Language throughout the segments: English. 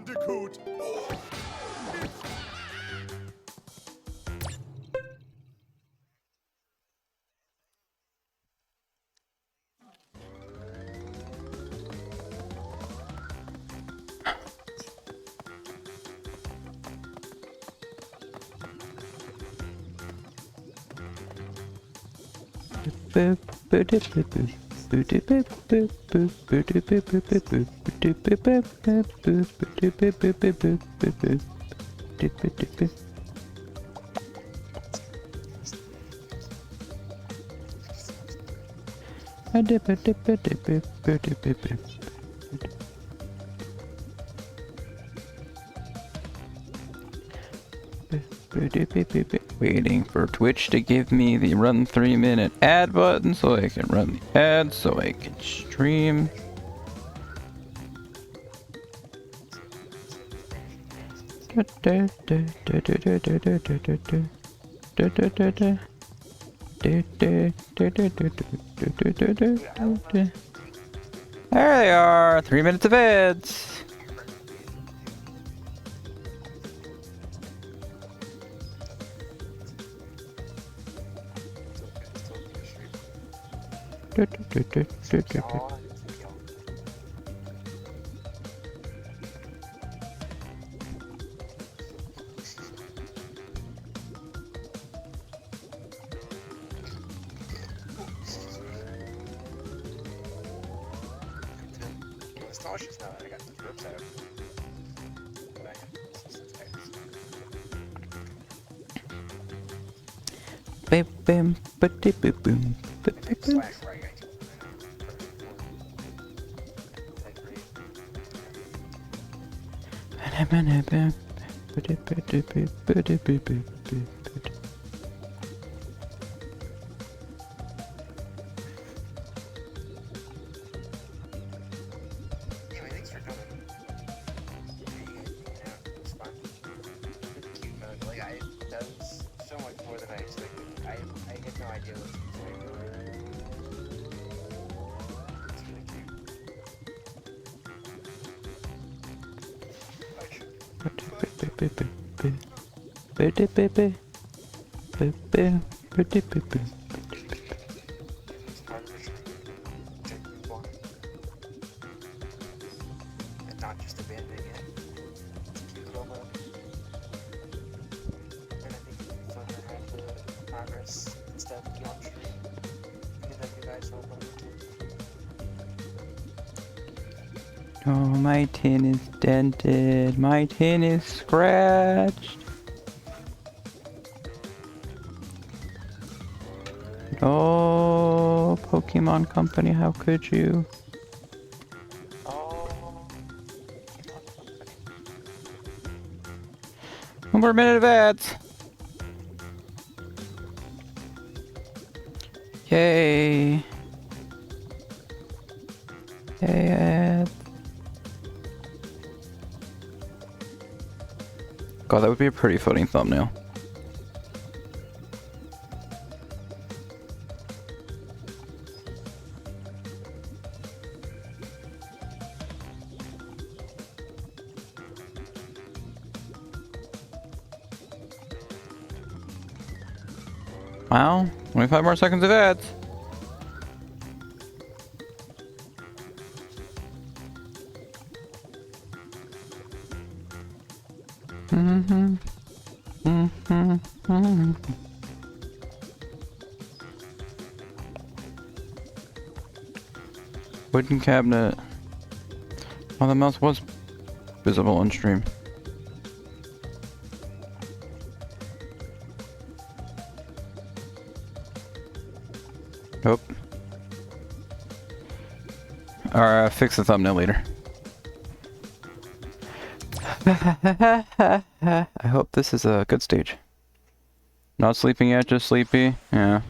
Bandicoot. Waiting for Twitch to give me the run 3-minute ad button so I can run the ads so I can stream. There they are, 3 minutes of ads. Bam, boom, boom. Not just abandoning it. It's a cute logo. And I think it'd be fun to have the progress and stuff be on stream. Give that you guys hope on YouTube. Oh, my tin is dented. My tin is scratched. Oh, Pokemon Company, how could you? One more minute of ads. Yay. Yay, ads. God, that would be a pretty funny thumbnail. Wow, 25 more seconds of ads. Wooden cabinet. Oh, the mouse was visible on stream. Nope. Or fix the thumbnail later. I hope this is a good stage. Not sleeping yet, just sleepy. Yeah.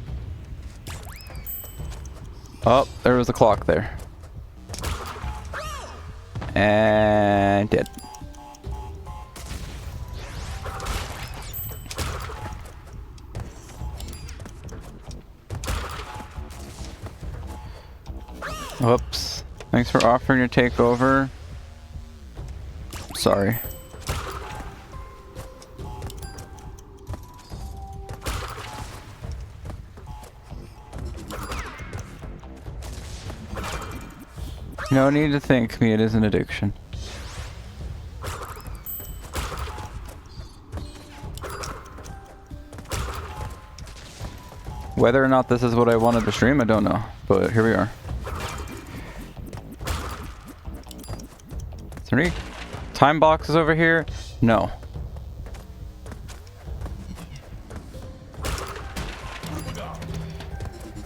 Oh, there was a clock there. And dead. Whoops. Thanks for offering to take over. sorry. No need to thank me, it is an addiction. Whether or not this is what I wanted to stream, I don't know. But here we are. Is there any time boxes over here? No.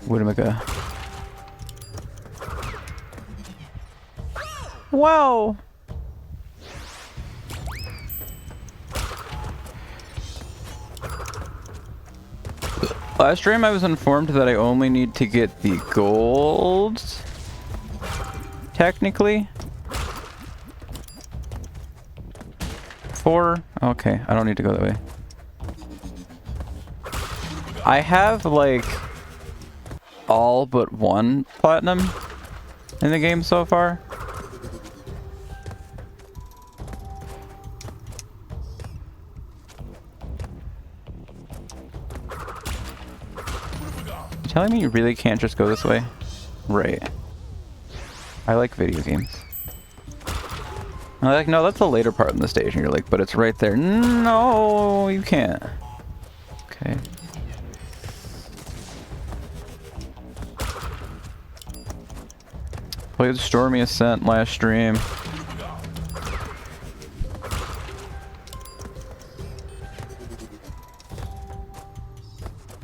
Wait a minute. Whoa! Last stream I was informed that I only need to get the gold. Technically. 4? Okay, I don't need to go that way. I have like all but 1 platinum in the game so far. Telling me you really can't just go this way? Right. I like video games. I'm like, no, that's the later part in the stage. And you're like, but it's right there. No, you can't. Okay. Played Stormy Ascent last stream.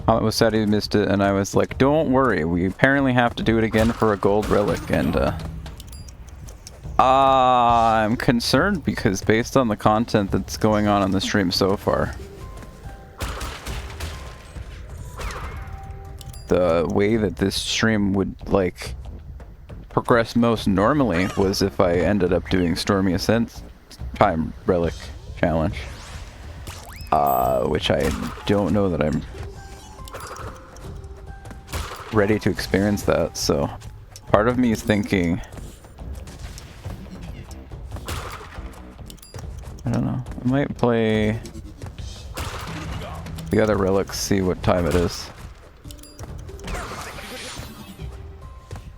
It was sad he missed it, and I was like, don't worry, we apparently have to do it again for a gold relic, and I'm concerned because based on the content that's going on the stream so far, the way that this stream would, like, progress most normally was if I ended up doing Stormy Ascent time relic challenge. Which I don't know that I'm ready to experience that, so part of me is thinking, I don't know, I might play the other relics, see what time it is,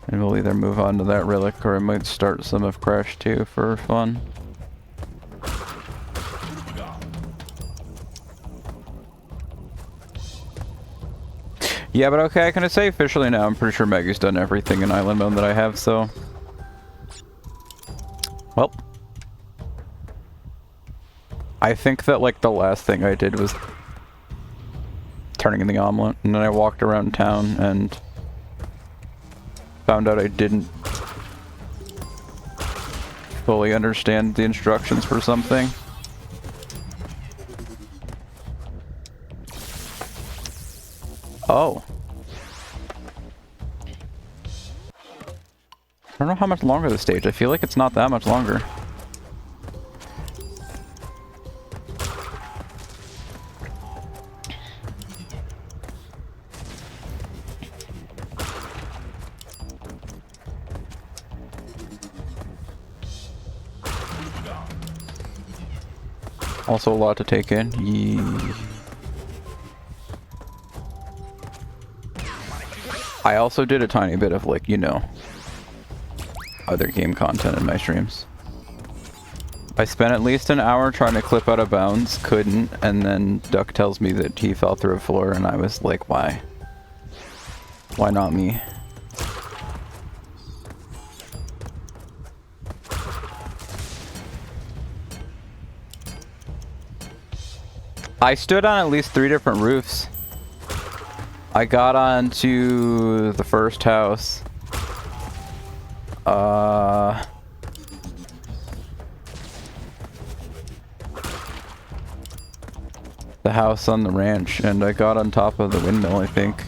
and we'll either move on to that relic or I might start some of Crash 2 for fun. Yeah, but okay, I can say officially now, I'm pretty sure Maggie's done everything in Island Mode that I have, so... Well. I think that, like, the last thing I did was turning in the omelet, and then I walked around town and found out I didn't fully understand the instructions for something. Oh. I don't know how much longer the stage. I feel like it's not that much longer. Also a lot to take in. Yee. I also did a tiny bit of, like, you know, other game content in my streams. I spent at least an hour trying to clip out of bounds, couldn't, and then Duck tells me that he fell through a floor, and I was like, why? Why not me? I stood on at least 3 different roofs. I got onto the first house. The house on the ranch, and I got on top of the windmill, I think.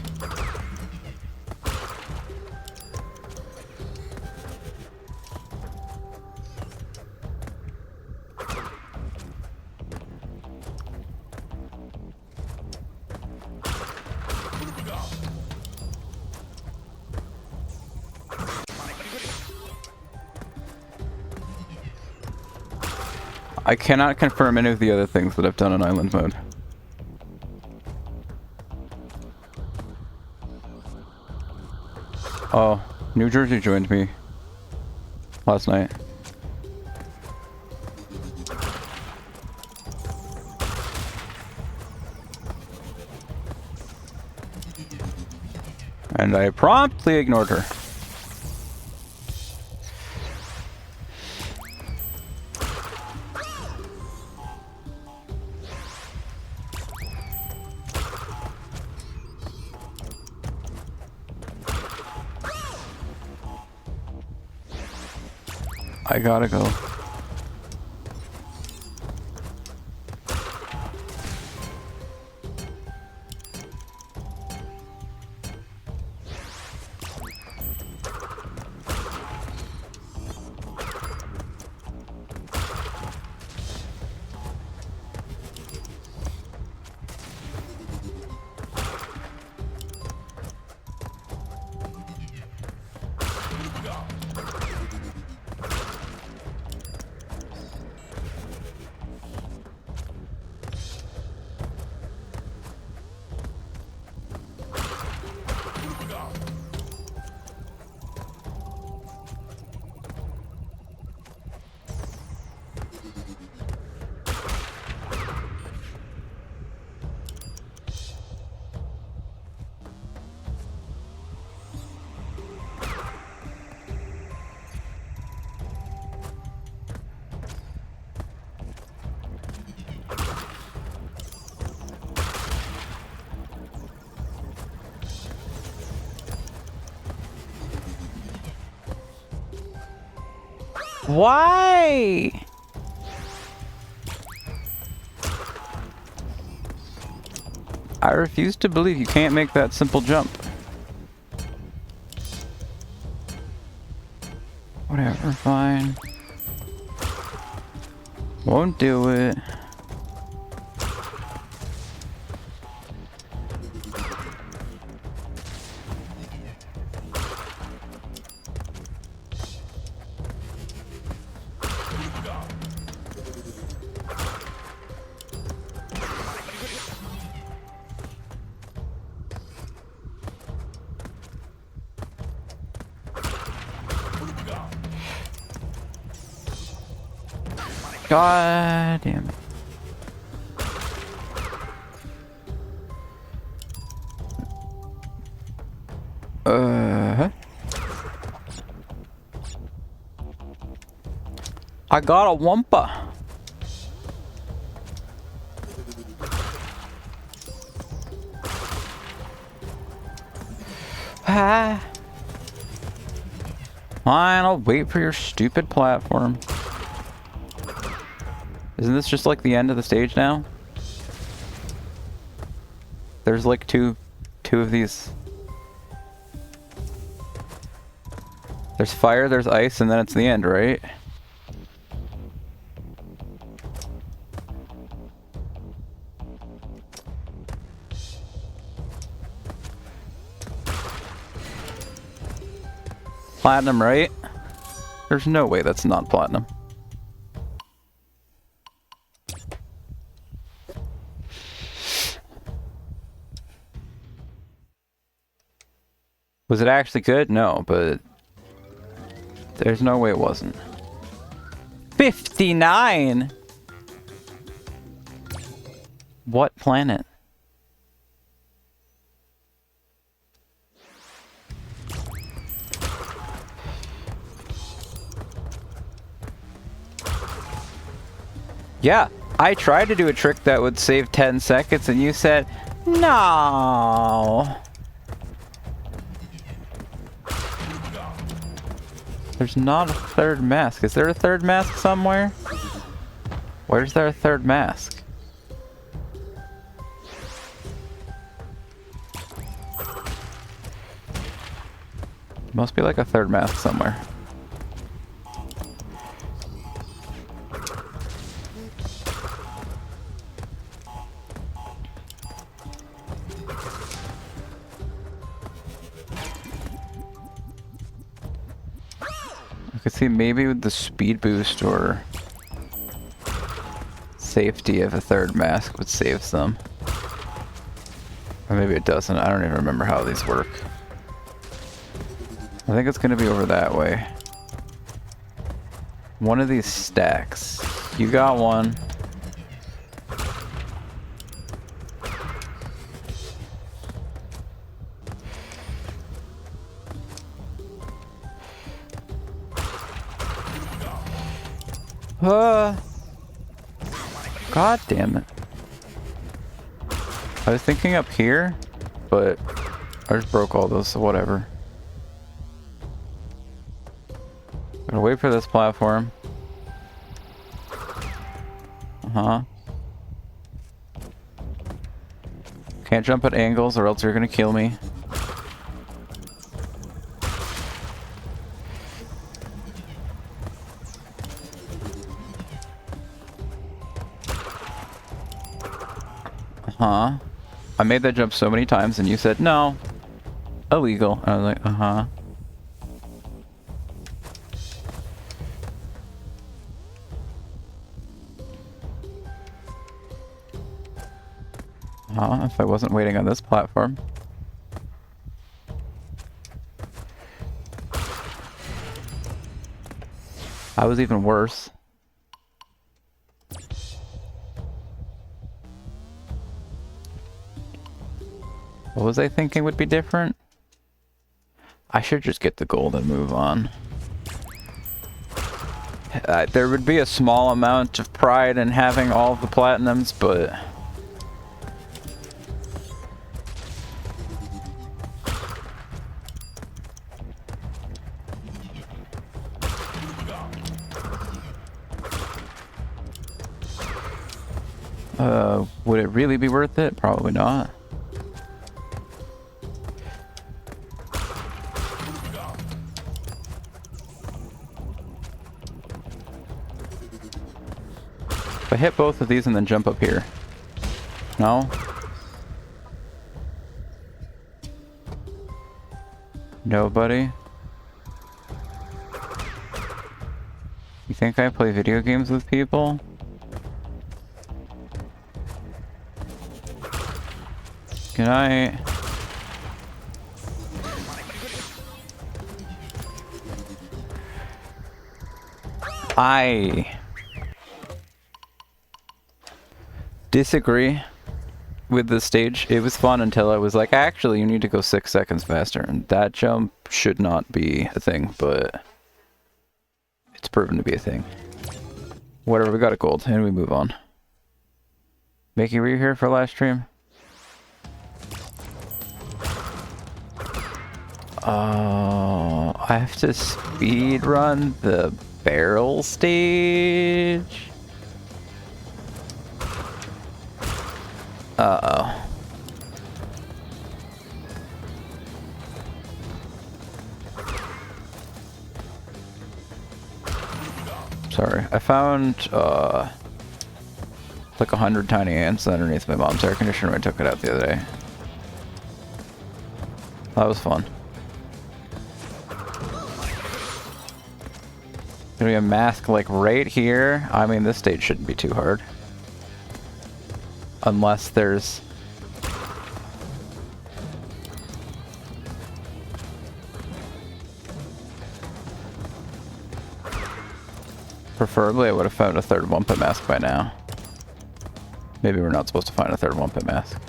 I cannot confirm any of the other things that I've done in island mode. Oh, New Jersey joined me last night. And I promptly ignored her. I gotta go. Why? I refuse to believe you can't make that simple jump. Whatever, fine. Won't do it. God damn it. I got a Wumpa. Ah. Fine, I'll wait for your stupid platform. Isn't this just like the end of the stage now? There's like two of these. There's fire, there's ice, and then it's the end, right? Platinum, right? There's no way that's not platinum. Was it actually good? No, but there's no way it wasn't. 59? What planet? Yeah, I tried to do a trick that would save 10 seconds and you said, no. There's not a third mask. Is there a third mask somewhere? Where's there a third mask? Must be like a third mask somewhere. I could see maybe with the speed boost or safety of a third mask would save some. Or maybe it doesn't. I don't even remember how these work. I think it's gonna be over that way. One of these stacks. You got one. God damn it. I was thinking up here, but I just broke all those, so whatever. Gotta wait for this platform. Uh-huh. Can't jump at angles or else you're gonna kill me. Uh-huh. I made that jump so many times and you said, no. Illegal. And I was like, uh-huh. If I wasn't waiting on this platform. I was even worse. What was I thinking would be different? I should just get the gold and move on. There would be a small amount of pride in having all of the platinums, but... would it really be worth it? Probably not. If I hit both of these and then jump up here. No? Nobody? You think I play video games with people? Good night. I disagree with the stage. It was fun until I was like, actually, you need to go 6 seconds faster. And that jump should not be a thing, but it's proven to be a thing. Whatever, we got a gold, and we move on. Mickey, were you here for last stream? Oh, I have to speed run the barrel stage? Uh-oh. Sorry, I found like 100 tiny ants underneath my mom's air conditioner when I took it out the other day. That was fun. Gonna be a mask like right here. I mean, this stage shouldn't be too hard. Unless there's... Preferably I would have found a third Wumpet mask by now. Maybe we're not supposed to find a third Wumpet mask.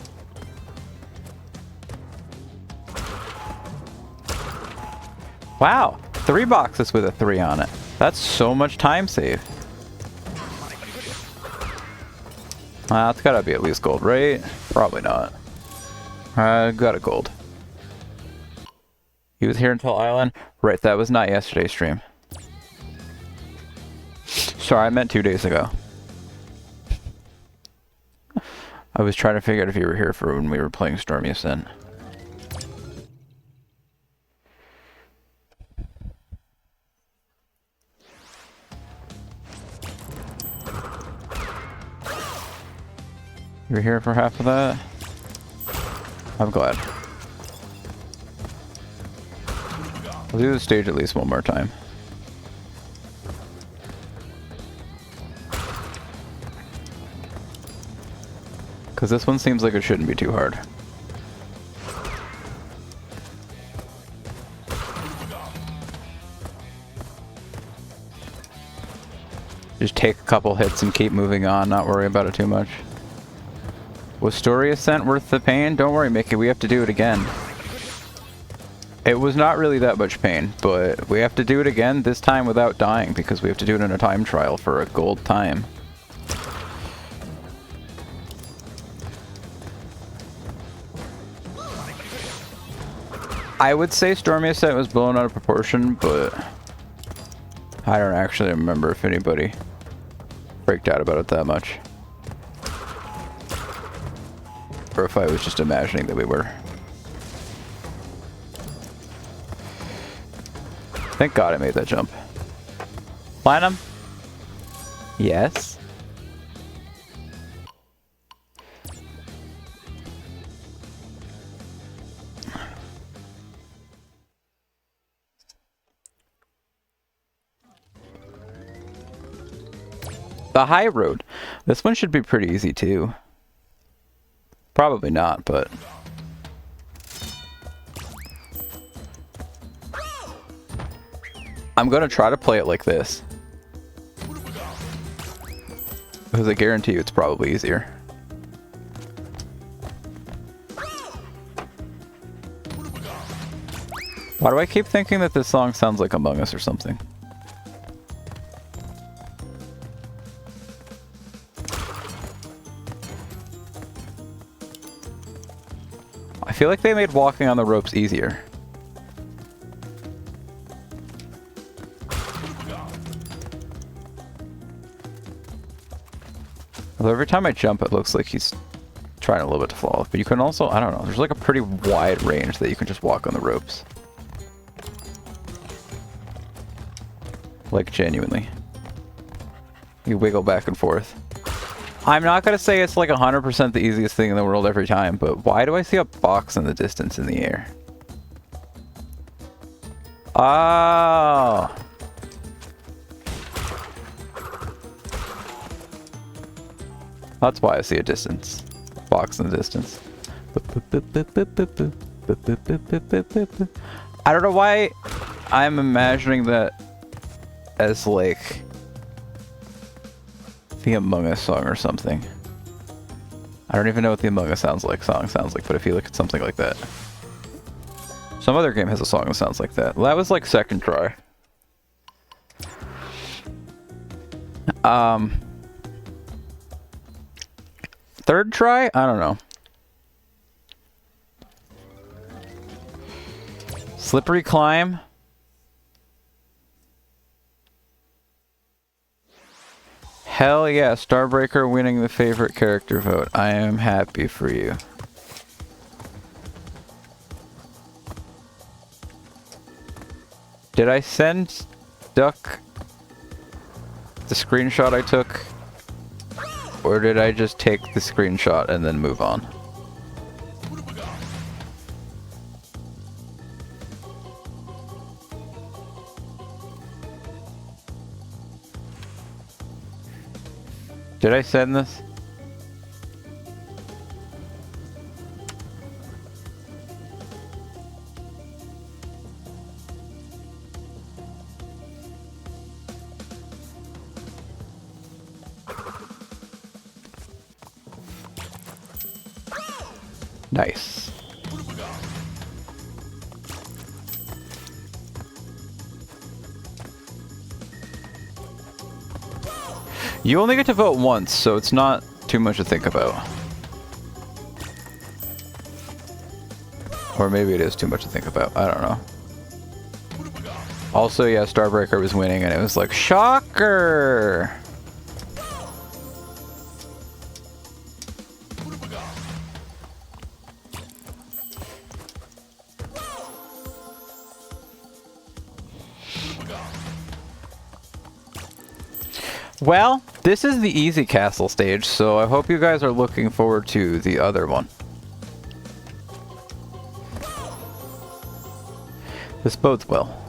Wow! 3 boxes with a 3 on it. That's so much time saved. It's gotta be at least gold, right? Probably not. Got a gold. He was here until Island? Right, that was not yesterday's stream. Sorry, I meant 2 days ago. I was trying to figure out if you were here for when we were playing Stormy Ascent. You were here for half of that? I'm glad. I'll do the stage at least one more time. Because this one seems like it shouldn't be too hard. Just take a couple hits and keep moving on, not worry about it too much. Was Story Ascent worth the pain? Don't worry, Mickey, we have to do it again. It was not really that much pain, but we have to do it again, this time without dying, because we have to do it in a time trial for a gold time. I would say Stormy Ascent was blown out of proportion, but I don't actually remember if anybody freaked out about it that much. Or if I was just imagining that we were. Thank God I made that jump. Platinum? Yes. The high road. This one should be pretty easy too. Probably not, but... I'm gonna try to play it like this. Because I guarantee you it's probably easier. Why do I keep thinking that this song sounds like Among Us or something? I feel like they made walking on the ropes easier. Although every time I jump, it looks like he's trying a little bit to fall off. But you can also, I don't know, there's like a pretty wide range that you can just walk on the ropes. Like, genuinely. You wiggle back and forth. I'm not gonna say it's like 100% the easiest thing in the world every time, but why do I see a box in the distance in the air? Oh! That's why I see a distance. Box in the distance. I don't know why I'm imagining that as like the Among Us song or something. I don't even know what the Among Us song sounds like, but I feel like it's something like that. Some other game has a song that sounds like that. Well, that was like second try. Third try? I don't know. Slippery Climb. Hell yeah, Starbreaker winning the favorite character vote. I am happy for you. Did I send Duck the screenshot I took? Or did I just take the screenshot and then move on? Did I send this? Nice. You only get to vote once, so it's not too much to think about. Or maybe it is too much to think about. I don't know. Also, yeah, Starbreaker was winning, and it was like, shocker! Well, this is the easy castle stage, so I hope you guys are looking forward to the other one. This bodes well.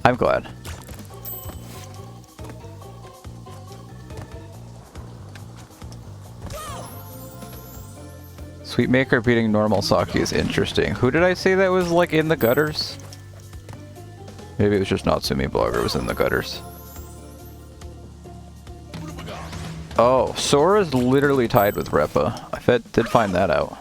I'm glad. Sweetmaker beating normal Saki is interesting. Who did I say that was like in the gutters? Maybe it was just Natsumi Blogger was in the gutters. Oh, Sora's literally tied with Repa. I did find that out.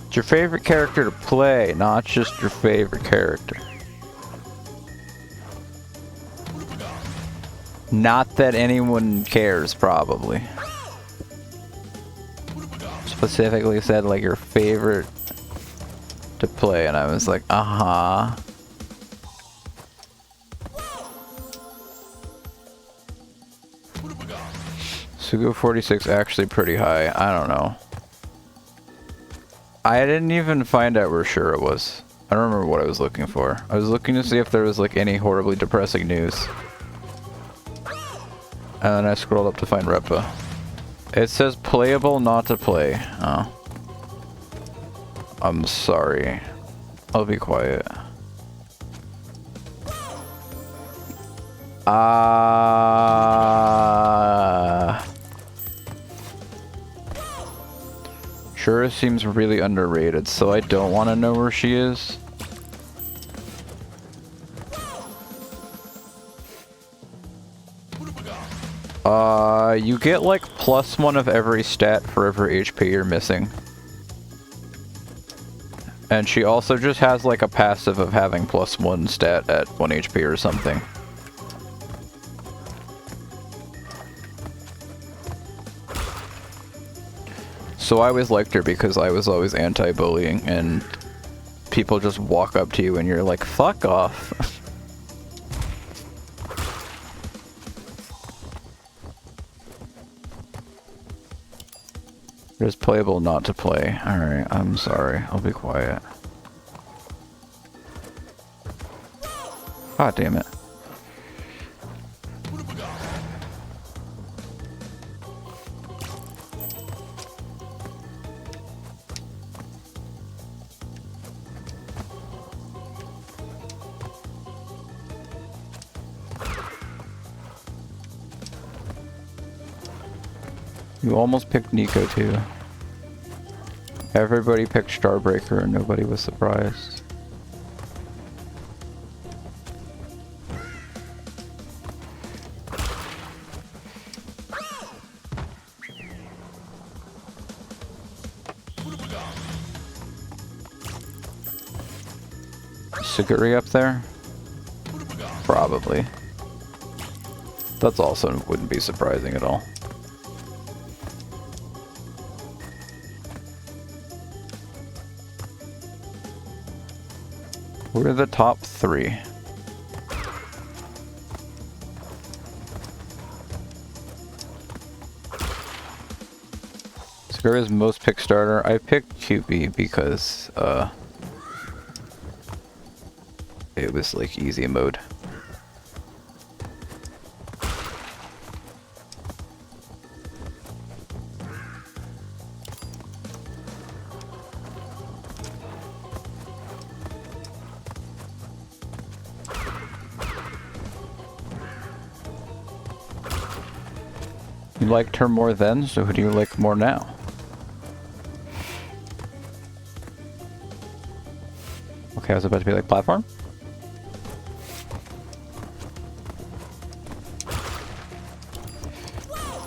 It's your favorite character to play, not just your favorite character. Not that anyone cares, probably. Specifically said like your favorite to play, and I was like, uh-huh. Sugo 46 actually pretty high. I don't know. I didn't even find out where Shura was. I don't remember what I was looking for. I was looking to see if there was like any horribly depressing news. And then I scrolled up to find Repa. It says playable, not to play. Oh. I'm sorry. I'll be quiet. Shura seems really underrated, so I don't want to know where she is. You get like +1 of every stat for every HP you're missing. And she also just has like a passive of having +1 stat at 1 HP or something. So I always liked her because I was always anti-bullying and people just walk up to you and you're like, fuck off. Just playable, not to play. Alright, I'm sorry. I'll be quiet. God damn it. You almost picked Nico too. Everybody picked Starbreaker and nobody was surprised. Suguri up there? Probably. That's also wouldn't be surprising at all. We're the top 3. Suguri's most picked starter. I picked QB because it was like easy mode. You liked her more then, so who do you like more now? Okay, I was about to be like, platform?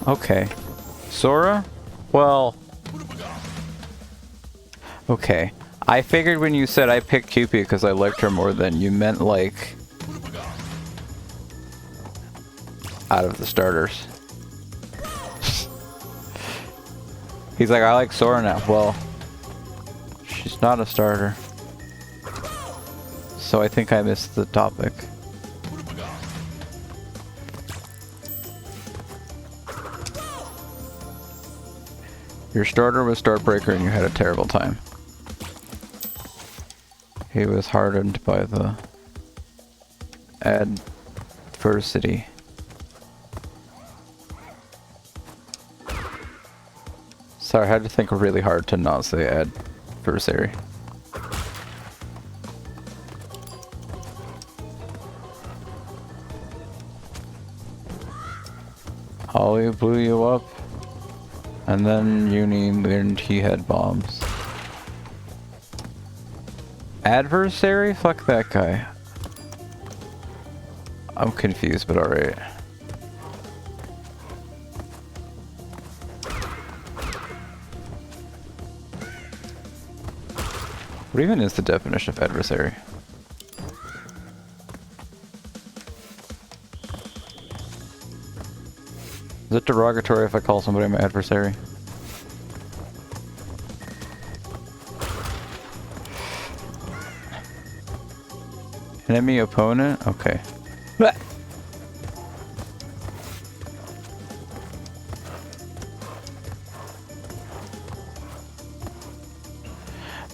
Okay. Sora? Well... Okay. I figured when you said I picked Cupid because I liked her more than you meant like... out of the starters. He's like, I like Sora now. Well, she's not a starter. So I think I missed the topic. Your starter was Starbreaker and you had a terrible time. He was hardened by the adversity. Sorry, I had to think really hard to not say adversary. Ollie blew you up. And then Uni learned he had bombs. Adversary? Fuck that guy. I'm confused, but alright. What even is the definition of adversary? Is it derogatory if I call somebody my adversary? Enemy opponent? Okay. Blech.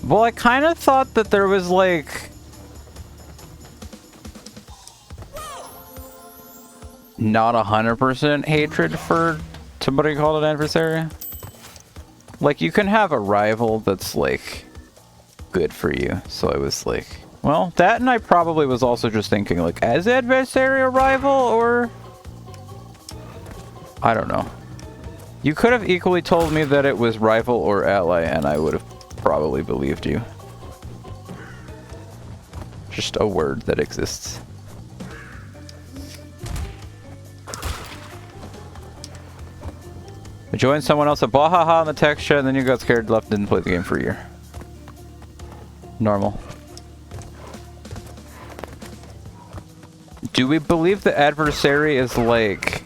Well, I kind of thought that there was like not 100% hatred for somebody called an adversary. Like, you can have a rival that's like good for you. So I was like, well, that, and I probably was also just thinking like, as adversary a rival, or I don't know. You could have equally told me that it was rival or ally, and I would have probably believed you. Just a word that exists. I joined someone else at Bahaha in the text chat, and then you got scared, left, didn't play the game for a year. Normal. Do we believe the adversary is like...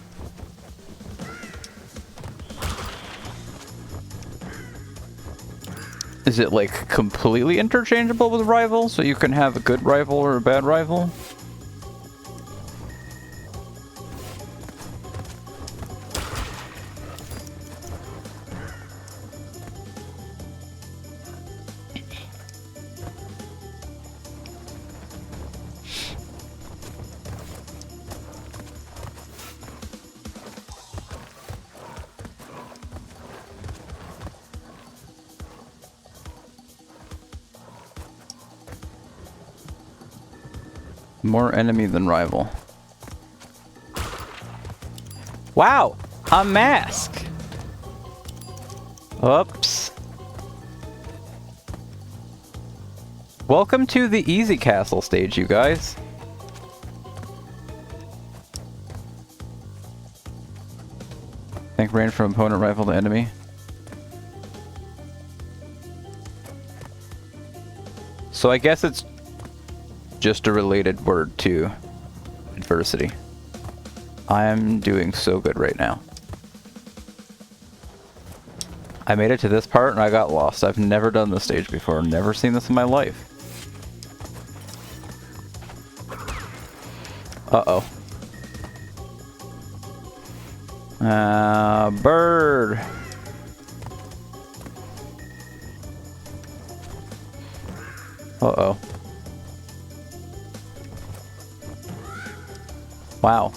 Is it like completely interchangeable with rival, so you can have a good rival or a bad rival? More enemy than rival. Wow! A mask! Oops. Welcome to the easy castle stage, you guys. Think range from opponent rival to enemy. So I guess it's just a related word to adversity. I am doing so good right now. I made it to this part and I got lost. I've never done this stage before. Never seen this in my life. Uh-oh. Bird. Uh-oh. Wow.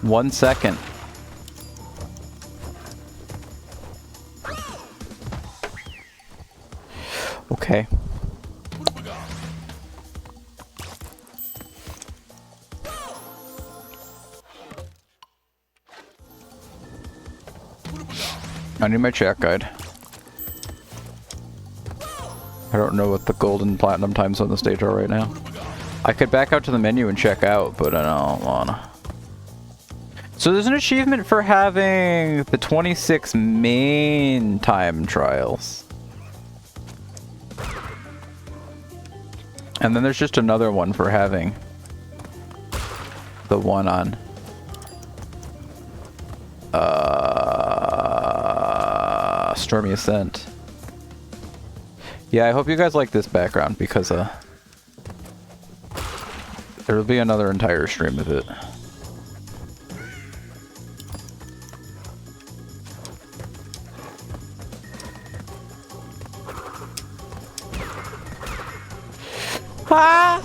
1 second. Okay. I need my chat guide. I don't know what the gold and platinum times on the stage are right now. I could back out to the menu and check out, but I don't wanna. So there's an achievement for having the 26 main time trials. And then there's just another one for having the one on Stormy Ascent. Yeah, I hope you guys like this background because there will be another entire stream of it. Ah!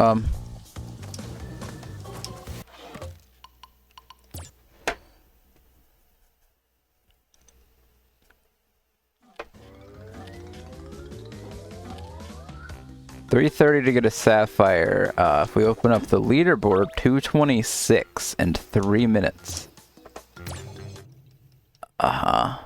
Um. $330 to get a sapphire. If we open up the leaderboard, 226 in 3 minutes. Uh-huh.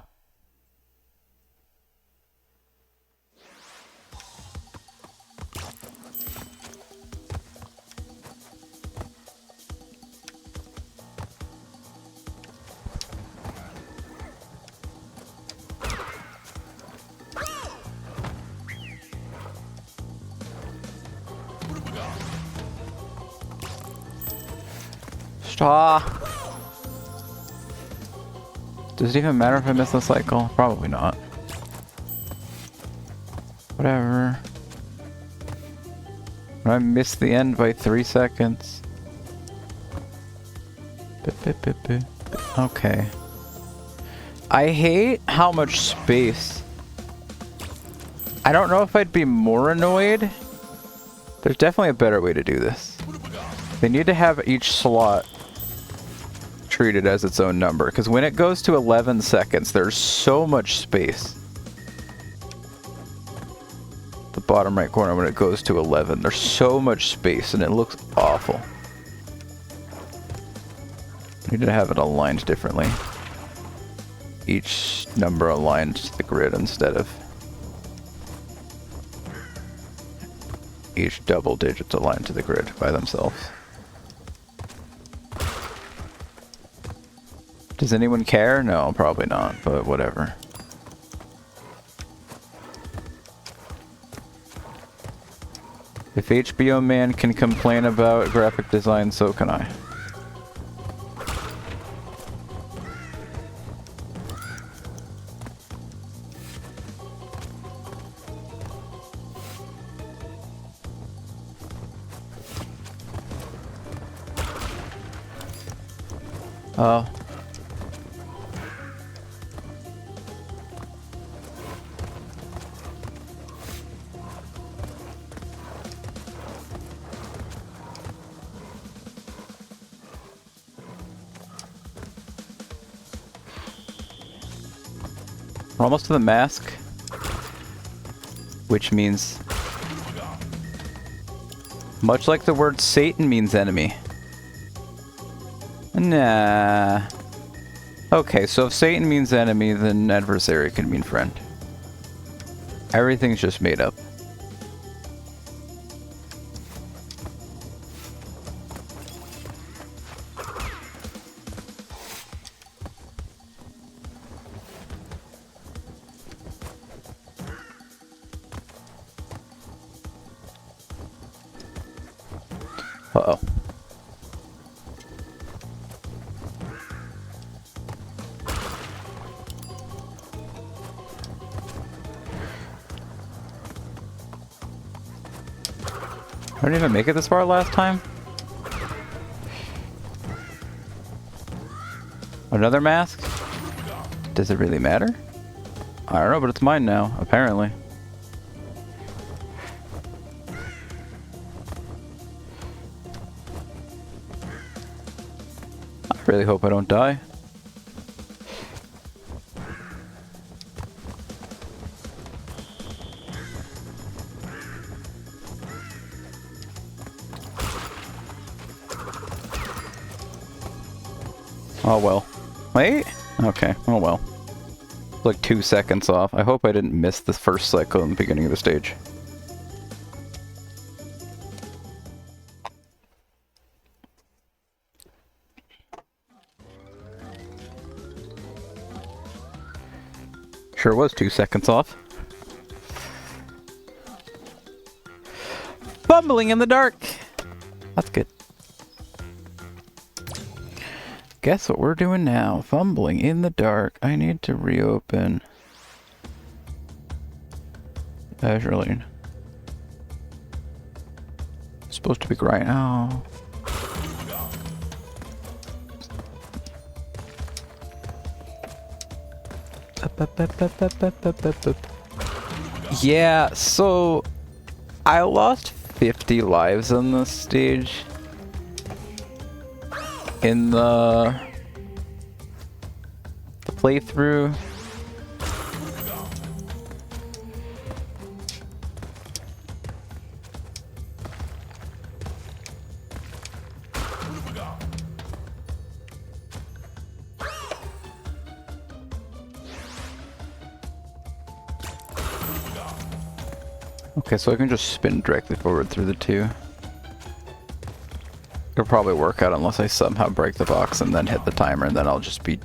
Stop. Does it even matter if I miss the cycle? Probably not. Whatever. I missed the end by 3 seconds. Okay. I hate how much space. I don't know if I'd be more annoyed. There's definitely a better way to do this. They need to have each slot treated as its own number, because when it goes to 11 seconds, there's so much space. The bottom right corner, when it goes to 11, there's so much space and it looks awful. Need to have it aligned differently. Each number aligned to the grid instead of each double digits aligned to the grid by themselves. Does anyone care? No, probably not, but whatever. If HBO Man can complain about graphic design, so can I. Oh. We're almost to the mask, which means, much like the word Satan means enemy. Nah. Okay, so if Satan means enemy, then adversary can mean friend. Everything's just made up. Uh-oh. I didn't even make it this far last time. Another mask? Does it really matter? I don't know, but it's mine now, apparently. I really hope I don't die. Oh well. Wait? Okay, oh well. Like 2 seconds off. I hope I didn't miss the first cycle in the beginning of the stage. Sure was 2 seconds off. Fumbling in the dark! That's good. Guess what we're doing now? Fumbling in the dark. I need to reopen Azure Lane. It's supposed to be right now. Yeah, so I lost 50 lives on this stage. In the playthrough. Okay, so I can just spin directly forward through the two. It'll probably work out unless I somehow break the box and then hit the timer, and then I'll just be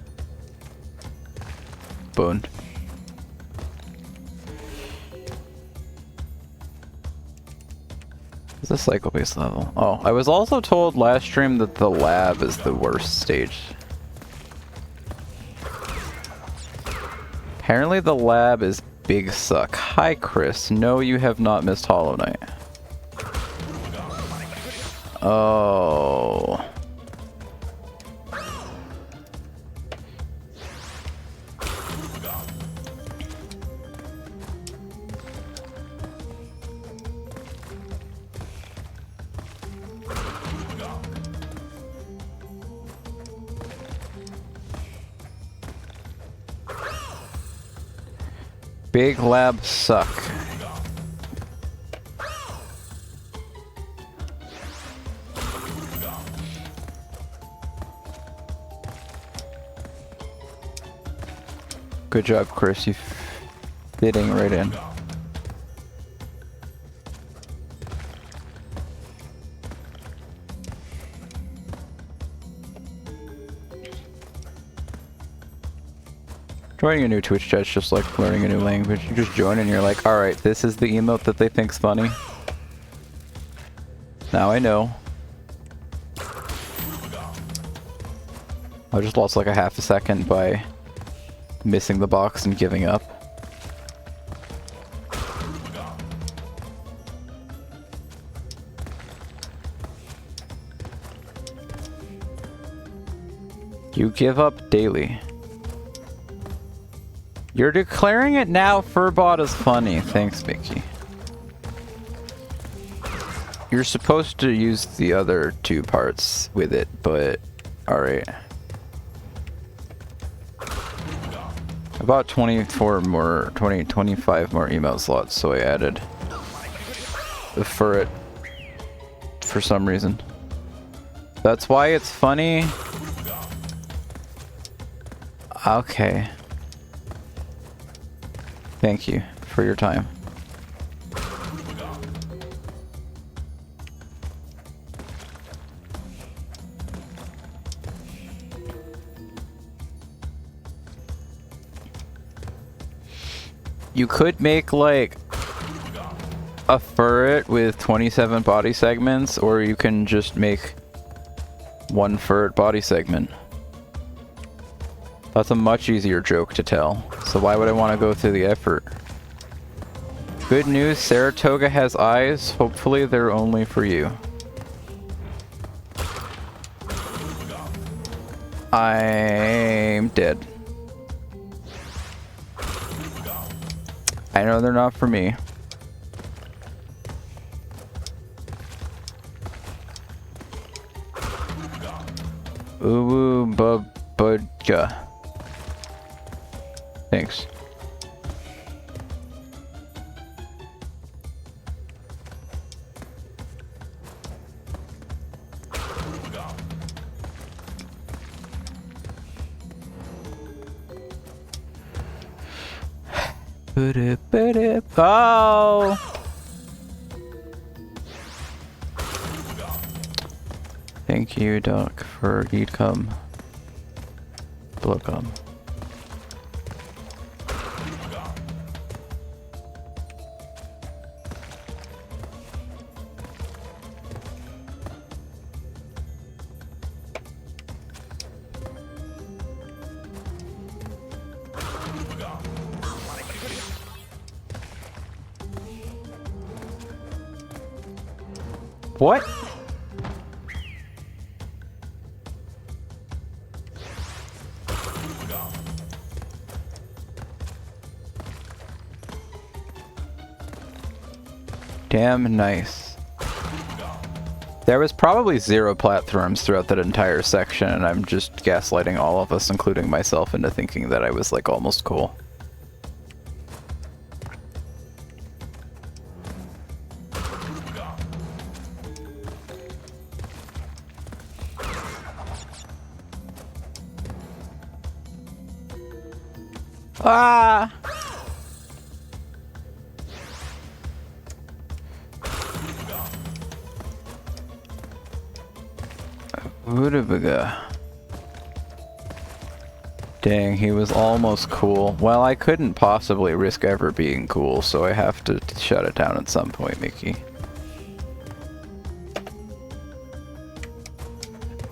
boned. It's a cycle-based level. Oh, I was also told last stream that the lab is the worst stage. Apparently the lab is big suck. Hi, Chris. No, you have not missed Hollow Knight. Oh. Big lab suck. Good job, Chris. You fitting right in. Joining a new Twitch chat's just like learning a new language. You just join and you're like, alright, this is the emote that they think's funny. Now I know. I just lost like a half a second by missing the box and giving up. You give up daily. You're declaring it now. Furbot is funny. Thanks, Mickey. You're supposed to use the other two parts with it, but alright. About 25 more emote slots, so I added the furret for some reason. That's why it's funny. Okay. Thank you for your time. You could make like a furret with 27 body segments, or you can just make one furret body segment. That's a much easier joke to tell, so why would I want to go through the effort? Good news, Saratoga has eyes. Hopefully they're only for you. I'm dead. I know they're not for me. Ooh, babudga. Thanks. Oh! Thank you, Doc, for eat cum. Blow cum. What? Damn nice. There was probably 0 platforms throughout that entire section, and I'm just gaslighting all of us, including myself, into thinking that I was like almost cool. Ah! Woodabaga. Dang, he was almost cool. Well, I couldn't possibly risk ever being cool, so I have to shut it down at some point, Mickey.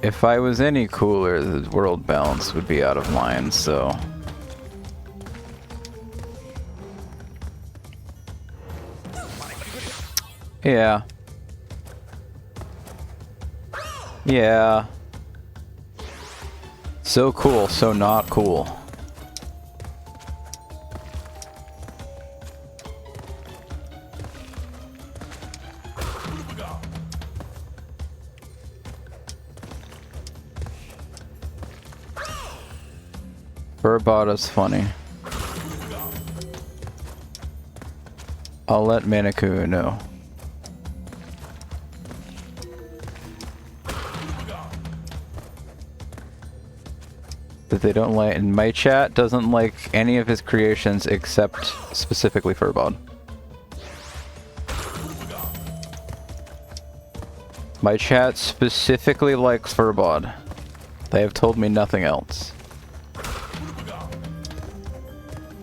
If I was any cooler, the world balance would be out of line, so... Yeah. Yeah. So cool, so not cool. Burbot is funny. I'll let Manikou know. That they don't like, and my chat doesn't like any of his creations except specifically Furbod. My chat specifically likes Furbod. They have told me nothing else.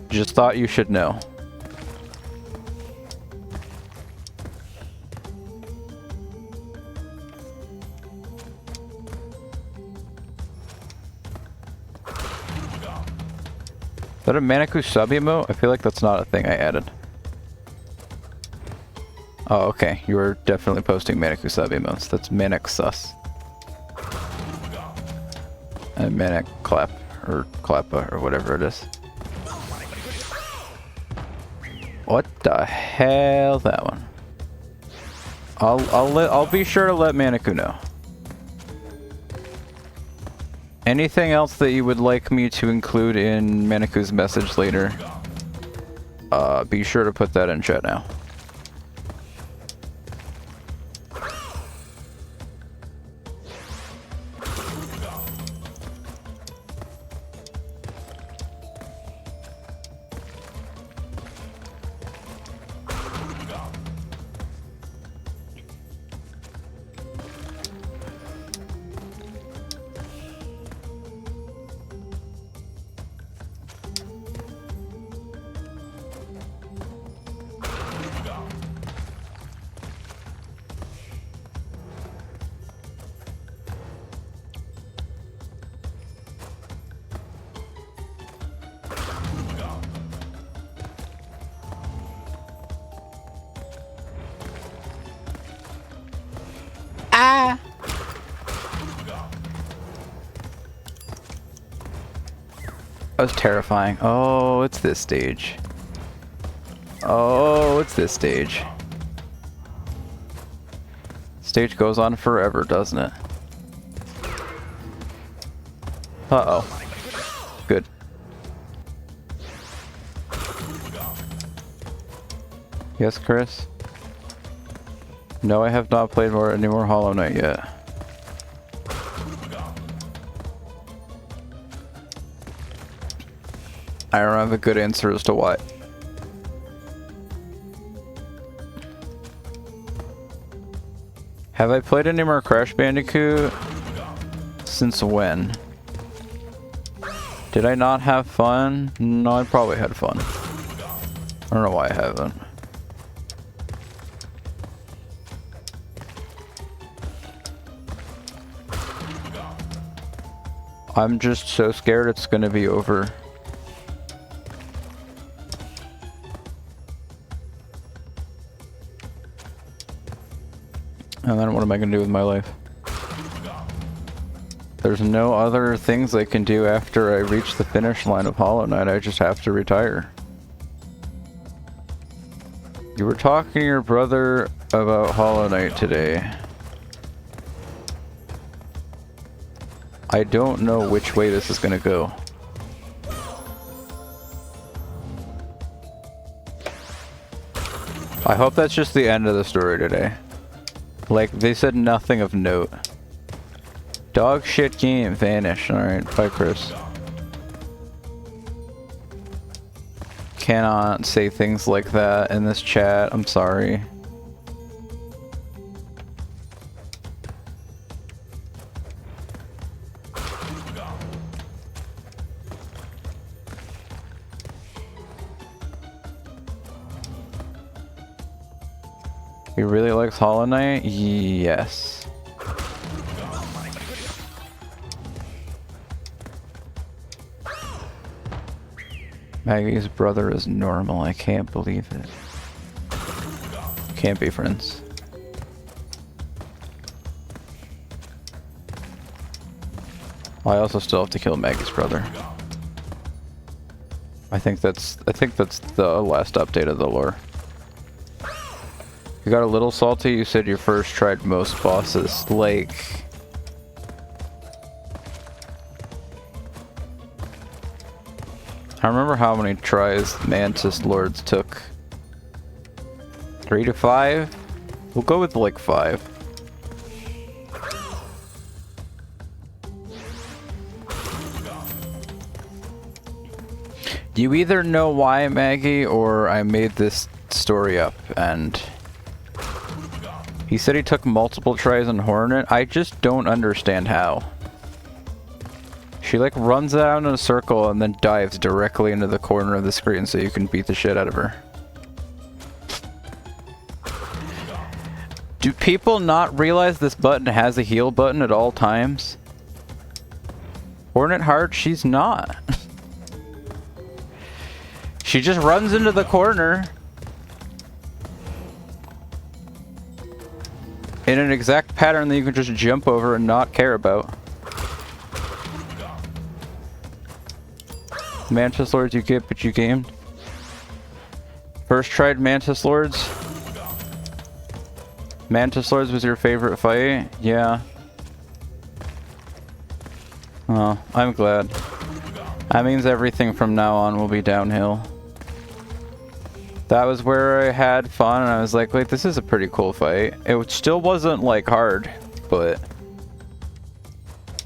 Just thought you should know. Is that a Manikou sub emote? I feel like that's not a thing I added. Oh, okay. You were definitely posting Manikou sub emotes. That's Manic sus. And Manic clap, or clappa, or whatever it is. What the hell, that one? I'll be sure to let Manikou know. Anything else that you would like me to include in Manikou's message later, be sure to put that in chat now. That was terrifying. Oh, it's this stage. Oh, it's this stage. Stage goes on forever, doesn't it? Uh-oh. Good. Yes, Chris? No, I have not played any more Hollow Knight yet. I don't have a good answer as to why. Have I played any more Crash Bandicoot? Since when? Did I not have fun? No, I probably had fun. I don't know why I haven't. I'm just so scared it's gonna be over. And then what am I gonna do with my life? There's no other things I can do after I reach the finish line of Hollow Knight. I just have to retire. You were talking to your brother about Hollow Knight today. I don't know which way this is gonna go. I hope that's just the end of the story today. Like, they said nothing of note. Dog shit game, vanish. Alright, bye Chris. Cannot say things like that in this chat, I'm sorry. He really likes Hollow Knight? Yes. Maggie's brother is normal. I can't believe it. Can't be friends. I also still have to kill Maggie's brother. I think that's the last update of the lore. You got a little salty. You said you first tried most bosses. Like, I remember how many tries Mantis Lords took. 3 to 5? We'll go with like 5. You either know why, Maggie, or I made this story up, and he said he took multiple tries on Hornet. I just don't understand how. She like runs out in a circle and then dives directly into the corner of the screen so you can beat the shit out of her. Do people not realize this button has a heal button at all times? Hornet Heart, she's not. She just runs into the corner in an exact pattern that you can just jump over and not care about. Mantis Lords you get, but you gamed. First tried Mantis Lords. Mantis Lords was your favorite fight? Yeah. Oh, I'm glad. That means everything from now on will be downhill. That was where I had fun and I was like, wait, this is a pretty cool fight. It still wasn't like hard, but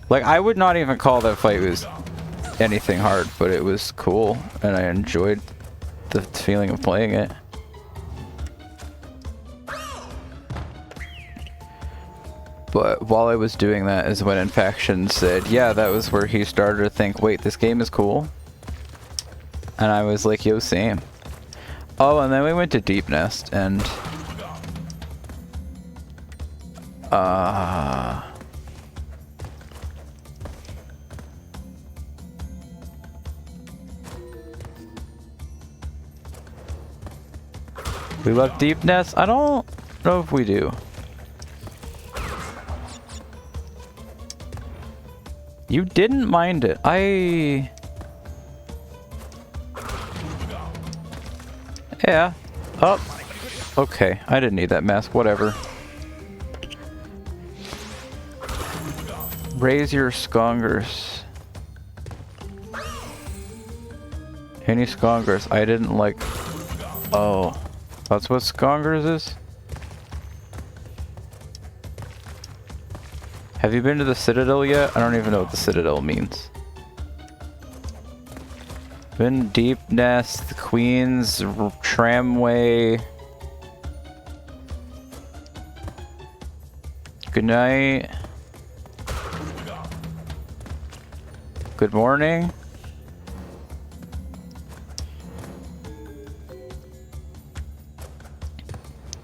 like I would not even call that fight was anything hard, but it was cool and I enjoyed the feeling of playing it. But while I was doing that is when Infection said, yeah, that was where he started to think, wait, this game is cool. And I was like, yo, same. Oh, and then we went to Deep Nest and we love Deep Nest? I don't know if we do. You didn't mind it. Yeah. Oh. Okay. I didn't need that mask. Whatever. Raise your skongers. Any skongers? I didn't like... Oh. That's what skongers is? Have you been to the Citadel yet? I don't even know what the Citadel means. Been Deep Nest, Queens, Tramway. Good night. Good morning.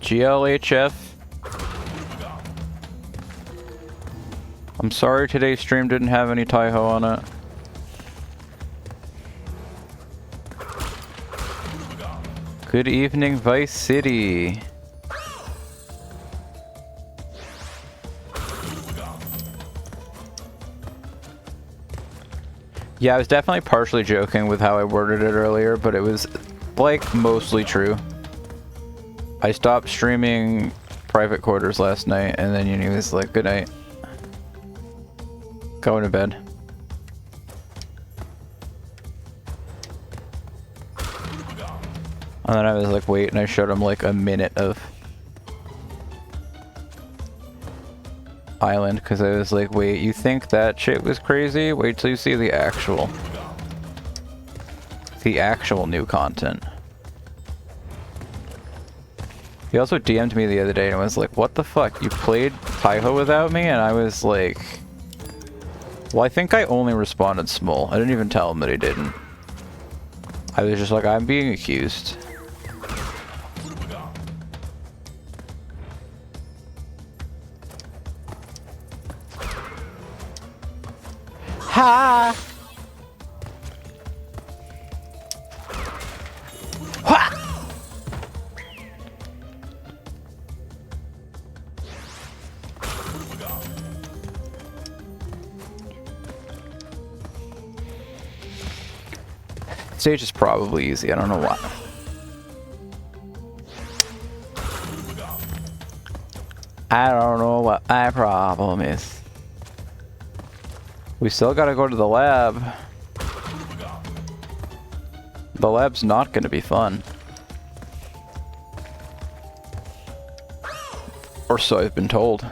GLHF. I'm sorry today's stream didn't have any Taiho on it. Good evening, Vice City. Yeah, I was definitely partially joking with how I worded it earlier, but it was like mostly true. I stopped streaming private quarters last night and then he was like, good night. Going to bed. And then I was like, wait, and I showed him like a minute of Island, because I was like, wait, you think that shit was crazy? Wait till you see the actual new content. He also DM'd me the other day and was like, what the fuck, you played Taiho without me? And I was like, well, I think I only responded small. I didn't even tell him that I didn't. I was just like, I'm being accused. Ha! Ha! Stage is probably easy, I don't know why. I don't know what my problem is. We still gotta go to the lab. The lab's not gonna be fun. Or so I've been told.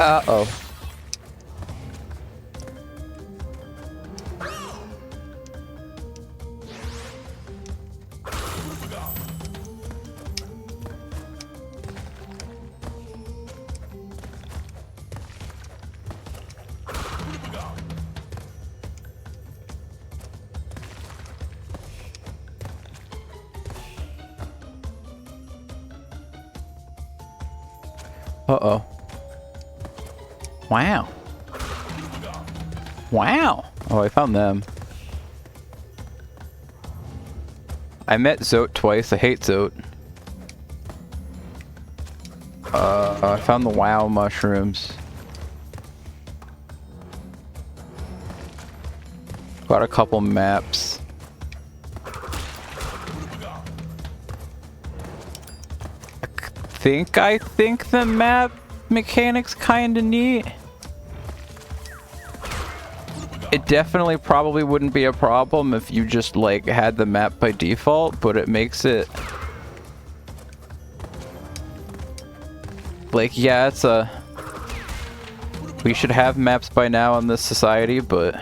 Uh-oh. Uh-oh. Wow. Wow. Oh, I found them. I met Zote twice. I hate Zote. I found the WoW mushrooms. Got a couple maps. I think the map mechanic's kinda neat. It definitely probably wouldn't be a problem if you just like had the map by default, but it makes it like, yeah, it's a, we should have maps by now in this society, but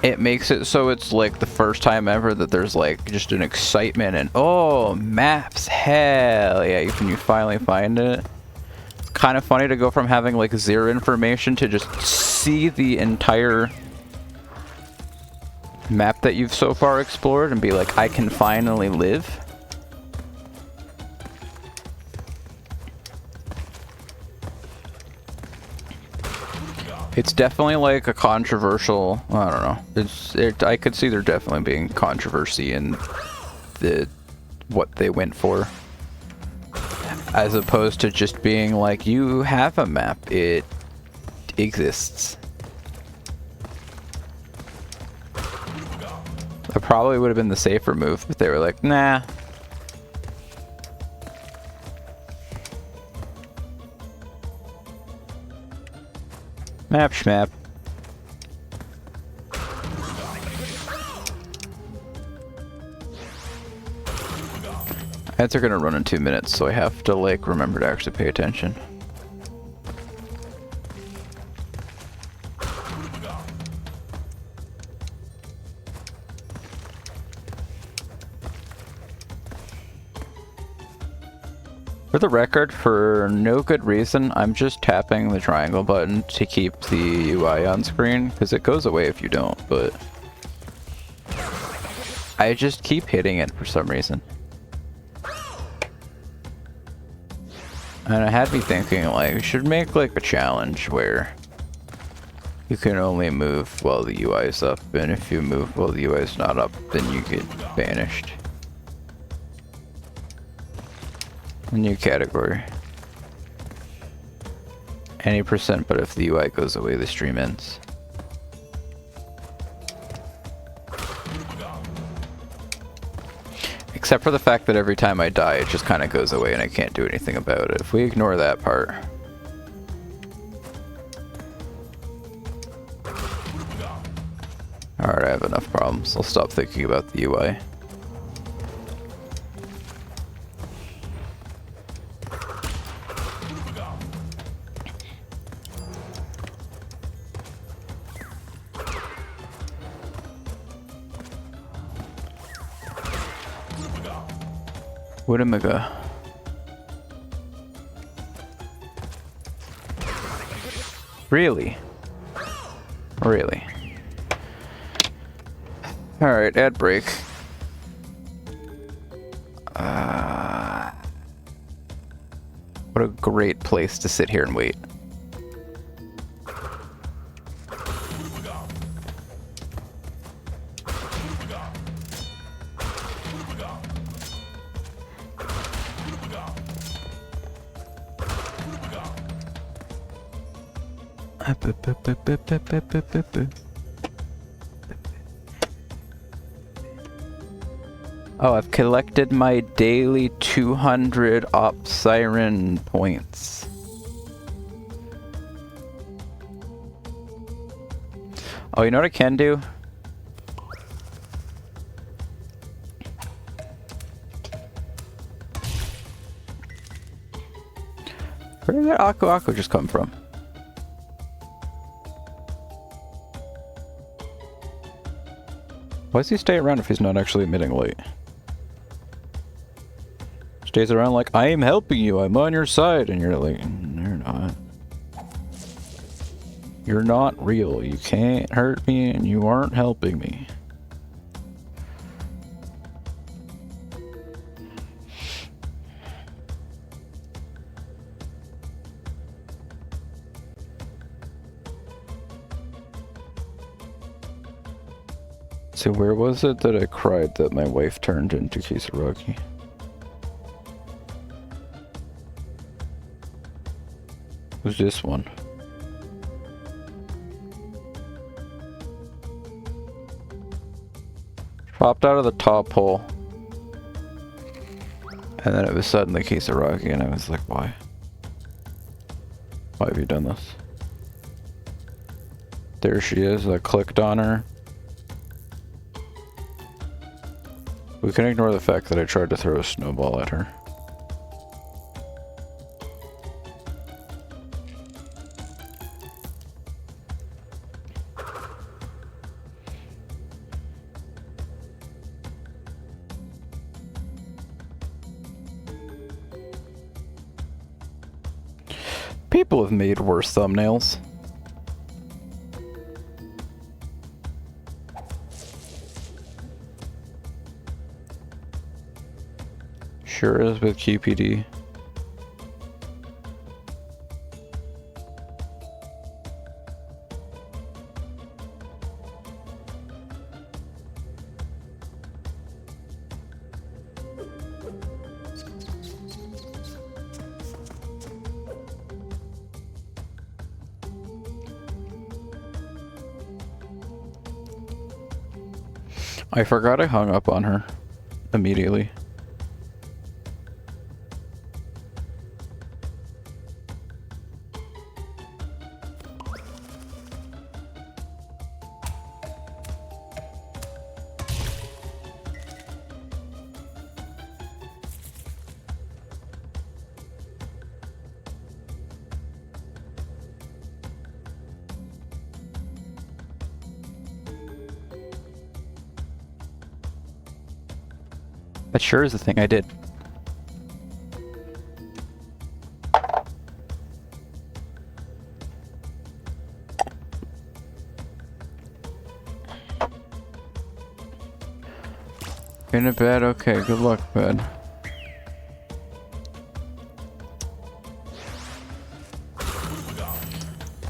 it makes it so it's like the first time ever that there's like just an excitement and, oh, maps, hell yeah, when you finally find it. It's kind of funny to go from having like zero information to just see the entire map that you've so far explored and be like, I can finally live. It's definitely like a controversial, I don't know. I could see there definitely being controversy in what they went for. As opposed to just being like, you have a map, it exists. That probably would have been the safer move, but they were like, nah. Map schmap. Ads are gonna run in 2 minutes, so I have to like remember to actually pay attention. For the record, for no good reason, I'm just tapping the triangle button to keep the UI on screen, because it goes away if you don't, but I just keep hitting it for some reason. And I had me thinking, like, we should make, like, a challenge where you can only move while the UI is up, and if you move while the UI is not up, then you get banished. A new category. Any percent, but if the UI goes away, the stream ends. Except for the fact that every time I die, it just kind of goes away and I can't do anything about it. If we ignore that part. Alright, I have enough problems. I'll stop thinking about the UI. Widemiga. Really? Really? Alright, ad break. What a great place to sit here and wait. Oh, I've collected my daily 200 op siren points. Oh, you know what I can do? Where did that Aku Aku just come from? Why does he stay around if he's not actually emitting light? Stays around like, I am helping you, I'm on your side, and you're like, you're not. You're not real, you can't hurt me, and you aren't helping me. So where was it that I cried that my wife turned into Kisaragi? Who's this one? Popped out of the top hole. And then it was suddenly Kisaragi and I was like, why? Why have you done this? There she is, I clicked on her. We can ignore the fact that I tried to throw a snowball at her. People have made worse thumbnails. Sure is with QPD. I forgot I hung up on her immediately. That sure is the thing I did. In a bed? Okay, good luck, bed.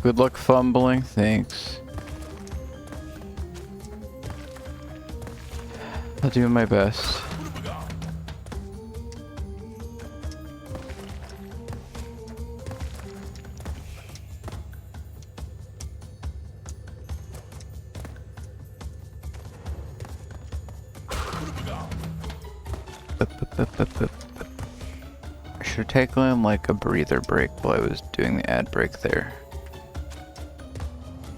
Good luck fumbling, thanks. I'll do my best. I should have taken like a breather break while I was doing the ad break there.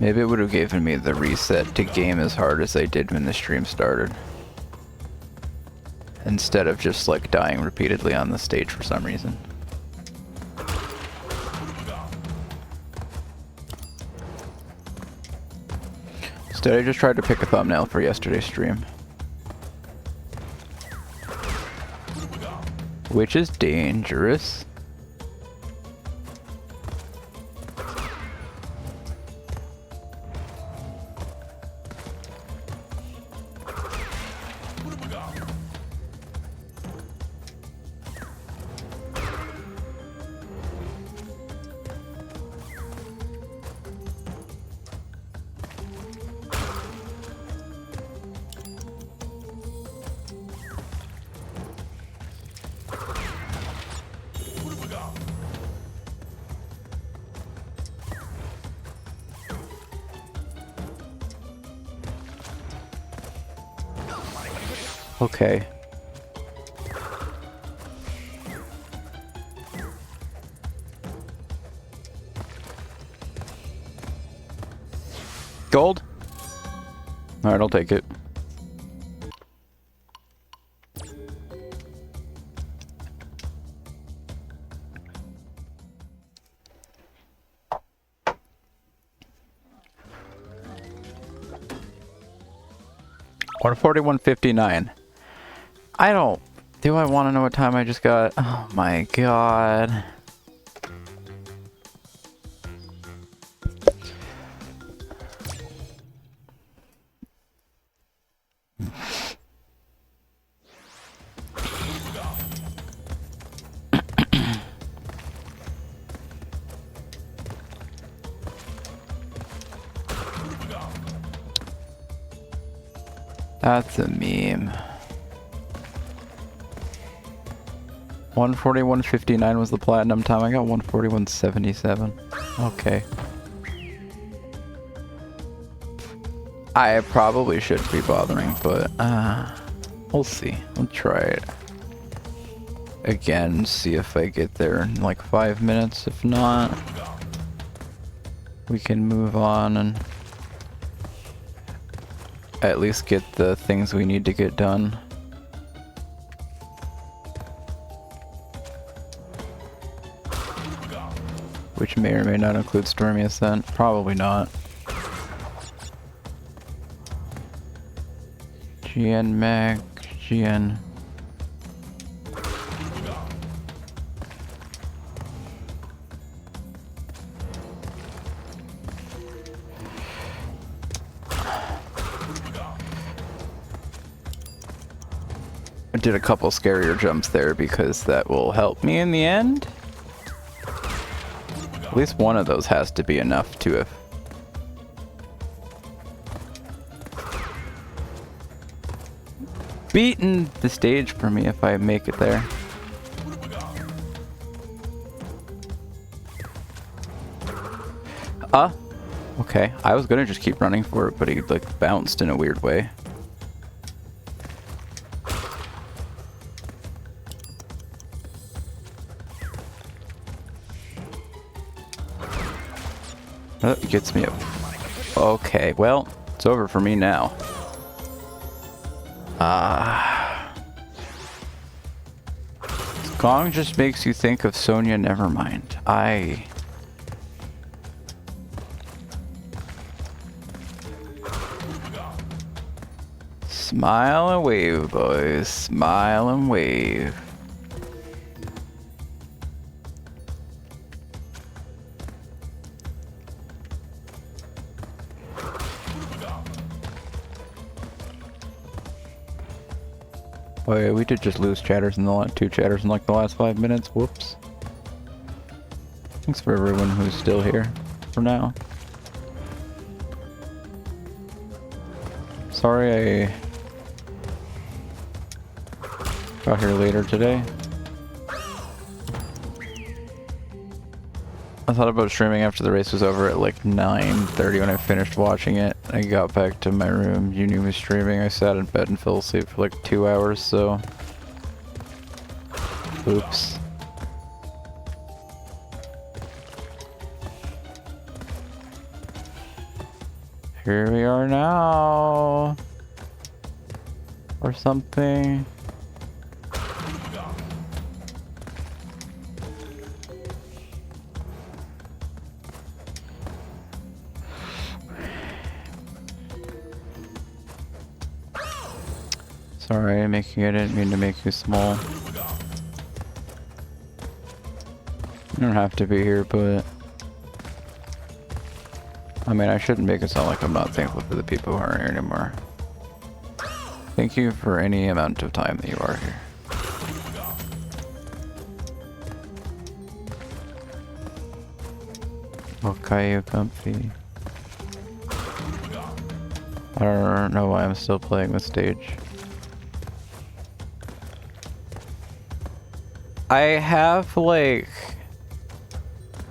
Maybe it would have given me the reset to game as hard as I did when the stream started. Instead of just like dying repeatedly on the stage for some reason. Instead I just tried to pick a thumbnail for yesterday's stream. Which is dangerous. Okay. Gold? Alright, I'll take it. $141.59. I don't... Do I want to know what time I just got? Oh my god. That's a meme. 141.59 was the platinum time. I got 141.77. Okay. I probably shouldn't be bothering, but we'll see. We'll try it again. See if I get there in like 5 minutes. If not, we can move on and at least get the things we need to get done. Which may or may not include Stormy Ascent. Probably not. GN Mag, GN. I did a couple scarier jumps there because that will help me in the end. At least one of those has to be enough to have beaten the stage for me if I make it there. Okay. I was gonna just keep running for it, but he like bounced in a weird way. That gets me up. Okay, well, it's over for me now. Gong just makes you think of Sonya Nevermind. Smile and wave, boys. Smile and wave. Oh yeah, we did just lose chatters in the last 2 chatters in like the last 5 minutes. Whoops. Thanks for everyone who's still here. for now. Sorry I got here later today. I thought about streaming after the race was over at like 9:30 when I finished watching it. I got back to my room. You knew me streaming. I sat in bed and fell asleep for like 2 hours, so... Oops. Here we are now. Or something. Sorry, I didn't mean to make you small. You don't have to be here, but... I mean, I shouldn't make it sound like I'm not thankful for the people who aren't here anymore. Thank you for any amount of time that you are here. Okay, you comfy. I don't know why I'm still playing this stage. I have, like,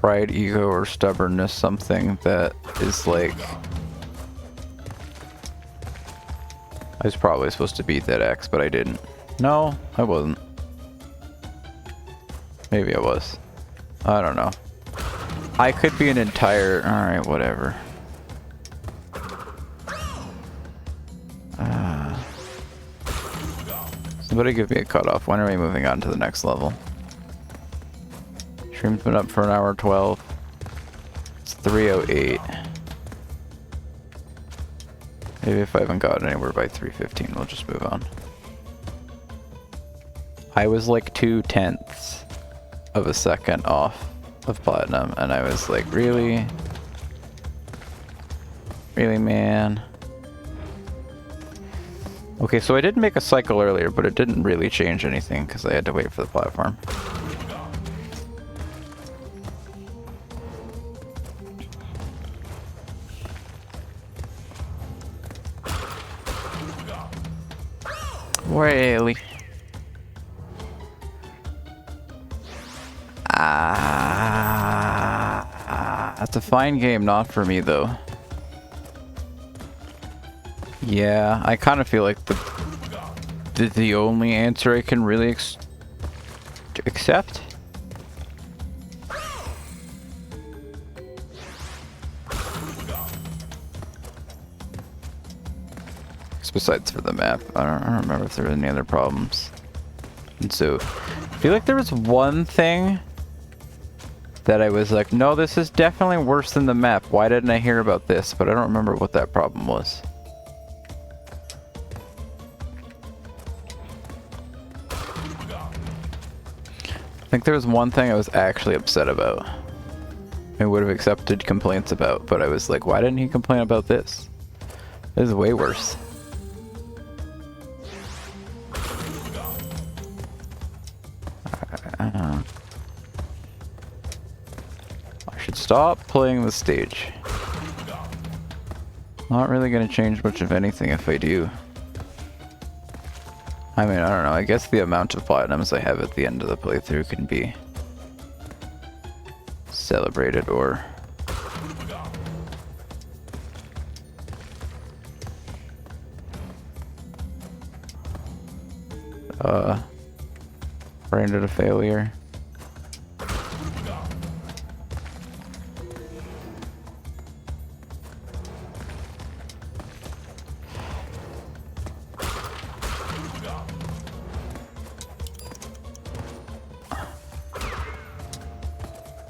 pride, ego, or stubbornness, something that is, like... I was probably supposed to beat that X, but I didn't. No, I wasn't. Maybe I was. I don't know. I could be an entire... Alright, whatever. Somebody give me a cutoff. When are we moving on to the next level? Stream's been up for an hour 12. It's 3:08. Maybe if I haven't gotten anywhere by 3:15, we'll just move on. I was like 0.2 of a second off of platinum, and I was like, really? Really, man? Okay, so I did make a cycle earlier, but it didn't really change anything because I had to wait for the platform. Really? That's a fine game, not for me though. Yeah, I kind of feel like the only answer I can really accept. Besides for the map, I don't remember if there were any other problems. And so, I feel like there was one thing that I was like, no, this is definitely worse than the map. Why didn't I hear about this? But I don't remember what that problem was. I think there was one thing I was actually upset about. I would have accepted complaints about, but I was like, why didn't he complain about this? This is way worse. I should stop playing the stage. Not really gonna change much of anything if I do. I mean, I don't know, I guess the amount of platinums I have at the end of the playthrough can be celebrated or... branded a failure.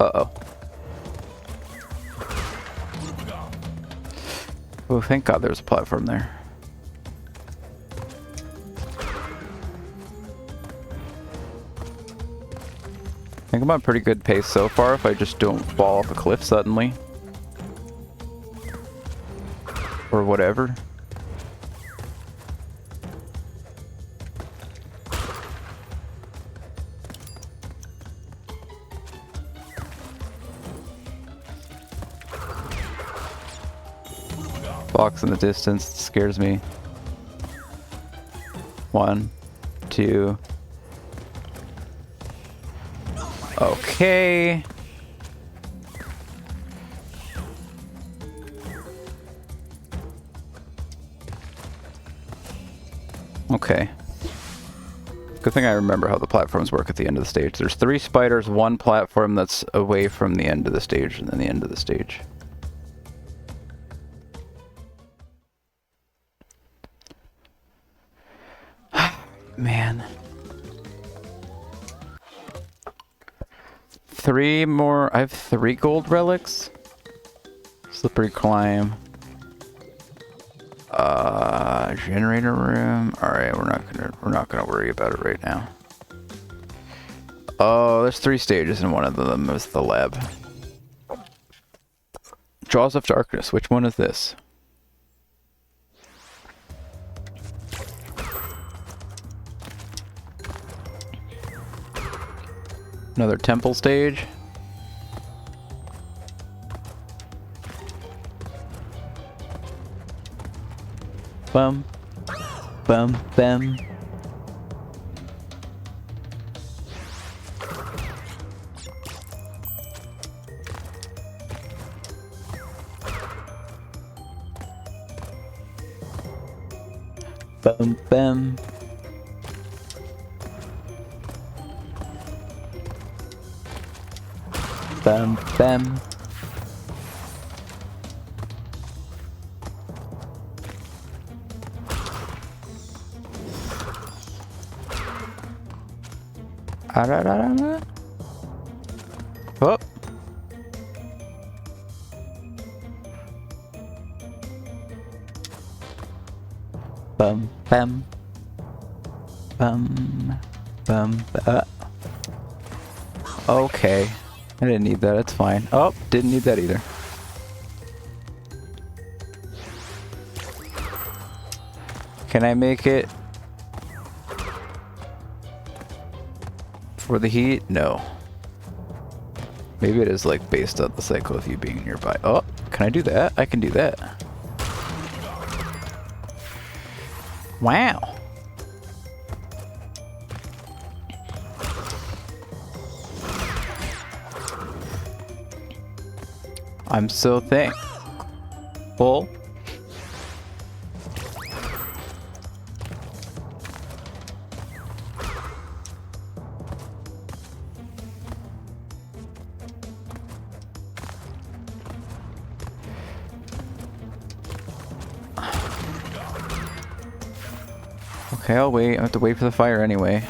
Uh-oh. Oh, thank God there's a platform there. I think I'm on pretty good pace so far if I just don't fall off a cliff suddenly. Or whatever. box in the distance scares me. 1, 2. Okay. Okay. Good thing I remember how the platforms work at the end of the stage. There's 3 spiders, 1 platform that's away from the end of the stage, and then the end of the stage. Man. 3 more. I have 3 gold relics. Slippery climb. Generator room. Alright, we're not gonna worry about it right now. Oh, there's 3 stages and one of them is the lab. Jaws of Darkness. Which one is this? Another temple stage. Bum. Bum. Bum. Bum. Bum. Bum. Bum. Oh. Bum bum bum bum. Okay, I didn't need that. It's fine. Oh, didn't need that either. Can I make it for the heat? No. Maybe it is like based on the cycle of you being nearby. Oh, can I do that? I can do that. Wow. I'm so thankful. Okay, I'll wait. I have to wait for the fire anyway.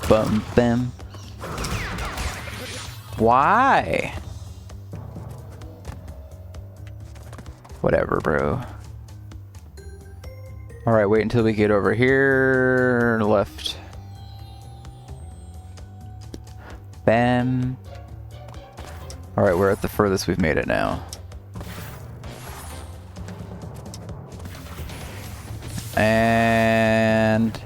Bum bam. Why? Whatever, bro. Alright, wait until we get over here. Left. Bam. Alright, we're at the furthest we've made it now. And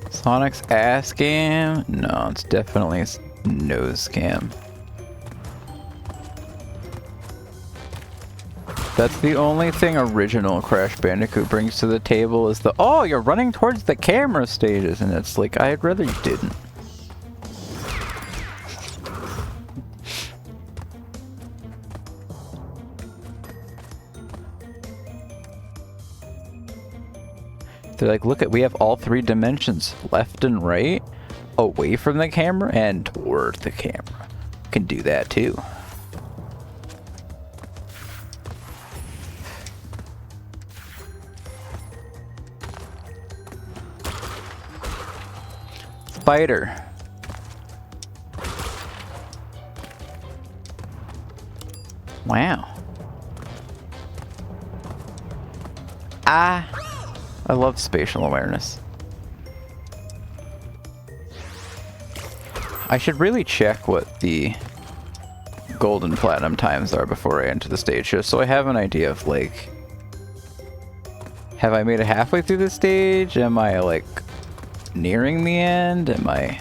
Sonic's ass scam? No, it's definitely nose scam. That's the only thing original Crash Bandicoot brings to the table is the, oh, you're running towards the camera stages, and it's like, I'd rather you didn't. They're like, look at, we have all 3 dimensions, left and right, away from the camera, and toward the camera. Can do that too. Spider. Wow. I love spatial awareness. I should really check what the gold and platinum times are before I enter the stage, just so I have an idea of, like, have I made it halfway through the stage? Am I, like, nearing the end? Am I...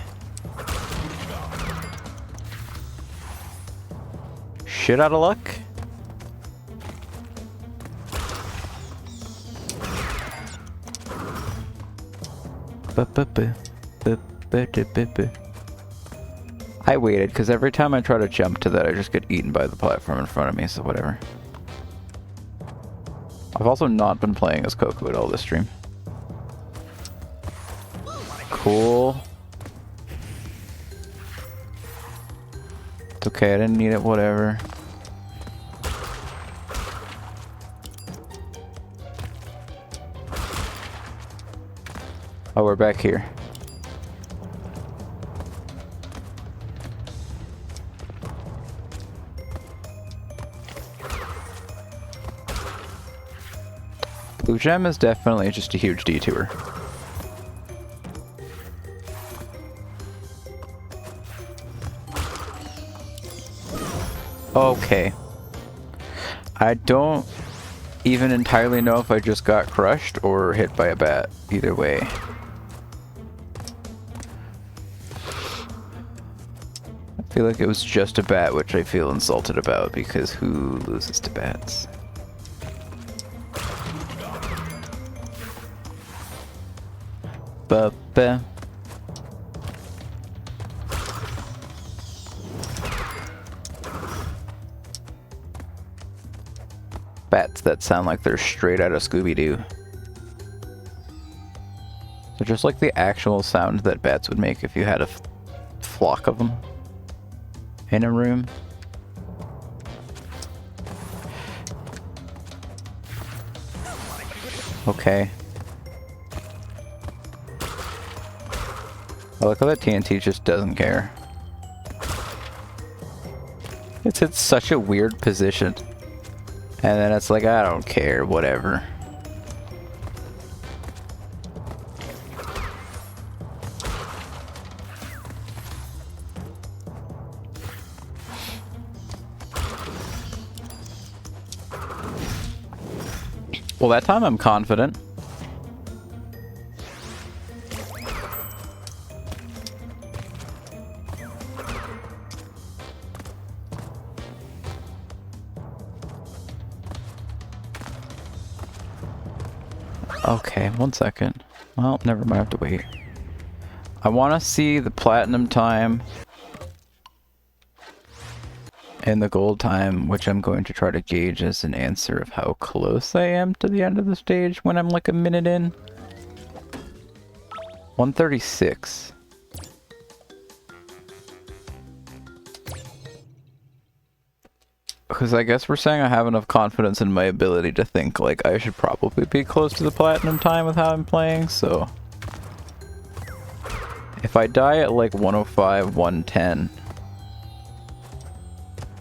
shit out of luck? I waited, because every time I try to jump to that, I just get eaten by the platform in front of me, so whatever. I've also not been playing as Coco at all this stream. Cool. It's okay, I didn't need it, whatever. Oh, we're back here. Blue Gem is definitely just a huge detour. Okay. I don't even entirely know if I just got crushed or hit by a bat. Either way. I feel like it was just a bat, which I feel insulted about, because who loses to bats? Ba-ba. Bats that sound like they're straight out of Scooby-Doo. So just like the actual sound that bats would make if you had a flock of them in a room. Okay. I like how that TNT just doesn't care. It's in such a weird position. And then it's like, I don't care, whatever. Well, that time I'm confident. Okay, 1 second. Well, never mind, I have to wait. I want to see the platinum time and the gold time, which I'm going to try to gauge as an answer of how close I am to the end of the stage when I'm like a minute in. 136. Because I guess we're saying I have enough confidence in my ability to think like I should probably be close to the platinum time with how I'm playing, so... If I die at like 105, 110...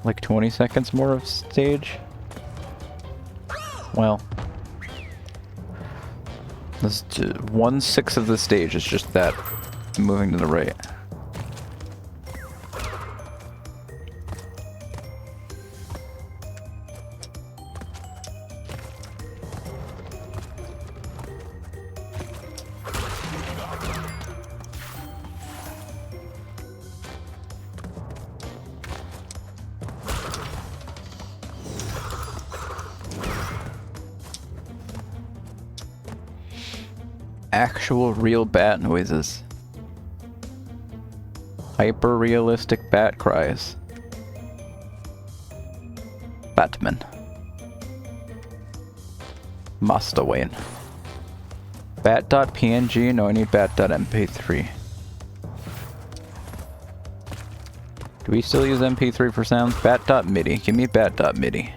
like 20 seconds more of stage? Well... This 1/6 of the stage is just that moving to the right. Actual real bat noises. Hyper realistic bat cries. Batman. Must win. Bat.png? No, I need bat.mp3. Do we still use MP3 for sounds? Bat.midi. Give me bat.midi.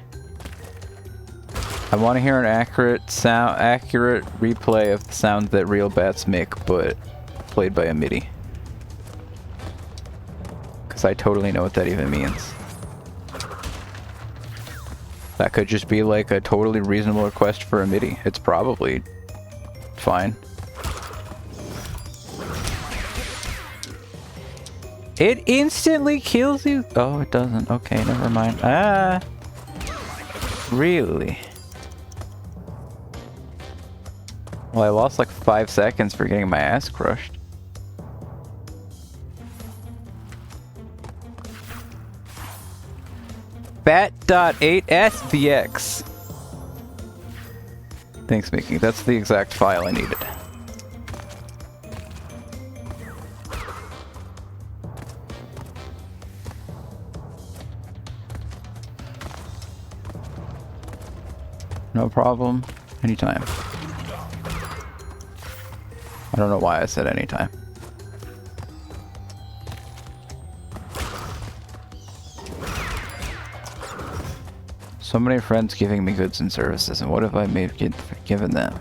I want to hear an accurate replay of the sound that real bats make, but played by a MIDI. Because I totally know what that even means. That could just be like a totally reasonable request for a MIDI. It's probably fine. It instantly kills you? Oh, it doesn't. Okay, never mind. Ah! Really? Well, I lost like 5 seconds for getting my ass crushed. bat.8svx. Thanks, Mickey. That's the exact file I needed. No problem. Anytime. I don't know why I said anytime. So many friends giving me goods and services, and what have I given them?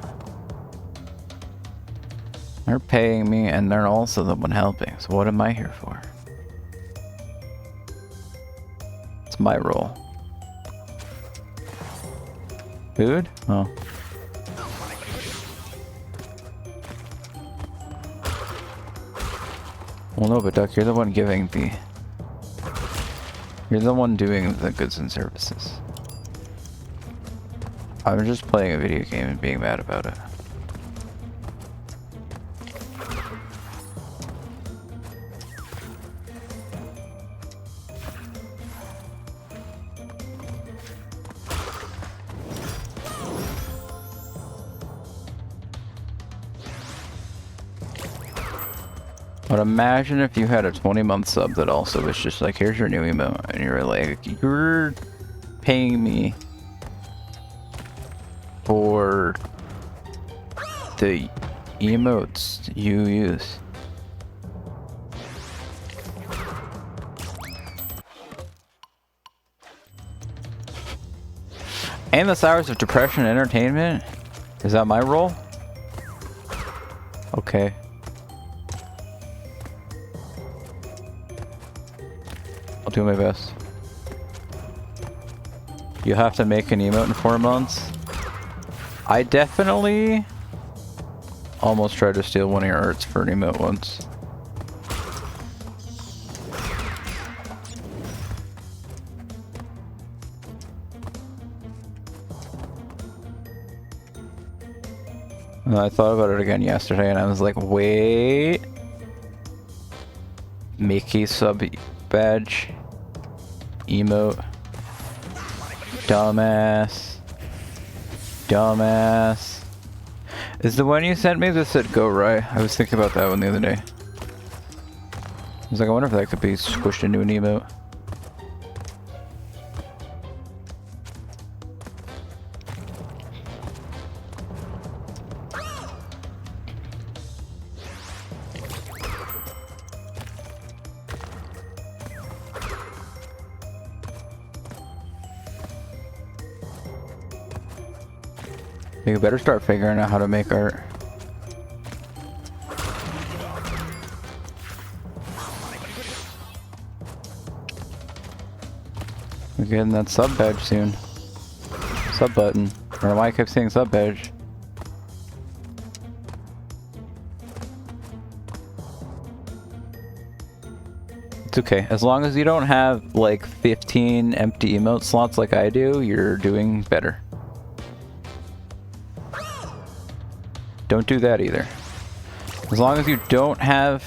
They're paying me, and they're also the one helping, so what am I here for? It's my role. Food? Oh. Well, no, but Duck, you're the one giving the... You're the one doing the goods and services. I'm just playing a video game and being mad about it. But imagine if you had a 20-month sub that also was just like, here's your new emote, and you're like, you're paying me for the emotes you use. Endless hours of depression and entertainment? Is that my role? Okay. I'll do my best. You have to make an emote in 4 months? I definitely almost tried to steal one of your arts for an emote once. And I thought about it again yesterday and I was like, wait. Mickey sub badge. Emote. Dumbass. Dumbass. Is the one you sent me that said go right? I was thinking about that one the other day. I was like, I wonder if that could be squished into an emote. You better start figuring out how to make art. We're getting that sub badge soon. Sub button. I don't know why I kept saying sub badge. It's okay. As long as you don't have like 15 empty emote slots like I do, you're doing better. Don't do that either. As long as you don't have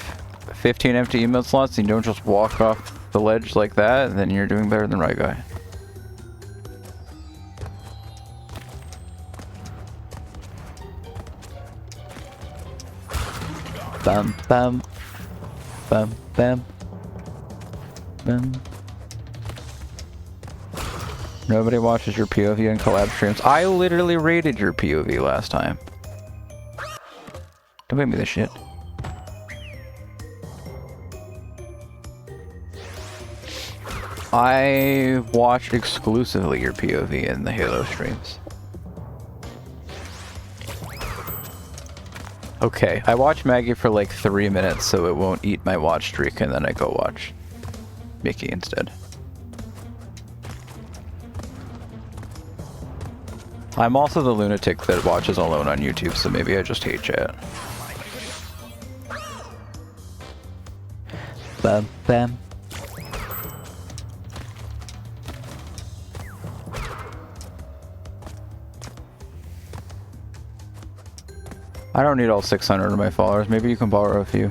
15 empty emote slots and you don't just walk off the ledge like that, then you're doing better than Right Guy. Bum bum. Bum bum. Bum. Nobody watches your POV and collab streams. I literally rated your POV last time. Don't make me this shit. I watched exclusively your POV in the Halo streams. Okay, I watch Maggie for like 3 minutes so it won't eat my watch streak, and then I go watch Mickey instead. I'm also the lunatic that watches alone on YouTube, so maybe I just hate chat. Bam, bam. I don't need all 600 of my followers. Maybe you can borrow a few.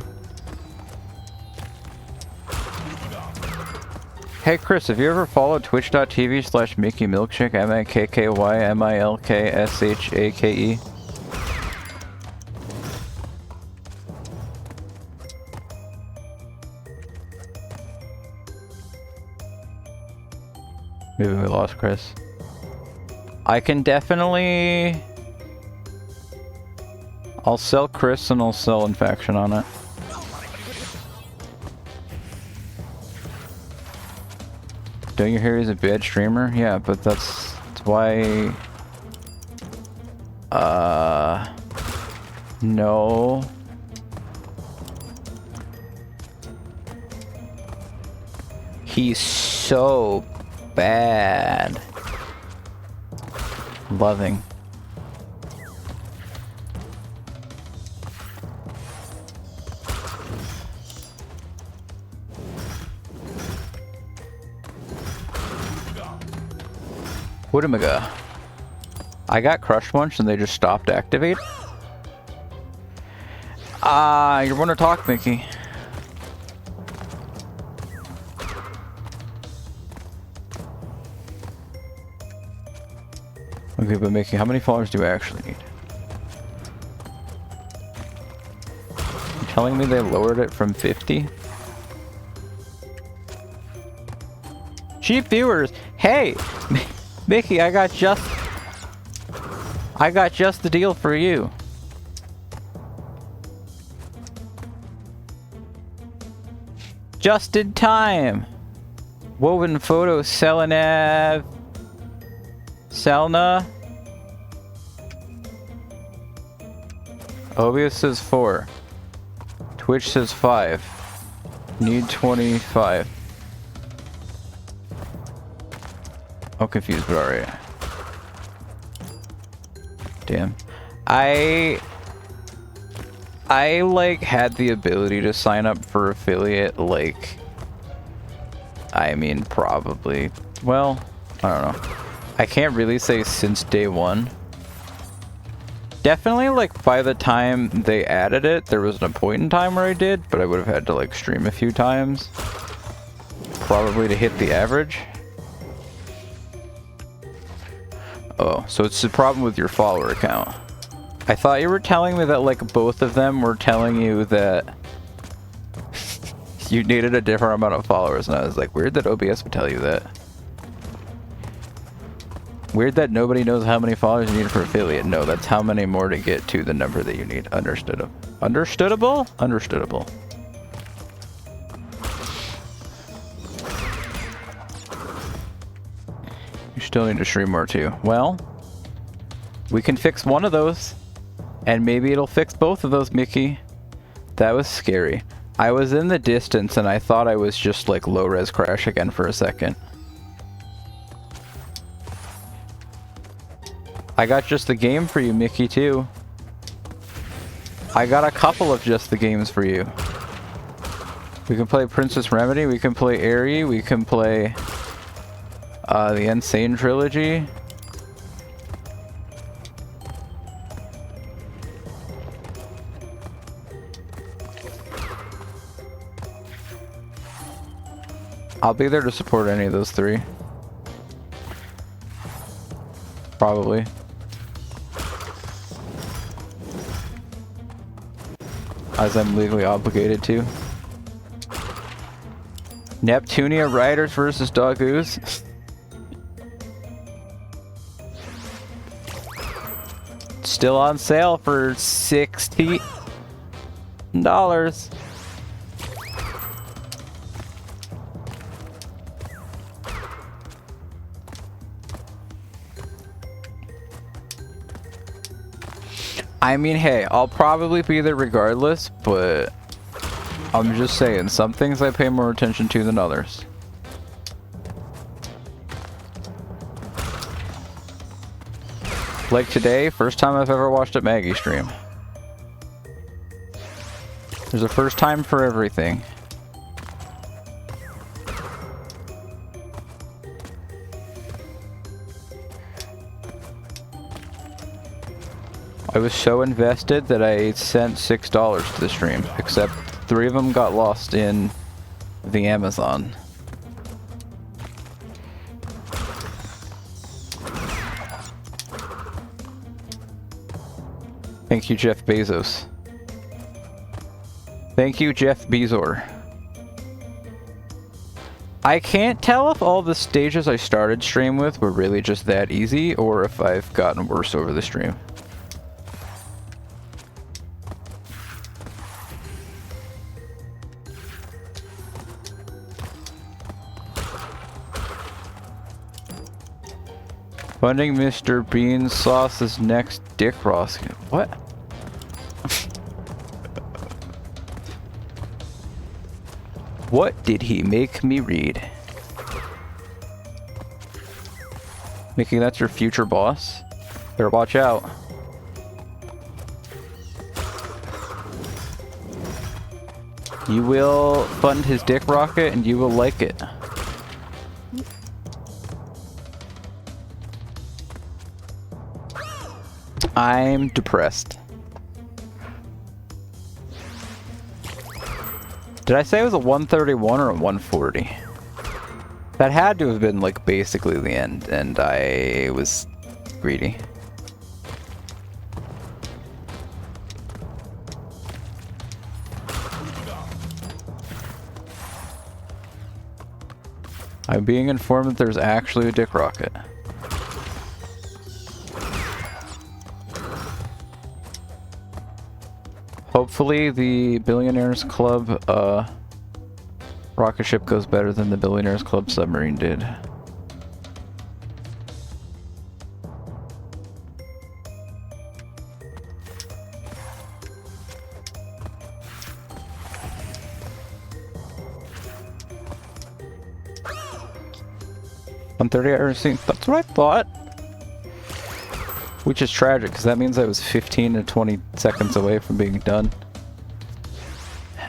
Hey Chris, have you ever followed twitch.tv/Mickey Milkshake, MIKKYMILKSHAKE? Maybe we lost Chris. I can definitely... I'll sell Chris and I'll sell Infection on it. Don't you hear he's a bad streamer? Yeah, but that's why... No. He's so bad. Loving. Woodamaga. I got crushed once and they just stopped activate. You want to talk, Mickey? Okay, but Mickey, how many followers do I actually need? You telling me they lowered it from 50? Cheap viewers! Hey! Mickey, I got just the deal for you. Just in time. Woven photo Selena. OBS says 4. Twitch says 5. Need 25. I'm confused, but alright. Damn. I like had the ability to sign up for affiliate, like, I mean probably, well, I don't know. I can't really say since day one. Definitely like by the time they added it, there was a point in time where I did, but I would have had to like stream a few times. Probably to hit the average. Oh, so it's the problem with your follower count. I thought you were telling me that like both of them were telling you that you needed a different amount of followers, and I was like, weird that OBS would tell you that. Weird that nobody knows how many followers you need for affiliate. No, that's how many more to get to the number that you need. Understoodable. Understoodable? Understoodable. You still need to stream more too. Well, we can fix one of those, and maybe it'll fix both of those, Mickey. That was scary. I was in the distance and I thought I was just like low-res crash again for a second. I got just the game for you, Mickey, too. I got a couple of just the games for you. We can play Princess Remedy, we can play Airy, we can play the Sane Trilogy. I'll be there to support any of those three. Probably. As I'm legally obligated to. Neptunia Riders versus Doggoose. Still on sale for $60. I mean, hey, I'll probably be there regardless, but I'm just saying, some things I pay more attention to than others. Like today, first time I've ever watched a Maggie stream. There's a first time for everything. I was so invested that I sent $6 to the stream, except 3 of them got lost in the Amazon. Thank you, Jeff Bezos. Thank you, Jeff Bezos. I can't tell if all the stages I started stream with were really just that easy, or if I've gotten worse over the stream. Funding Mr. Bean Sauce's next Dick Ross. What? What did he make me read? Mickey, that's your future boss? Better watch out. You will fund his dick rocket and you will like it. I'm depressed. Did I say it was a 131 or a 140? That had to have been like basically the end, and I was greedy. I'm being informed that there's actually a dick rocket. Hopefully the Billionaires Club rocket ship goes better than the Billionaires Club submarine did. $130 hours. That's what I thought. Which is tragic, because that means I was 15 to 20 seconds away from being done.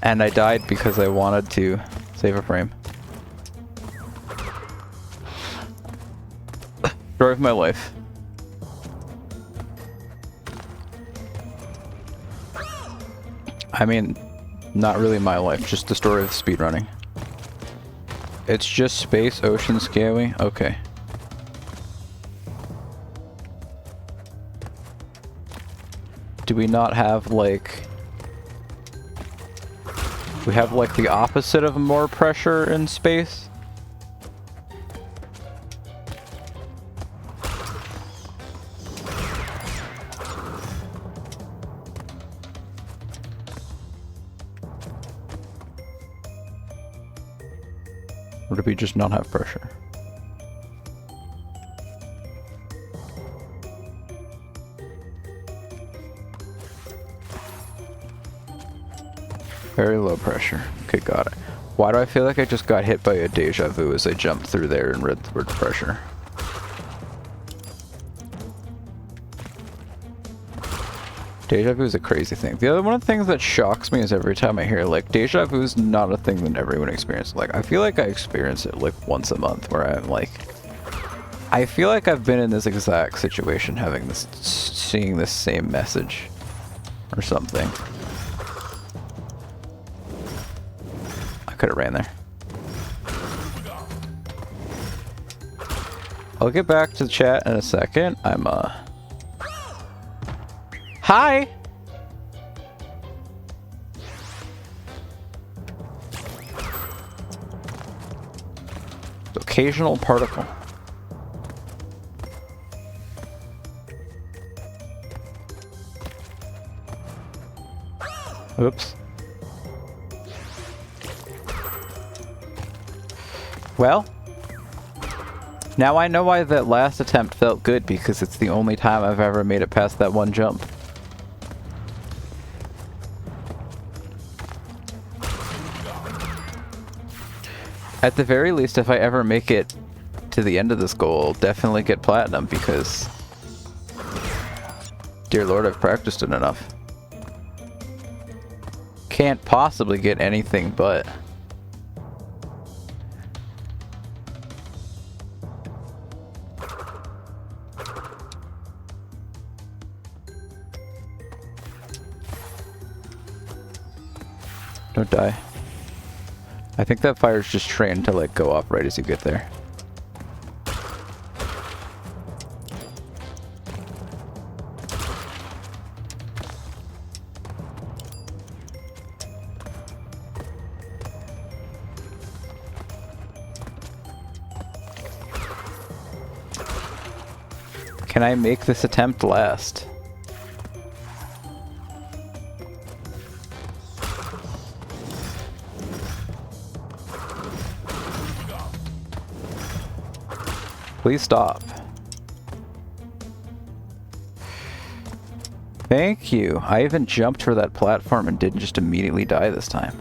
And I died because I wanted to save a frame. Story of my life. I mean, not really my life, just the story of speedrunning. It's just space, ocean, scaly? Okay. Do we not have, like... We have, like, the opposite of more pressure in space? Or do we just not have pressure? Very low pressure. Okay, got it. Why do I feel like I just got hit by a deja vu as I jumped through there and read the word pressure? Deja vu is a crazy thing. The other one of the things that shocks me is every time I hear, like, deja vu is not a thing that everyone experiences. Like, I feel like I experience it, like, once a month, where I'm like... I feel like I've been in this exact situation, having this... seeing this same message. Or something. I could have ran there. I'll get back to the chat in a second. I'm, Hi! Occasional particle. Oops. Well, now I know why that last attempt felt good, because it's the only time I've ever made it past that one jump. At the very least, if I ever make it to the end of this goal, I'll definitely get platinum, because... Dear Lord, I've practiced it enough. Can't possibly get anything but... Don't die. I think that fire's just trained to, like, go off right as you get there. Can I make this attempt last? Please stop. Thank you. I even jumped for that platform and didn't just immediately die this time.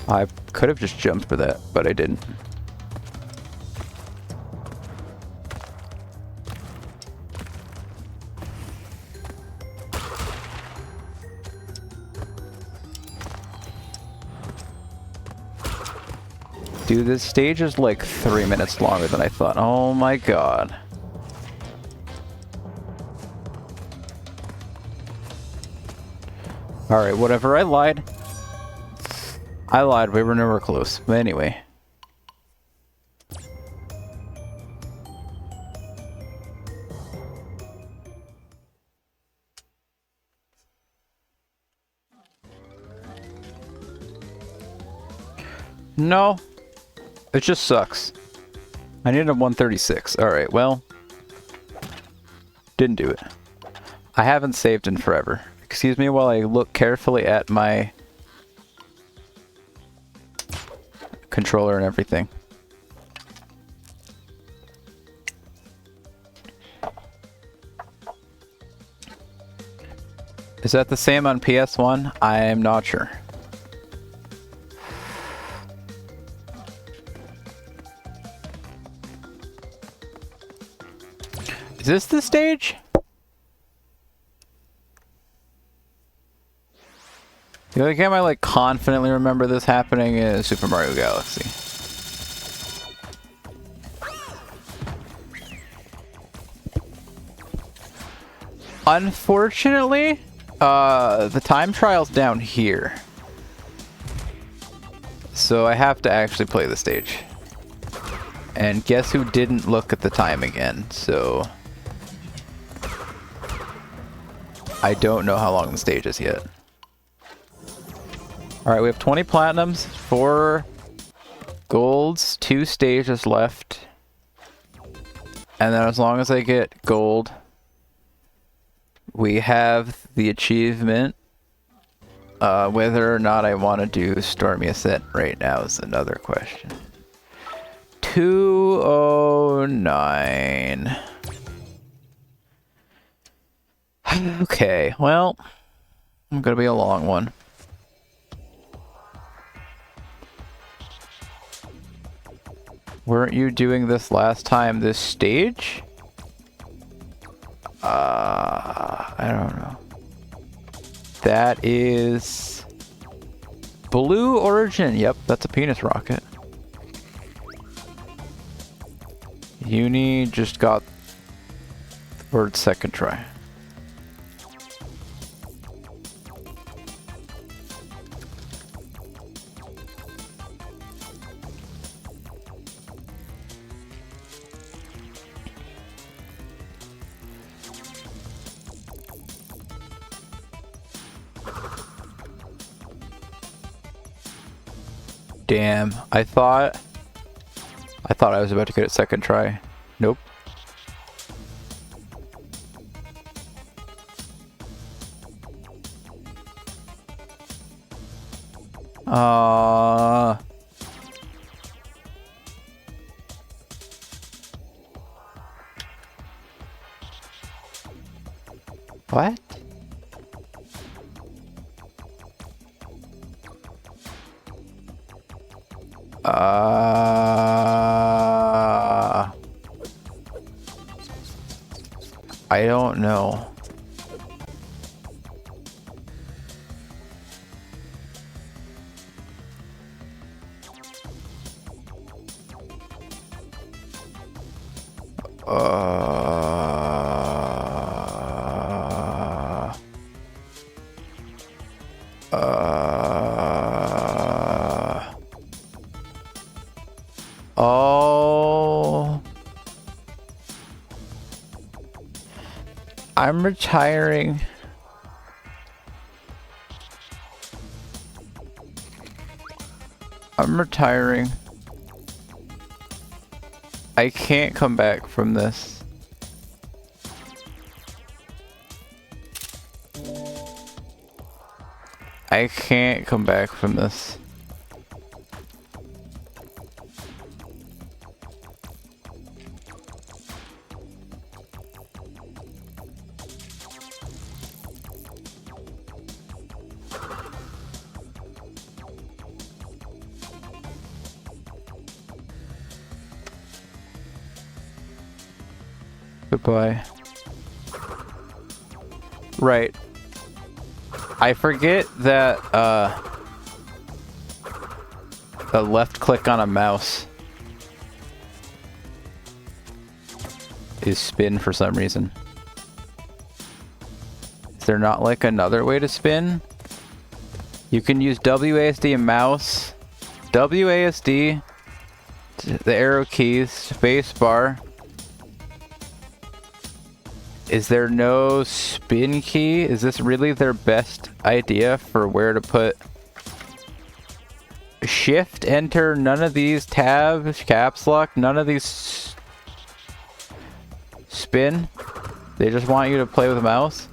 I could have just jumped for that, but I didn't. Dude, this stage is like 3 minutes longer than I thought. Oh my god. Alright, whatever. I lied. We were nowhere close. But anyway. No. It just sucks. I needed a 136. Alright, well. Didn't do it. I haven't saved in forever. Excuse me while I look carefully at my controller and everything. Is that the same on PS1? I'm not sure. Is this the stage? The only game I like confidently remember this happening is Super Mario Galaxy. Unfortunately, the time trial's down here. So I have to actually play the stage. And guess who didn't look at the time again, so I don't know how long the stage is yet. Alright, we have 20 platinums, 4 golds, 2 stages left. And then as long as I get gold, we have the achievement. Whether or not I want to do Stormy Ascent right now is another question. 209. Okay, well, I'm gonna be a long one. Weren't you doing this last time, this stage? I don't know. That is Blue Origin. Yep, that's a penis rocket. Uni just got the word second try. Damn, I thought I was about to get it second try. Nope. What? I don't know. Oh. I'm retiring. I'm retiring. I can't come back from this. I can't come back from this. Goodbye. Right. I forget that, the left click on a mouse is spin for some reason. Is there not like another way to spin? You can use WASD and mouse, WASD, the arrow keys, space bar. Is there no spin key? Is this really their best idea for where to put? Shift, enter, none of these, tab, caps lock, none of these spin? They just want you to play with a mouse?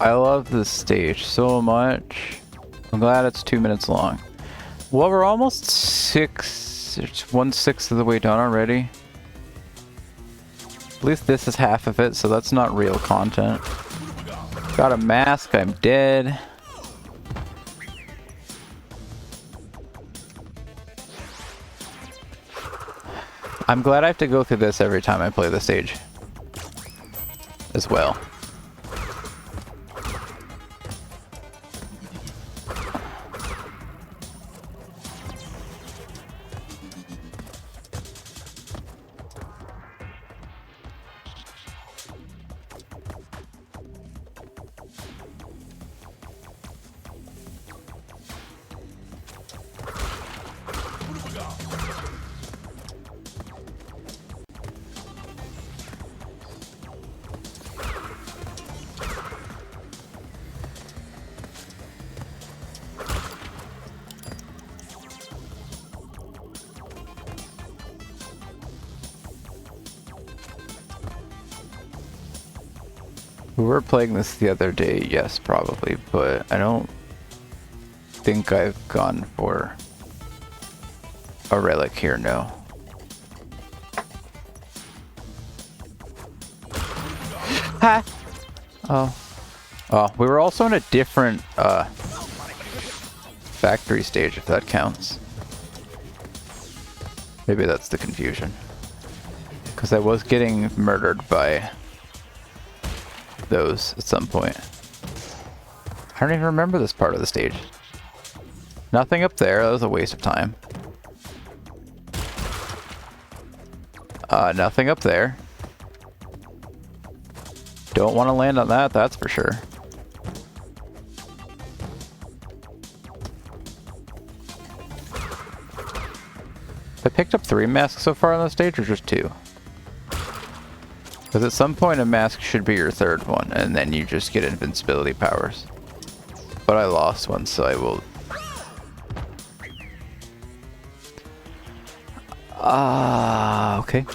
I love this stage so much. I'm glad it's 2 minutes long. Well, we're almost it's 1/6 of the way done already. At least this is half of it, so that's not real content. Got a mask, I'm dead. I'm glad I have to go through this every time I play the stage as well. We were playing this the other day, yes, probably, but I don't think I've gone for a relic here, no. Ha! Oh. Oh, we were also in a different, factory stage, if that counts. Maybe that's the confusion. Because I was getting murdered by those at some point. I don't even remember this part of the stage. Nothing up there, that was a waste of time. Nothing up there. Don't want to land on that, that's for sure. I picked up 3 masks so far on the stage, or just 2? Because at some point a mask should be your 3rd one, and then you just get invincibility powers. But I lost one, so I will... okay.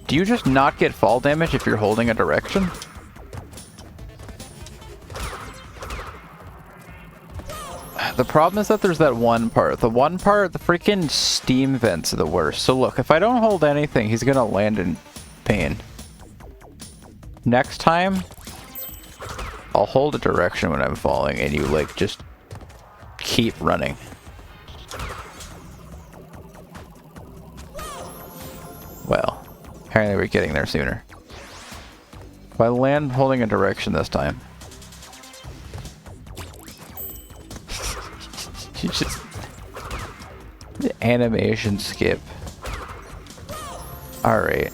Do you just not get fall damage if you're holding a direction? The problem is that there's that one part. The one part, the freaking steam vents are the worst. So look, if I don't hold anything, he's gonna land in pain. Next time, I'll hold a direction when I'm falling and you like just keep running. Well, apparently we're getting there sooner. If I land holding a direction this time. You just... the animation skip. Alright.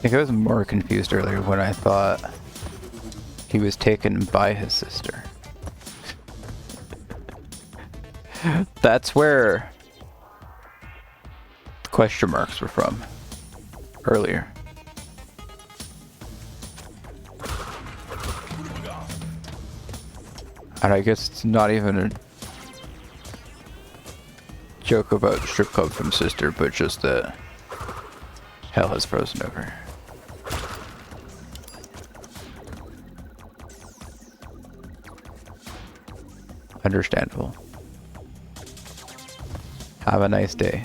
think I was more confused earlier when I thought he was taken by his sister. That's where question marks were from earlier. And I guess it's not even a joke about strip club from sister, but just that hell has frozen over. Understandable. Have a nice day.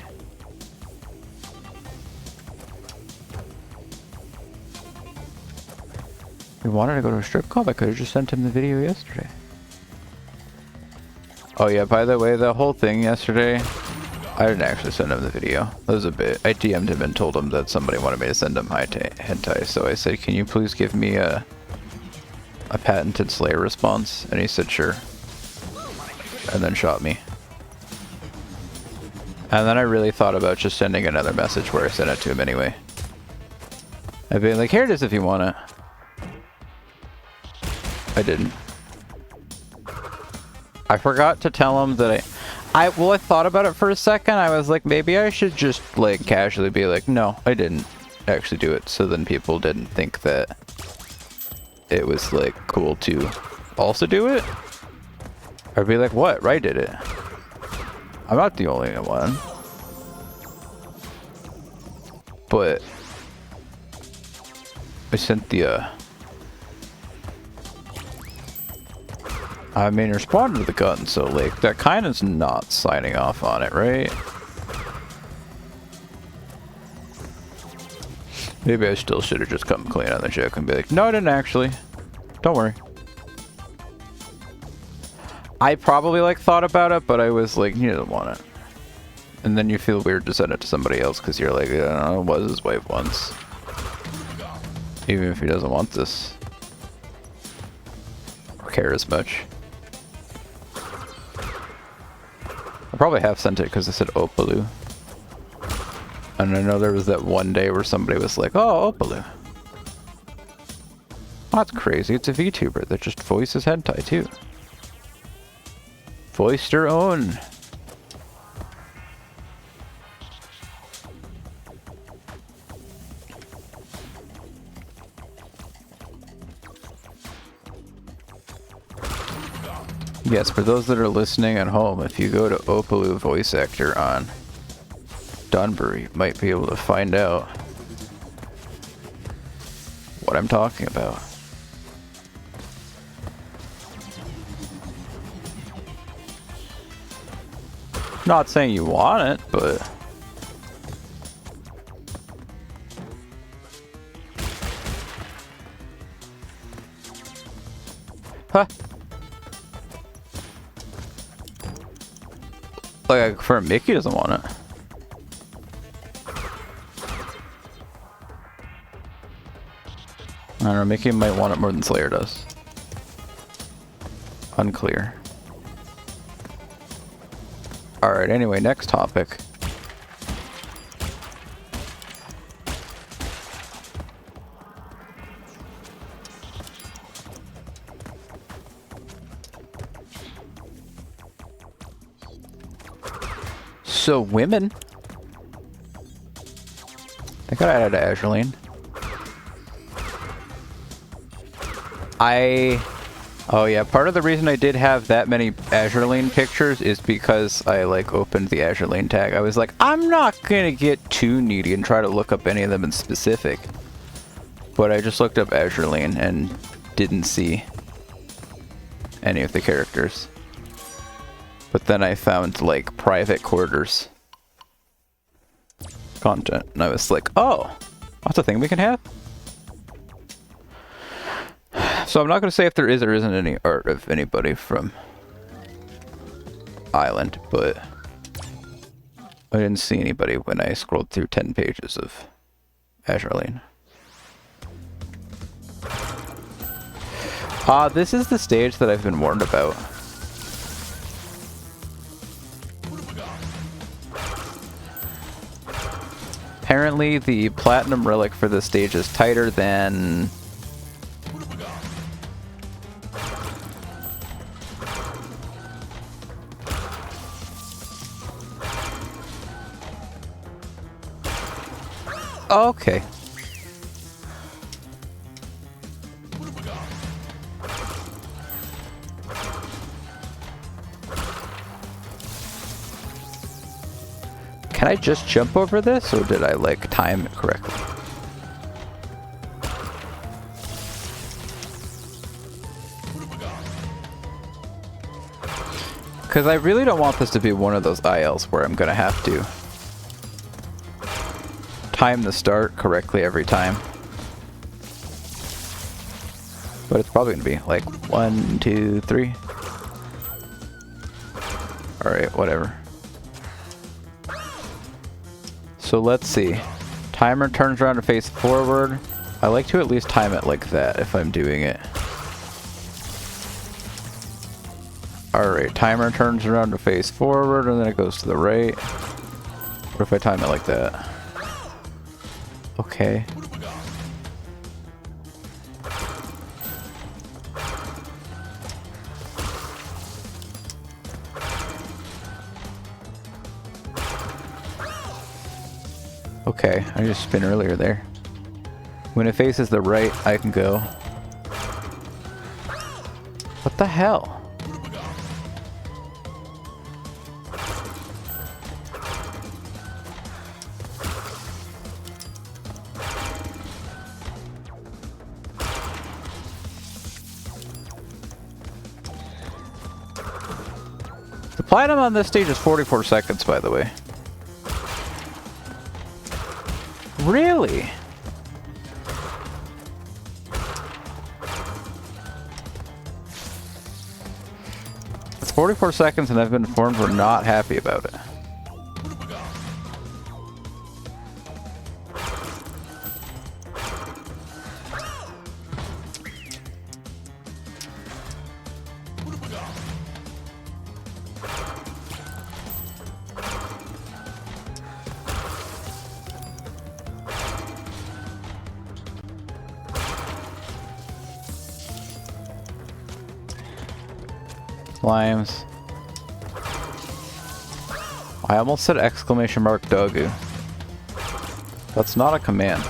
If he wanted to go to a strip club, I could have just sent him the video yesterday. Oh yeah, by the way, the whole thing yesterday, I didn't actually send him the video. That was a bit. I DM'd him and told him that somebody wanted me to send him hentai, so I said, can you please give me a patented Slayer response? And he said, sure. And then shot me. And then I really thought about just sending another message where I sent it to him anyway. I'd be like, here it is if you want it. I didn't. I forgot to tell him that I thought about it for a second. I was like, maybe I should just like casually be like, no, I didn't actually do it. So then people didn't think that it was like cool to also do it. I'd be like, what? Rai did it. I'm not the only one. But I sent the I mean, responded to the gun, so like that kind of is not signing off on it, right? Maybe I still should have just come clean on the joke and be like, no, I didn't actually. Don't worry. I probably like thought about it, but I was like, you didn't want it. And then you feel weird to send it to somebody else because you're like, I was his wife once. Even if he doesn't want this. Or care as much. I probably have sent it because I said Opalu. And I know there was that one day where somebody was like, oh, Opalu. Oh, that's crazy. It's a VTuber that just voices hentai too. Voiced her own. Yes, for those that are listening at home, if you go to Opalu voice actor on Dunbury, you might be able to find out what I'm talking about. Not saying you want it, but huh. Like, for Mickey doesn't want it. I don't know, Mickey might want it more than Slayer does. Unclear. Alright, anyway, next topic. So, women. I got added to Azure Lane. Oh yeah, part of the reason I did have that many Azure Lane pictures is because I like opened the Azure Lane tag. I was like, I'm not gonna get too needy and try to look up any of them in specific. But I just looked up Azure Lane and didn't see any of the characters. But then I found like private quarters content and I was like, oh, that's a thing we can have. So I'm not going to say if there is or isn't any art of anybody from Island, but I didn't see anybody when I scrolled through 10 pages of Azure Lane. This is the stage that I've been warned about. apparently the platinum relic for this stage is tighter than... Okay. Can I just jump over this, or did I, like, time it correctly? Because I really don't want this to be one of those ILs where I'm going to have to time the start correctly every time. But it's probably going to be, like, 1, 2, 3. Alright, whatever. So let's see. Timer turns around to face forward. I like to at least time it like that if I'm doing it. Alright, timer turns around to face forward and then it goes to the right. What if I time it like that? Okay. Okay, I just spin earlier there. When it faces the right, I can go. What the hell? The platinum on this stage is 44 seconds, by the way. Really? It's 44 seconds and I've been informed we're not happy about it. Slimes. I almost said exclamation mark Dogu. That's not a command.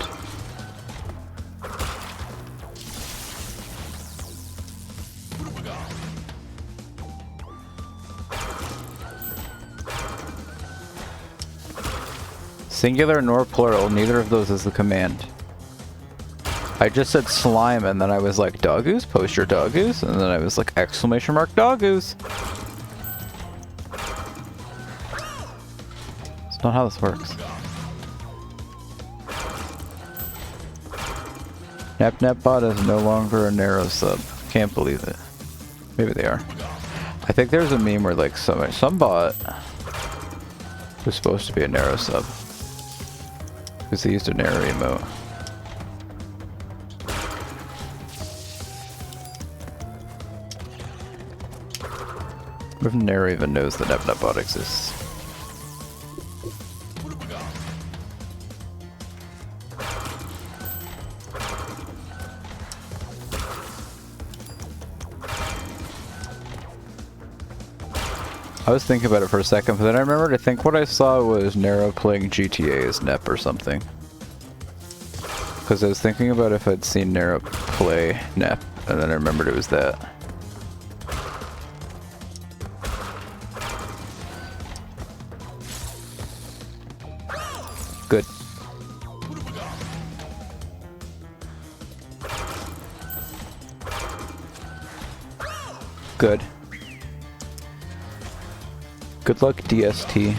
Singular nor plural, neither of those is the command. I just said slime and then I was like, Doggoose? Post your Doggoose? And then I was like, exclamation mark Doggoose. That's not how this works. NapNapBot is no longer a narrow sub. Can't believe it. Maybe they are. I think there's a meme where like some bot was supposed to be a narrow sub. Because they used a narrow emote. What if Nero even knows that NapNapBot exists? I was thinking about it for a second, but then I remembered I think what I saw was Nero playing GTA as Nep or something. Because I was thinking about if I'd seen Nero play Nep, and then I remembered it was that. Good. Good. Good luck, DST.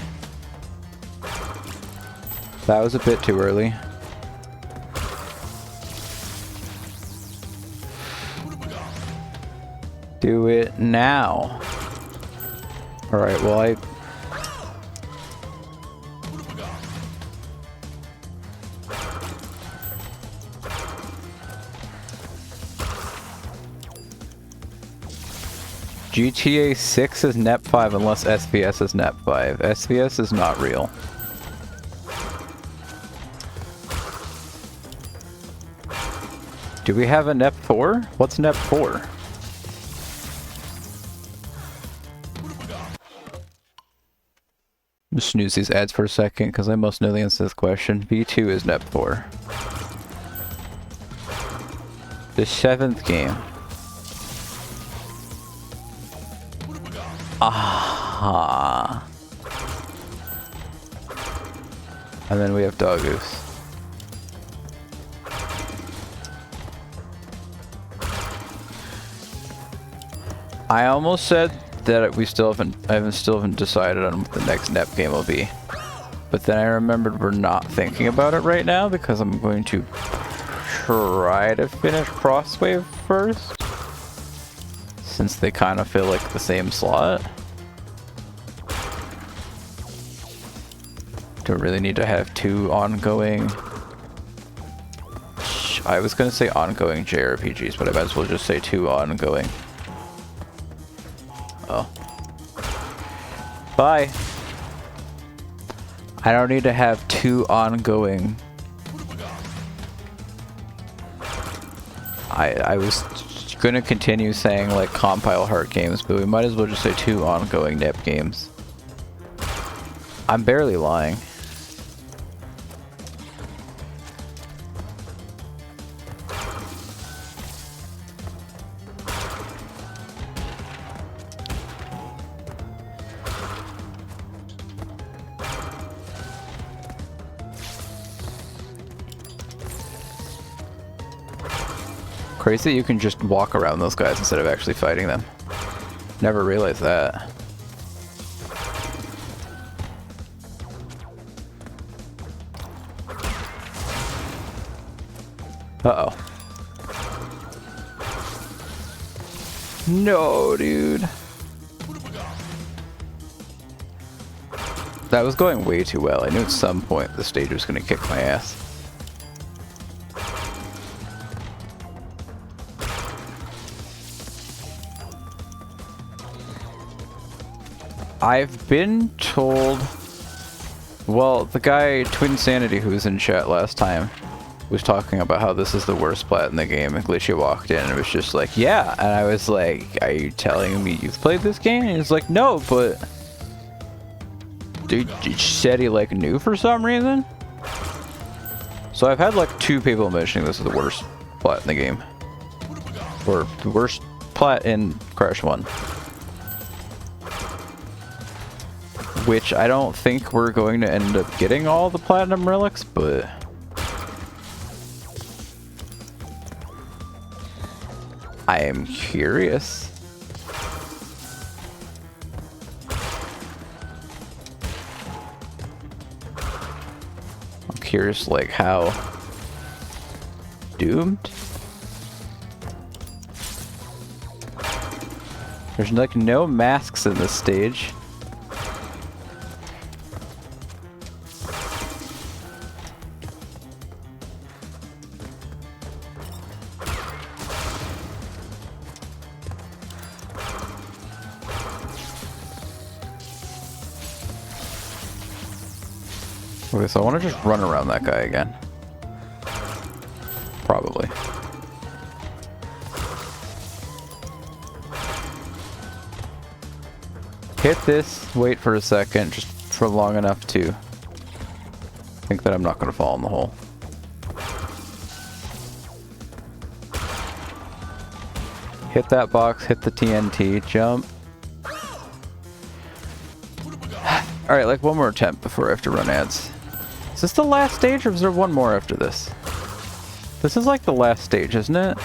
That was a bit too early. Do it now. Alright, well I... GTA 6 is NEP 5 unless SVS is NEP 5. SVS is not real. Do we have a NEP 4? What's NEP 4? Just snooze these ads for a second, because I most know the answer to this question. V2 is NEP 4. The 7th game. Aha. And then we have Doggoose. I almost said that I still haven't decided on what the next NEP game will be. But then I remembered we're not thinking about it right now because I'm going to try to finish Crosswave first. Since they kind of feel like the same slot. Don't really need to have two ongoing... I was gonna say ongoing JRPGs, but I might as well just say two ongoing. Oh. Bye! I don't need to have two ongoing... I was gonna continue saying like compile heart games, but we might as well just say two ongoing NEP games. I'm barely lying. Crazy that you can just walk around those guys instead of actually fighting them. Never realized that. Uh-oh. No, dude. That was going way too well. I knew at some point the stage was going to kick my ass. I've been told... Well, the guy, Twin Sanity, who was in chat last time, was talking about how this is the worst plat in the game, and Glitchy walked in and was just like, yeah, and I was like, are you telling me you've played this game? And he's like, no, but... Dude, you said he like knew for some reason? So I've had like two people mentioning this is the worst plat in the game. Or the worst plat in Crash 1. Which I don't think we're going to end up getting all the platinum relics, but... I am curious. I'm curious, like, how... Doomed? There's, like, no masks in this stage. Okay, so I want to just run around that guy again. Probably. Hit this, wait for a second, just for long enough to think that I'm not going to fall in the hole. Hit that box, hit the TNT, jump. Alright, like one more attempt before I have to run ads. Is this the last stage, or is there one more after this? This is like the last stage, isn't it?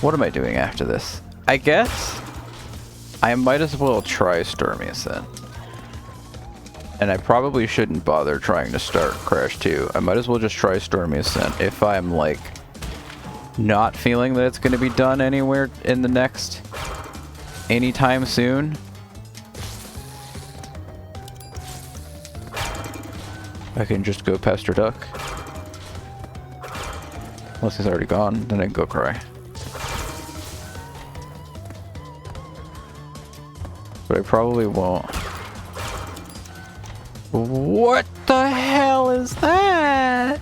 What am I doing after this? I guess I might as well try Stormy Ascent. And I probably shouldn't bother trying to start Crash 2. I might as well just try Stormy Ascent if I'm like not feeling that it's going to be done anywhere in the next anytime soon. I can just go pester Duck. Unless he's already gone, then I can go cry. But I probably won't. What the hell is that?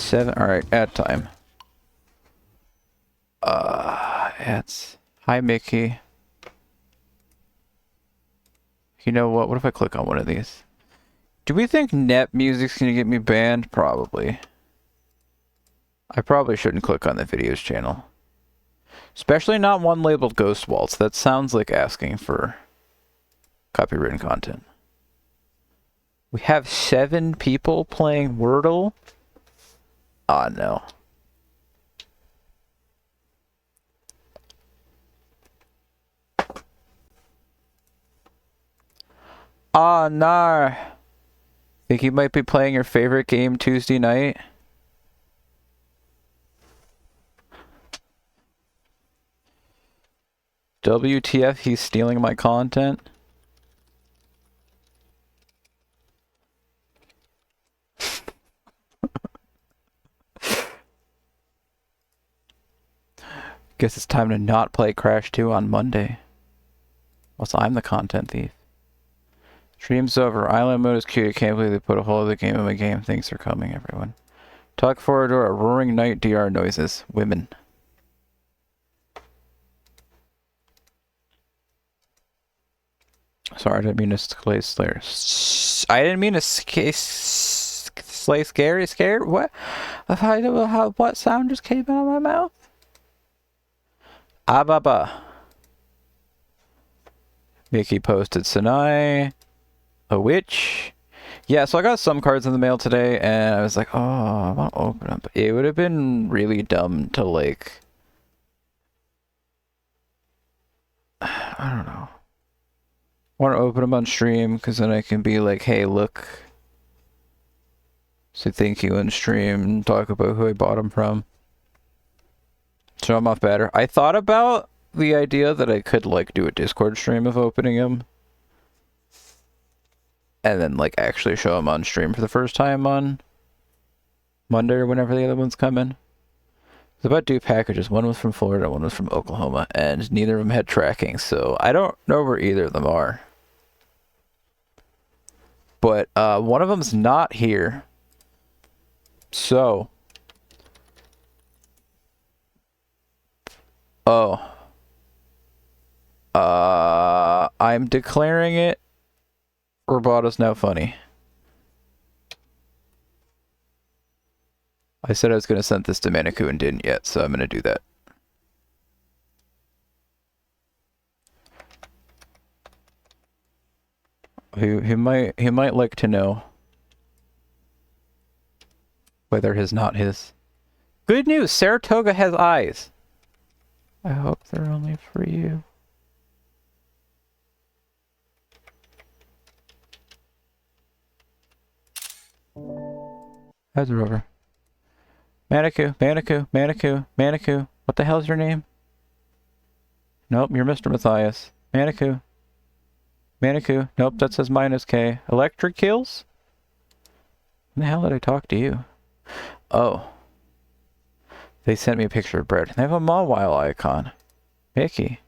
7. Alright, ad time. Ads. Hi, Mickey. You know what? What if I click on one of these? Do we think net music's gonna get me banned? Probably. I probably shouldn't click on the videos channel. Especially not one labeled Ghost Waltz. That sounds like asking for copywritten content. We have 7 people playing Wordle? Ah, no. Ah, no. Think you might be playing your favorite game Tuesday night? WTF, he's stealing my content? Guess it's time to not play Crash 2 on Monday. Also, I'm the content thief. Stream's over. Island mode is cute. I can't believe they put a whole other game in my game. Thanks for coming, everyone. Talk forward to our roaring night DR noises. Women. Sorry, I didn't mean to slay Slayer. I didn't mean to slay scary. Scared? What? What sound just came out of my mouth? Ababa. Mickey posted Sanai. A witch. Yeah, so I got some cards in the mail today, and I was like, oh, I want to open them. But it would have been really dumb to, like... I don't know. I want to open them on stream, because then I can be like, hey, look. Say thank you on stream, and talk about who I bought them from. Show them off better. I thought about the idea that I could, like, do a Discord stream of opening them. And then, like, actually show them on stream for the first time on Monday or whenever the other ones come in. It's about 2 packages. One was from Florida, one was from Oklahoma, and neither of them had tracking, so I don't know where either of them are. But one of them's not here. So. Oh. I'm declaring it. Roboto's now funny. I said I was going to send this to Bandicoot and didn't yet, so I'm going to do that. He might like to know whether his not his. Good news, Saratoga has eyes. I hope they're only for you. Ads are over. Bandicoot, Bandicoot, Bandicoot, Bandicoot. What the hell's your name? Nope, you're Mr. Matthias. Bandicoot. Bandicoot. Nope, that says -K. Electric kills? When the hell did I talk to you? Oh. They sent me a picture of bread. They have a Mawile icon. Mickey.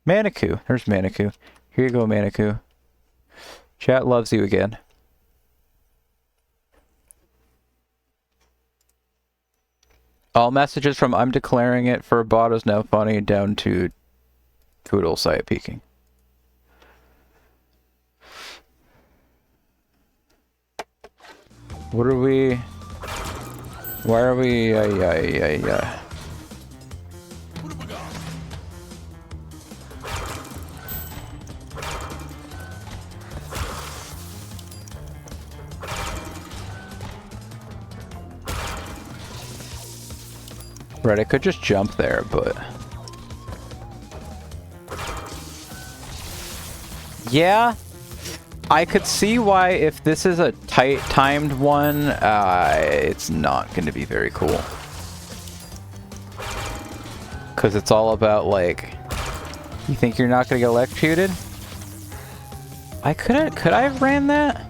Bandicoot. There's Bandicoot. Here you go, Bandicoot. Chat loves you again. All messages from I'm declaring it for Roboto's now funny down to Poodle site peeking. What are we? Why are we? Right, I could just jump there, but... Yeah, I could see why if this is a timed one, it's not going to be very cool. Because it's all about, like, you think you're not going to get electrocuted? Could I have ran that?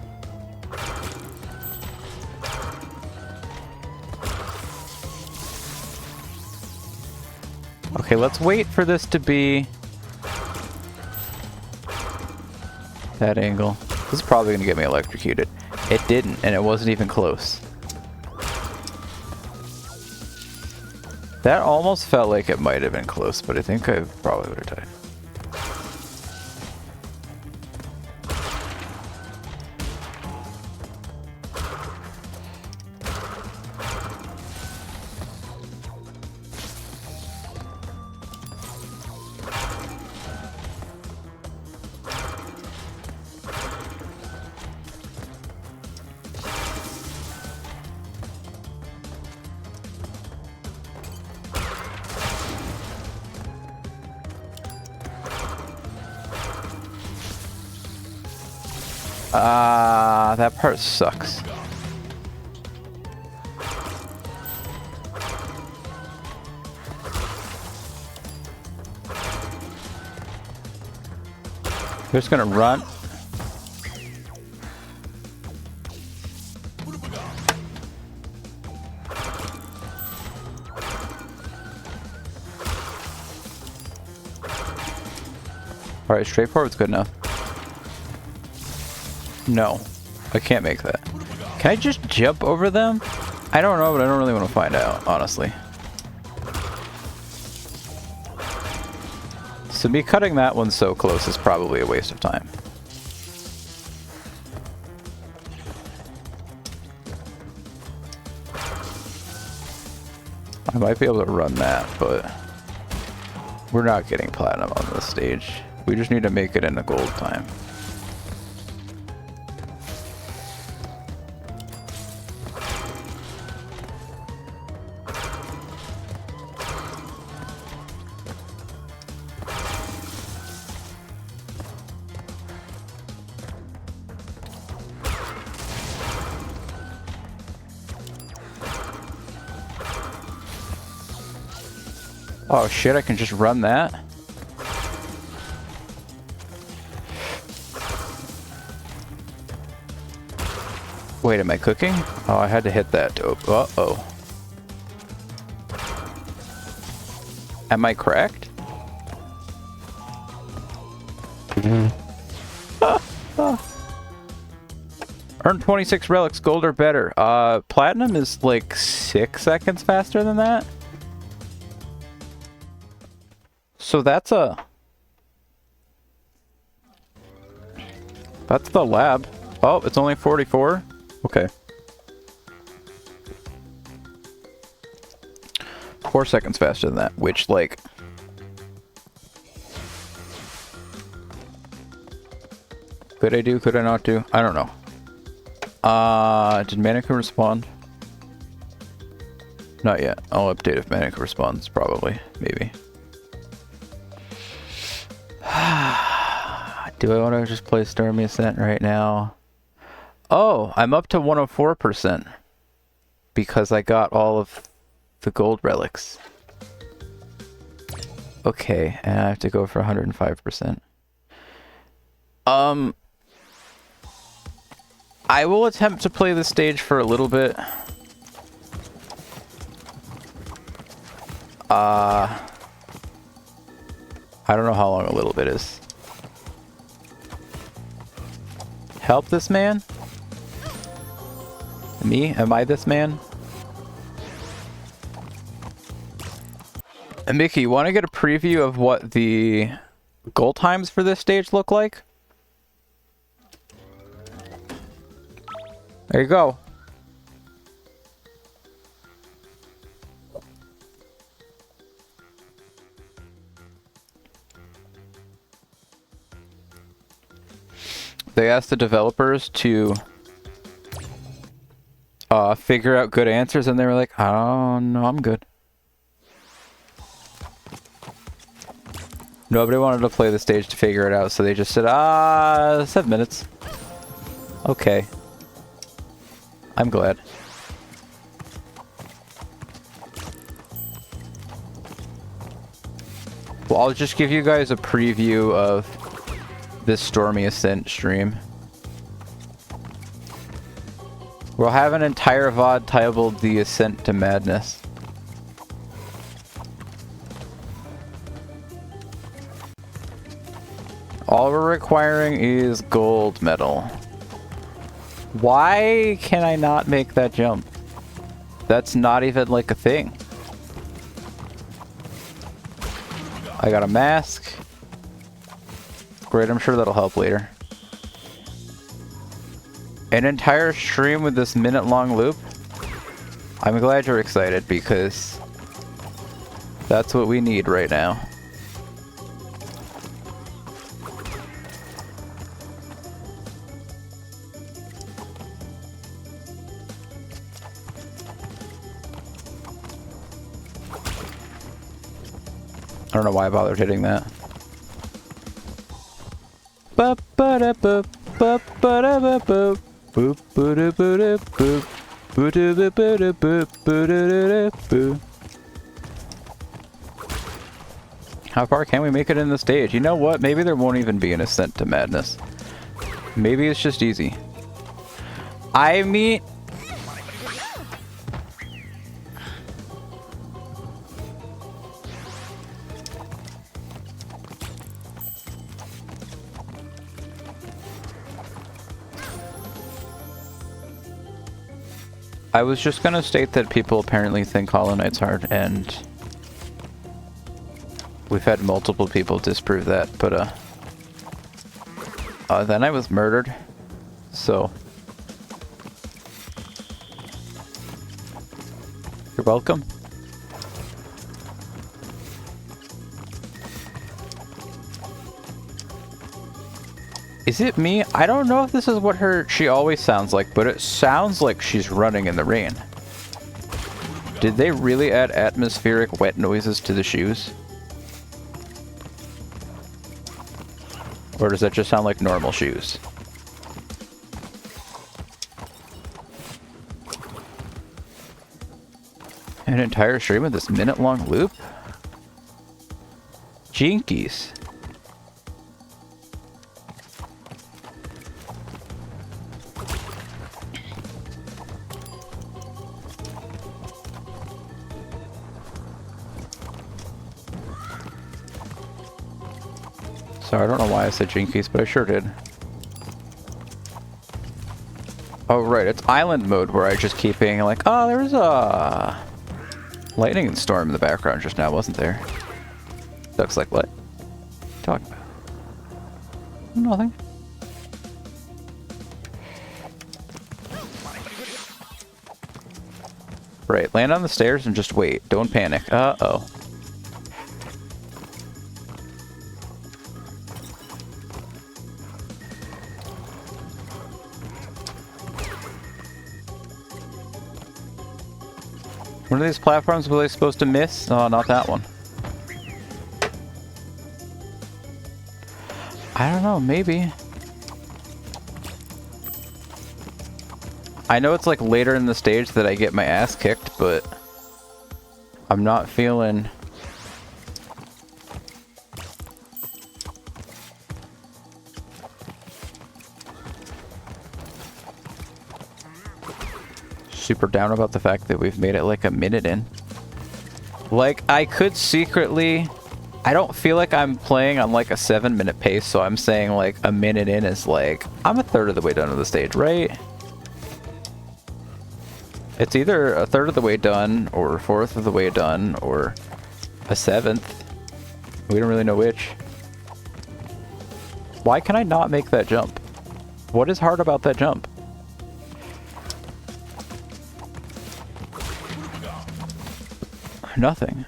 Okay, let's wait for this to be that angle. This is probably going to get me electrocuted. It didn't, and it wasn't even close. That almost felt like it might have been close, but I think I probably would have died. That part sucks. We're just gonna run. Alright, straightforward's good enough. No, I can't make that. Can I just jump over them? I don't know, but I don't really want to find out, honestly. So me cutting that one so close is probably a waste of time. I might be able to run that, but we're not getting platinum on this stage. We just need to make it in a gold time. Oh shit, I can just run that? Wait, am I cooking? Oh, I had to hit that dope. Uh-oh. Am I correct? Earn 26 relics, gold or better. Platinum is like 6 seconds faster than that. So that's the lab. Oh, it's only 44? Okay. 4 seconds faster than that, which, like... Could I do? Could I not do? I don't know. Did Bandicoot respond? Not yet. I'll update if Bandicoot responds, probably. Maybe. Do I want to just play Stormy Ascent right now? Oh, I'm up to 104% because I got all of the gold relics. Okay, and I have to go for 105%. I will attempt to play the stage for a little bit. I don't know how long a little bit is. Help this man? Me? Am I this man? And Mickey, you want to get a preview of what the goal times for this stage look like? There you go. They asked the developers to figure out good answers, and they were like, "Oh no, I'm good." Nobody wanted to play the stage to figure it out, so they just said, 7 minutes. Okay. I'm glad. Well, I'll just give you guys a preview of this Stormy Ascent stream. We'll have an entire VOD titled The Ascent to Madness. All we're requiring is gold medal. Why can I not make that jump? That's not even like a thing. I got a mask. Great, I'm sure that'll help later. An entire stream with this minute-long loop? I'm glad you're excited because that's what we need right now. I don't know why I bothered hitting that. How far can we make it in the stage? You know what? Maybe there won't even be an ascent to madness. Maybe it's just easy. I mean... I was just gonna state that people apparently think Hollow Knight's hard, and we've had multiple people disprove that, but then I was murdered, so you're welcome. Is it me? I don't know if this is what she always sounds like, but it sounds like she's running in the rain. Did they really add atmospheric wet noises to the shoes? Or does that just sound like normal shoes? An entire stream of this minute-long loop? Jinkies. Sorry, I don't know why I said Jinkies, but I sure did. Oh, right, it's island mode where I just keep being like, oh, there's a lightning and storm in the background just now, wasn't there? Looks like what? Talk about? Nothing. Right, land on the stairs and just wait. Don't panic. Uh-oh. One of these platforms were they supposed to miss? Oh, not that one. I don't know, maybe. I know it's like later in the stage that I get my ass kicked, but I'm not feeling... super down about the fact that we've made it like a minute in. Like, I could secretly... I don't feel like I'm playing on like a 7-minute pace, so I'm saying like a minute in is like... I'm a third of the way done with the stage, right? It's either a third of the way done, or a fourth of the way done, or a seventh. We don't really know which. Why can I not make that jump? What is hard about that jump? Nothing.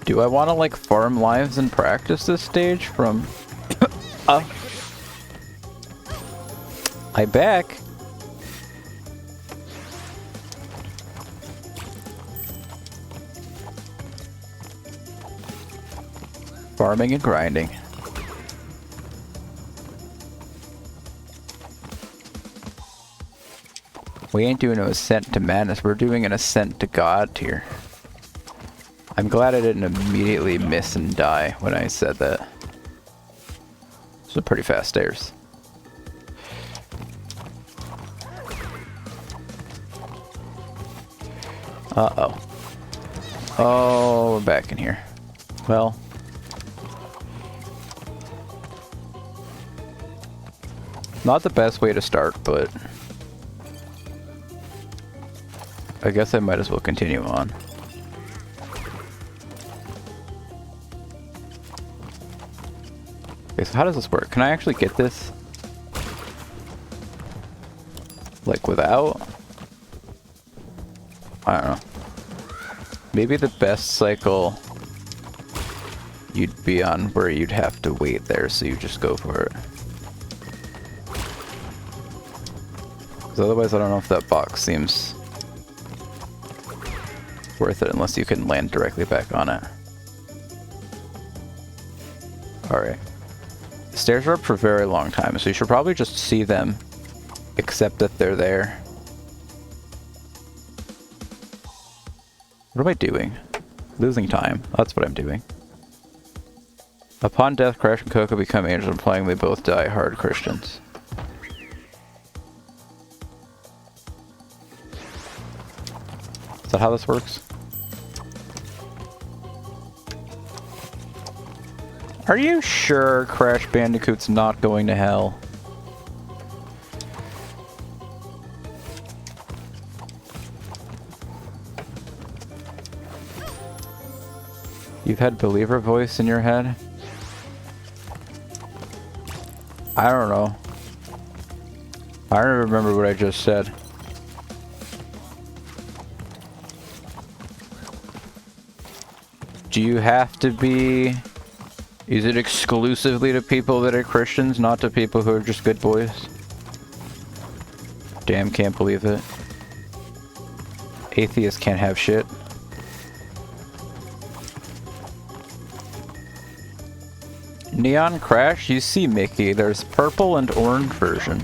Do I want to like farm lives and practice this stage from... I back. Farming and grinding. We ain't doing an ascent to madness, we're doing an ascent to God tier. I'm glad I didn't immediately miss and die when I said that. It's a pretty fast stairs. Uh-oh. Oh, we're back in here. Well. Not the best way to start, but... I guess I might as well continue on. Okay, so how does this work? Can I actually get this? Like without? I don't know. Maybe the best cycle you'd be on where you'd have to wait there, so you just go for it. Because otherwise I don't know if that box seems worth it unless you can land directly back on it. Alright. The stairs are up for a very long time, so you should probably just see them, accept that they're there. What am I doing? Losing time. That's what I'm doing. Upon death, Crash and Coco become angels, implying they both die hard Christians. Is that how this works? Are you sure Crash Bandicoot's not going to hell? You've had believer voice in your head? I don't know. I don't remember what I just said. Do you have to be... Is it exclusively to people that are Christians, not to people who are just good boys? Damn, can't believe it. Atheists can't have shit. Neon Crash, you see Mickey. There's purple and orange version.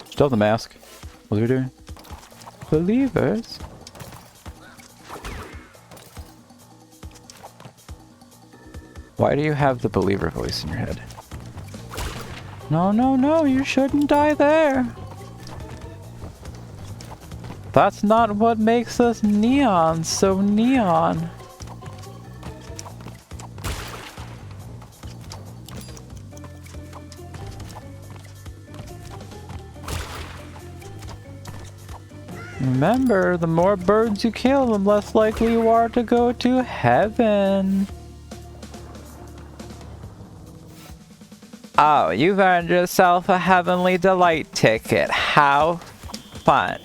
Still the mask. What are we doing? Believers? Why do you have the believer voice in your head? No, no, no, you shouldn't die there. That's not what makes us neon so neon. Remember, the more birds you kill, the less likely you are to go to heaven. Oh, you've earned yourself a Heavenly Delight ticket. How fun.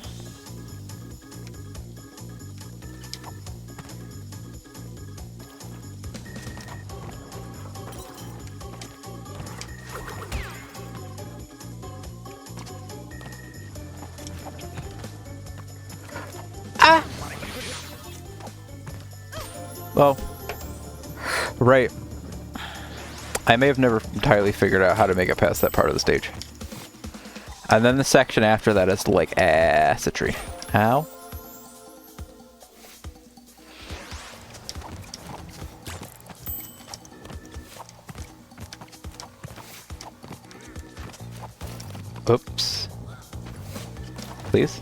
Ah! Well, right. I may have never entirely figured out how to make it past that part of the stage. And then the section after that is like acidry. Ow. Oops. Please.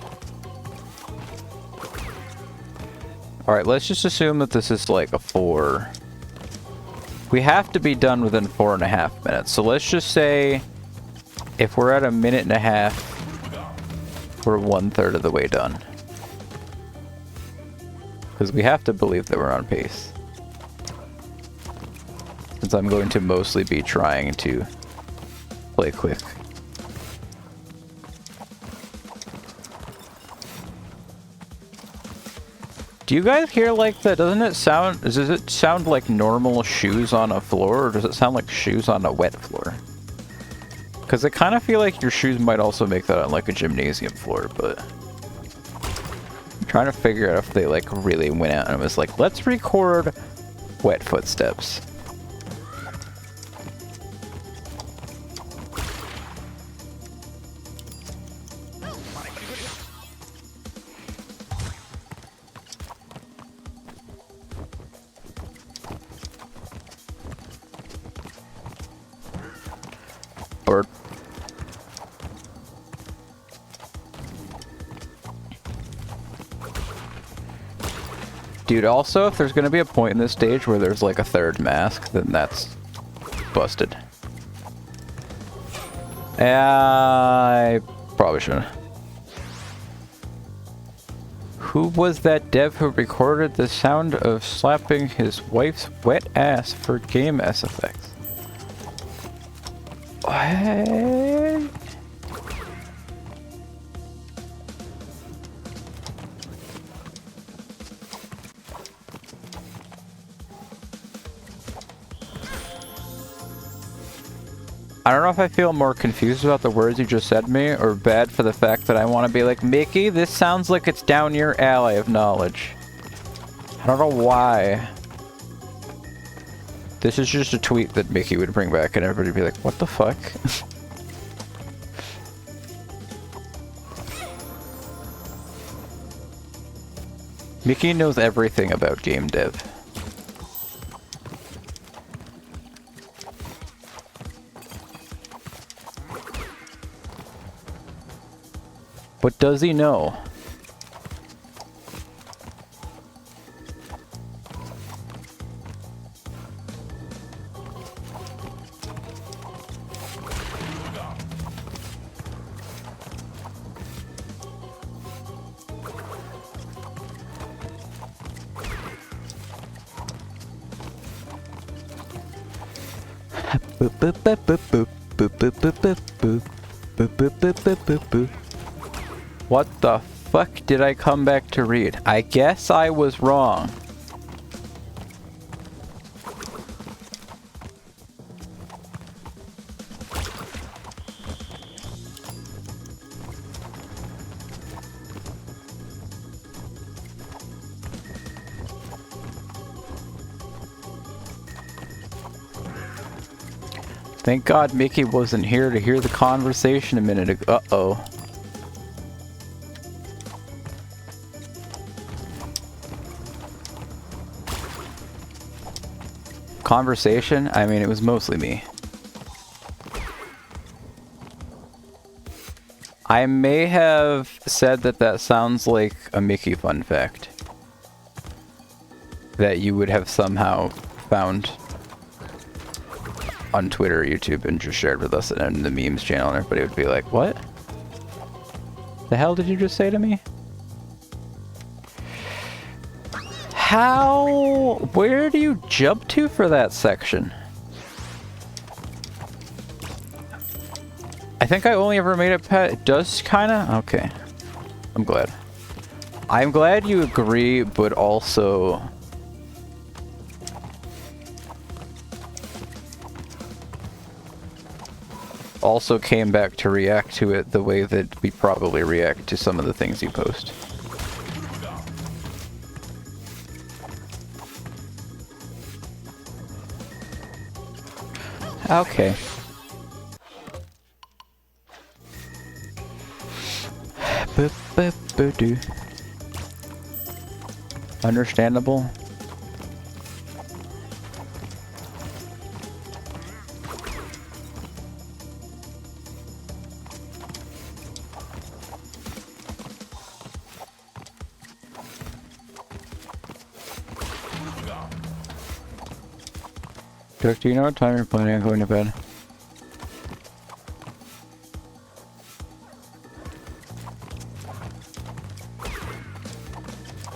Alright, let's just assume that this is like a 4. We have to be done within 4.5 minutes. So let's just say if we're at 1.5 minutes, we're 1/3 of the way done. Because we have to believe that we're on pace. Since I'm going to mostly be trying to play quick. Do you guys hear like that? Doesn't it sound... Does it sound like normal shoes on a floor, or does it sound like shoes on a wet floor? Because I kind of feel like your shoes might also make that on like a gymnasium floor, but... I'm trying to figure out if they like really went out and was like, let's record wet footsteps. Or Dude, also, if there's gonna be a point in this stage where there's like a third mask, then that's busted. I probably shouldn't. Who was that dev who recorded the sound of slapping his wife's wet ass for game Mass Effects? What? I don't know if I feel more confused about the words you just said to me, or bad for the fact that I want to be like, Mickey, this sounds like it's down your alley of knowledge. I don't know why. This is just a tweet that Mickey would bring back and everybody would be like, what the fuck? Mickey knows everything about game dev. What does he know? Boop boop boop boop boop boop boop boop boop boop boop boop boop boop boop boop. What the fuck did I come back to read? I guess I was wrong. Thank God Mickey wasn't here to hear the conversation a minute ago. Uh-oh. Conversation? I mean, it was mostly me. I may have said that that sounds like a Mickey fun fact that you would have somehow found on Twitter or YouTube and just shared with us in the memes channel, and everybody would be like, what? The hell did you just say to me? How? Where do you jump to for that section? I think I only ever made it past. It does kinda? Okay. I'm glad. I'm glad you agree, but also came back to react to it the way that we probably react to some of the things you post. Okay. Understandable. Dirk, do you know what time you're planning on going to bed?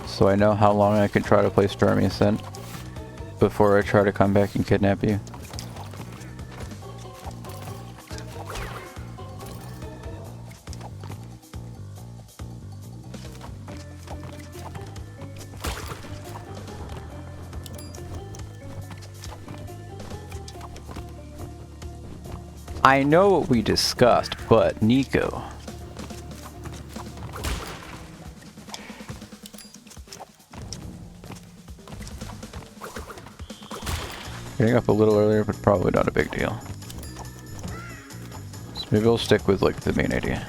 So I know how long I can try to play Stormy Ascent before I try to come back and kidnap you. I know what we discussed, but Nico. Getting up a little earlier, but probably not a big deal. So maybe I'll stick with like the main idea.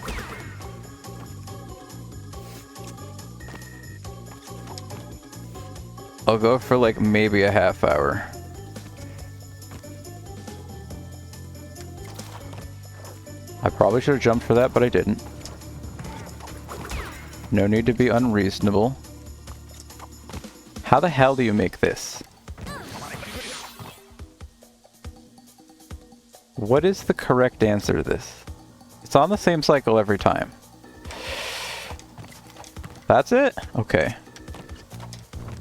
I'll go for like maybe a half hour. I probably should have jumped for that, but I didn't. No need to be unreasonable. How the hell do you make this? What is the correct answer to this? It's on the same cycle every time. That's it? Okay.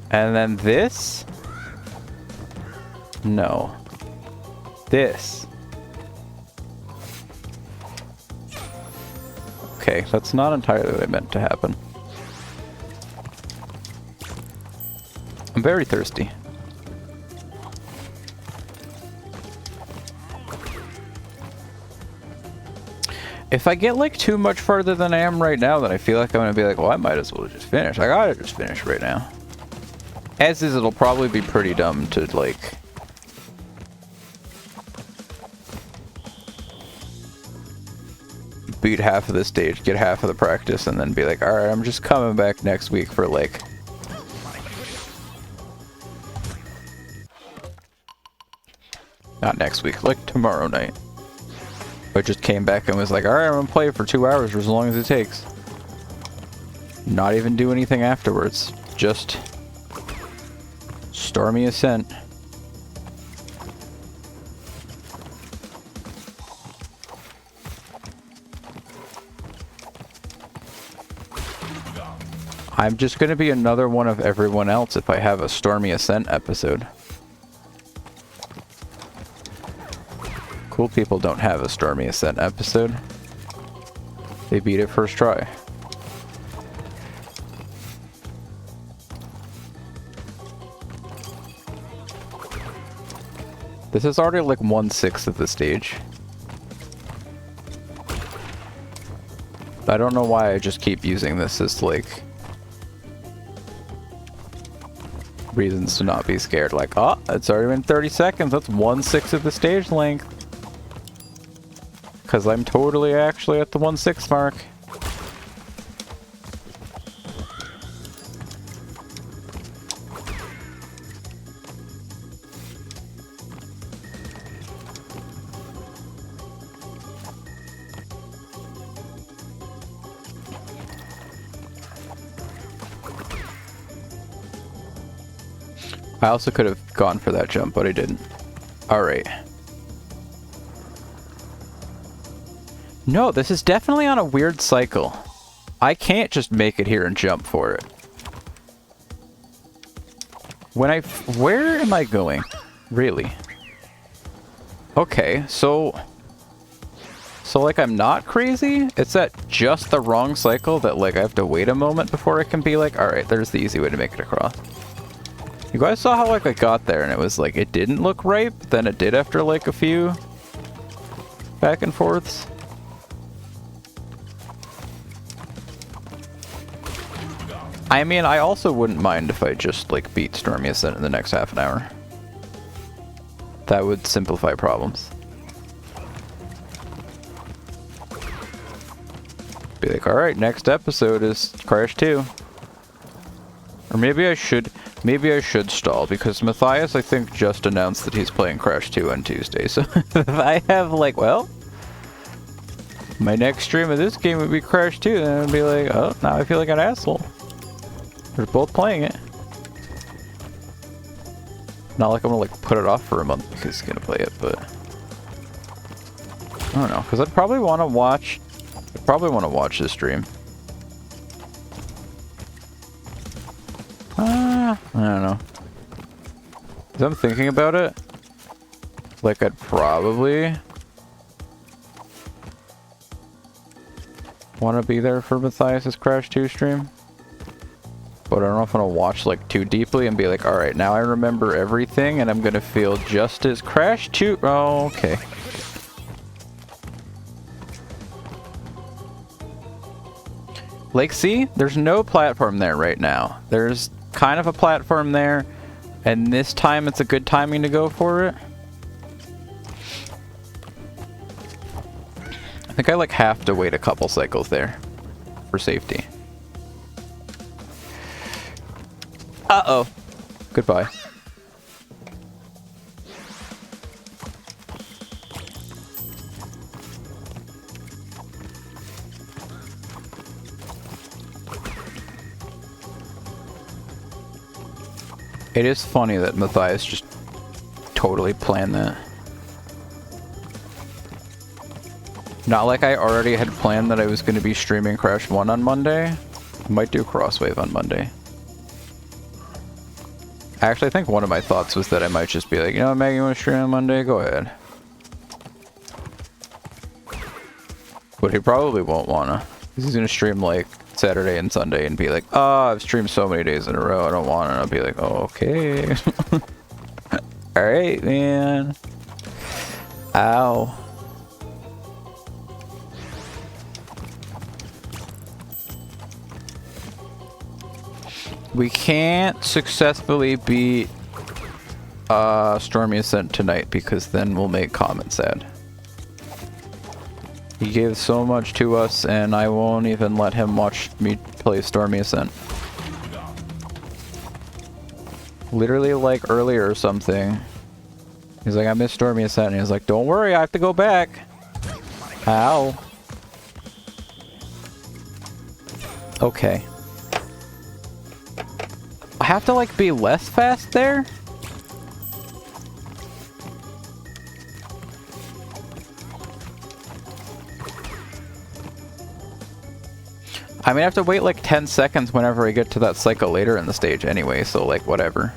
And then this? No. This. Okay, that's not entirely what I meant to happen. I'm very thirsty. If I get like too much farther than I am right now, then I feel like I'm gonna be like, well, I might as well just finish. I gotta just finish right now. As is, it'll probably be pretty dumb to like... beat half of the stage, get half of the practice, and then be like, alright, I'm just coming back next week for like... not next week, like tomorrow night. I just came back and was like, alright, I'm gonna play for 2 hours or as long as it takes. Not even do anything afterwards. Just... Stormy Ascent. I'm just gonna be another one of everyone else if I have a Stormy Ascent episode. Cool people don't have a Stormy Ascent episode. They beat it first try. This is already like 1/6 of the stage. I don't know why I just keep using this as like reasons to not be scared. Like, oh, it's already been 30 seconds. That's 1/6 of the stage length. Because I'm totally actually at the 1/6 mark. I also could have gone for that jump, but I didn't. Alright. No, this is definitely on a weird cycle. I can't just make it here and jump for it. Where am I going? Really? Okay, so like I'm not crazy? It's at just the wrong cycle that like I have to wait a moment before I can be like, alright, there's the easy way to make it across. You guys saw how like I got there and it was like, it didn't look right, but then it did after like a few back and forths. I mean, I also wouldn't mind if I just like beat Stormy Ascent in the next half an hour. That would simplify problems. Be like, alright, next episode is Crash 2. Or maybe I should stall, because Matthias, I think, just announced that he's playing Crash 2 on Tuesday, so if I have, like, well, my next stream of this game would be Crash 2, then I'd be like, oh, now I feel like an asshole. We're both playing it. Not like I'm gonna, like, put it off for a month because he's gonna play it, but... I don't know, because I'd probably want to watch this stream. I don't know. As I'm thinking about it, like I'd probably want to be there for Matthias's Crash 2 stream. But I don't know if I'm going to watch like too deeply and be like, alright, now I remember everything and I'm going to feel just as Crash 2. Oh, okay. Like, see? There's no platform there right now. There's kind of a platform there, and this time it's a good timing to go for it. I think I like have to wait a couple cycles there for safety. Uh-oh. Goodbye. It is funny that Matthias just totally planned that. Not like I already had planned that I was going to be streaming Crash 1 on Monday. I might do Crosswave on Monday. Actually, I think one of my thoughts was that I might just be like, you know what, Maggie, you want to stream on Monday? Go ahead. But he probably won't wanna. He's gonna stream like Saturday and Sunday and be like, oh, I've streamed so many days in a row, I don't want it. And I'll be like, oh, okay. Alright, man. Ow. We can't successfully beat Stormy Ascent tonight because then we'll make Comet sad. He gave so much to us and I won't even let him watch me play Stormy Ascent. Literally like earlier or something. He's like, I miss Stormy Ascent, and he's like, don't worry, I have to go back. Ow. Okay. I have to like be less fast there? I mean, I have to wait like 10 seconds whenever I get to that cycle later in the stage anyway, so like whatever.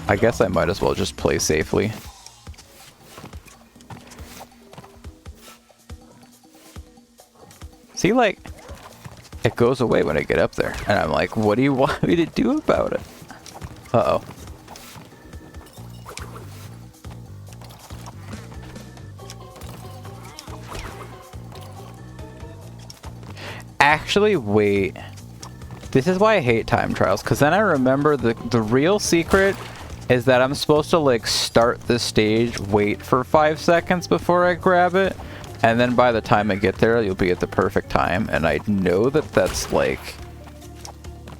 I guess I might as well just play safely. See, like, it goes away when I get up there. And I'm like, what do you want me to do about it? Uh-oh. Actually, wait. This is why I hate time trials, because then I remember the real secret is that I'm supposed to like start the stage, wait for 5 seconds before I grab it, and then by the time I get there, you'll be at the perfect time. And I know that that's like,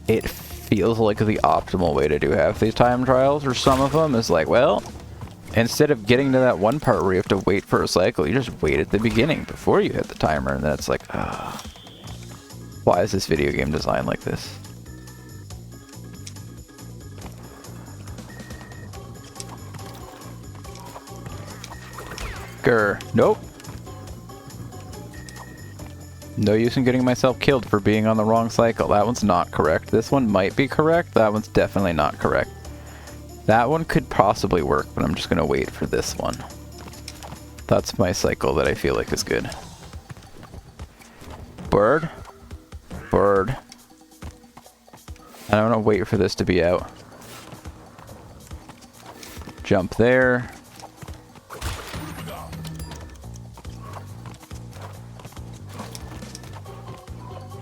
it feels like the optimal way to do half these time trials, or some of them is like, well, instead of getting to that one part where you have to wait for a cycle, you just wait at the beginning before you hit the timer, and that's like, ah. Why is this video game designed like this? Grr. Nope. No use in getting myself killed for being on the wrong cycle. That one's not correct. This one might be correct. That one's definitely not correct. That one could possibly work, but I'm just gonna wait for this one. That's my cycle that I feel like is good. Bird? Bird. And I'm gonna wait for this to be out. Jump there.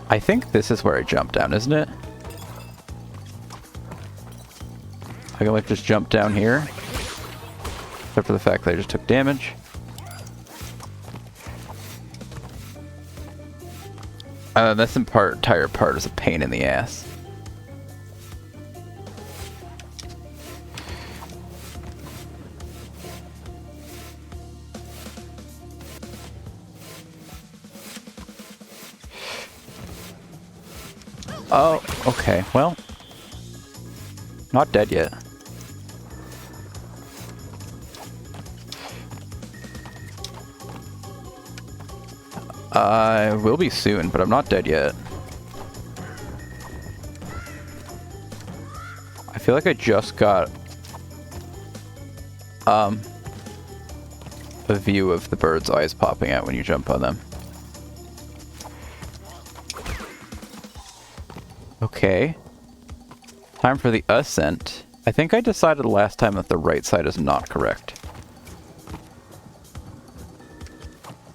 I think this is where I jump down, isn't it? I can like just jump down here. Except for the fact that I just took damage. This entire part is a pain in the ass. Oh, okay, well. Not dead yet. I will be soon, but I'm not dead yet. I feel like I just got a view of the bird's eyes popping out when you jump on them. Okay. Time for the ascent. I think I decided last time that the right side is not correct.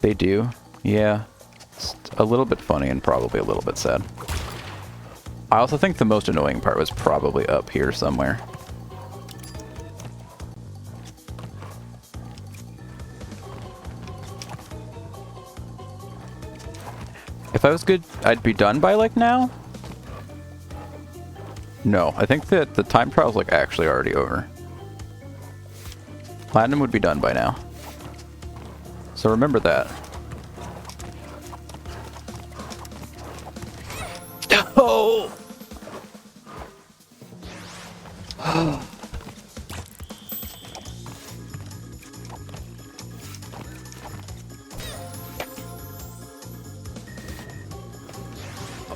They do? Yeah. It's a little bit funny and probably a little bit sad. I also think the most annoying part was probably up here somewhere. If I was good, I'd be done by like now? No, I think that the time trial's like actually already over. Platinum would be done by now. So remember that. Oh!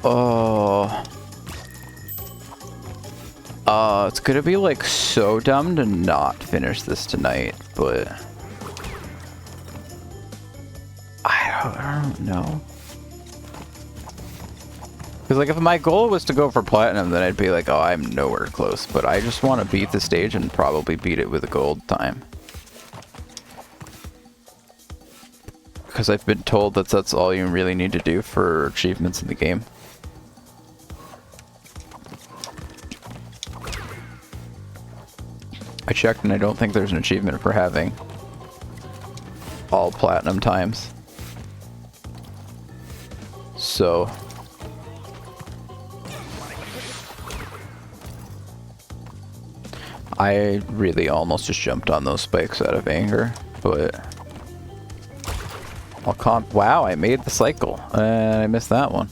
Oh. It's gonna be like so dumb to not finish this tonight, but I don't know. Because like if my goal was to go for platinum, then I'd be like, oh, I'm nowhere close. But I just want to beat the stage and probably beat it with a gold time. Because I've been told that that's all you really need to do for achievements in the game. I checked and I don't think there's an achievement for having all platinum times. So I really almost just jumped on those spikes out of anger, but wow, I made the cycle and I missed that one.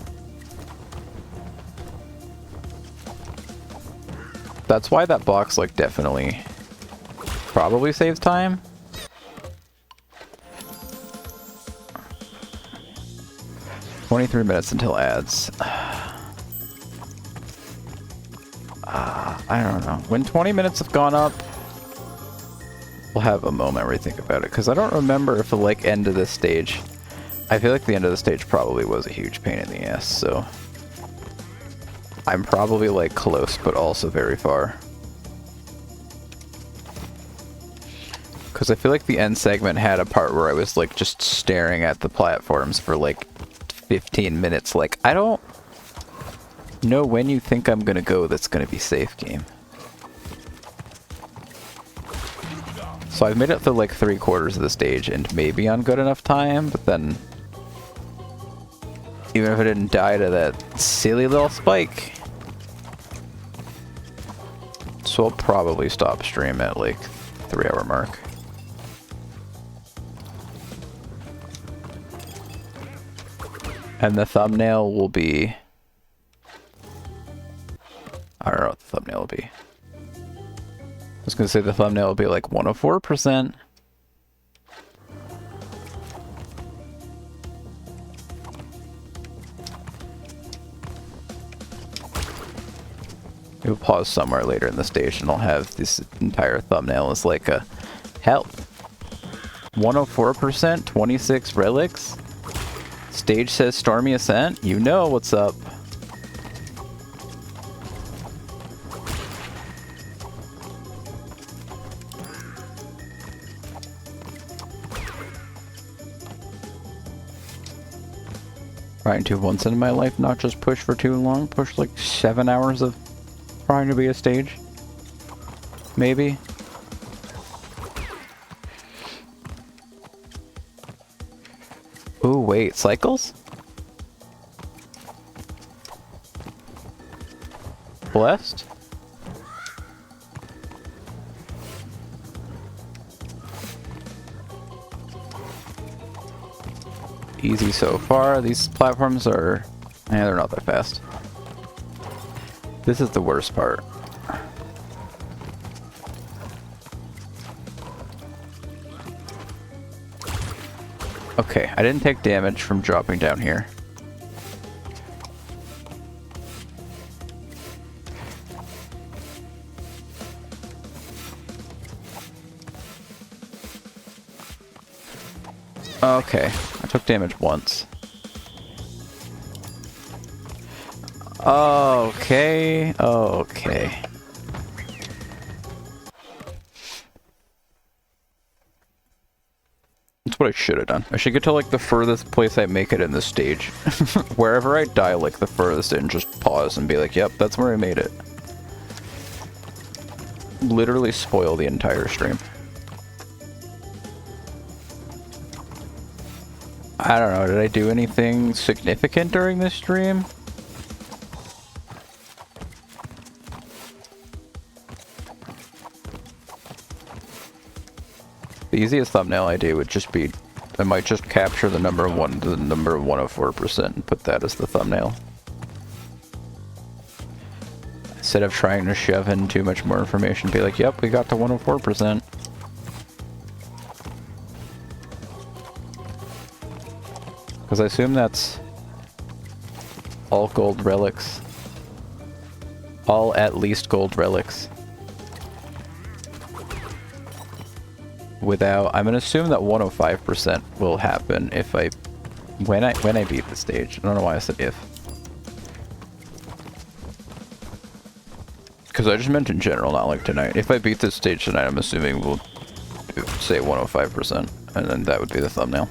That's why that box like definitely probably saves time. $23 minutes until ads. I don't know. When 20 minutes have gone up, we'll have a moment where we think about it. Because I don't remember if the like end of this stage. I feel like the end of the stage probably was a huge pain in the ass. So I'm probably like close, but also very far. Because I feel like the end segment had a part where I was like just staring at the platforms for like 15 minutes. Like, I don't know when you think I'm gonna go that's gonna be safe, game. So I've made it through like 3/4 of the stage and maybe on good enough time, but then even if I didn't die to that silly little spike. So I'll probably stop stream at like 3-hour mark. And the thumbnail will be... I don't know what the thumbnail will be. I was going to say the thumbnail will be like 104%. We'll pause somewhere later in the stage and I'll have this entire thumbnail as like a help. 104%, 26 relics. Stage says Stormy Ascent. You know what's up. Trying to once in my life not just push for too long, push like 7 hours of trying to be a stage. Maybe. Ooh, wait, cycles? Blessed? Easy so far. These platforms are... yeah, they're not that fast. This is the worst part. Okay, I didn't take damage from dropping down here. Okay, I took damage once. Okay, okay. That's what I should have done. I should get to like the furthest place I make it in this stage. Wherever I die, like the furthest in, just pause and be like, yep, that's where I made it. Literally spoil the entire stream. I don't know, did I do anything significant during this stream? The easiest thumbnail idea would just be, I might just capture the number 1 to the number 104% and put that as the thumbnail. instead of trying to shove in too much more information, be like, yep, we got to 104%. Because I assume that's all gold relics. All at least gold relics. Without, I'm gonna assume that 105% will happen if I, when I beat the stage. I don't know why I said if. Because I just meant in general, not like tonight. If I beat this stage tonight, I'm assuming we'll say 105%, and then that would be the thumbnail.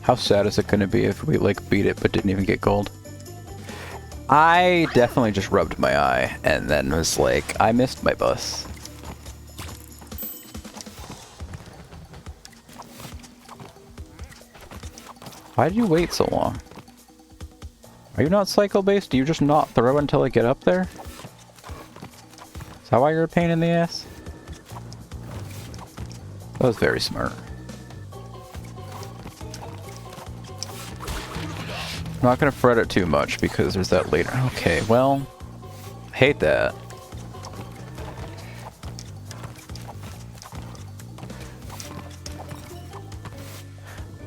How sad is it going to be if we, like, beat it but didn't even get gold? I definitely just rubbed my eye and then was like, I missed my bus. Why did you wait so long? Are you not cycle-based? Do you just not throw until I get up there? Is that why you're a pain in the ass? That was very smart. I'm not gonna fret it too much because there's that later. Okay, well, hate that.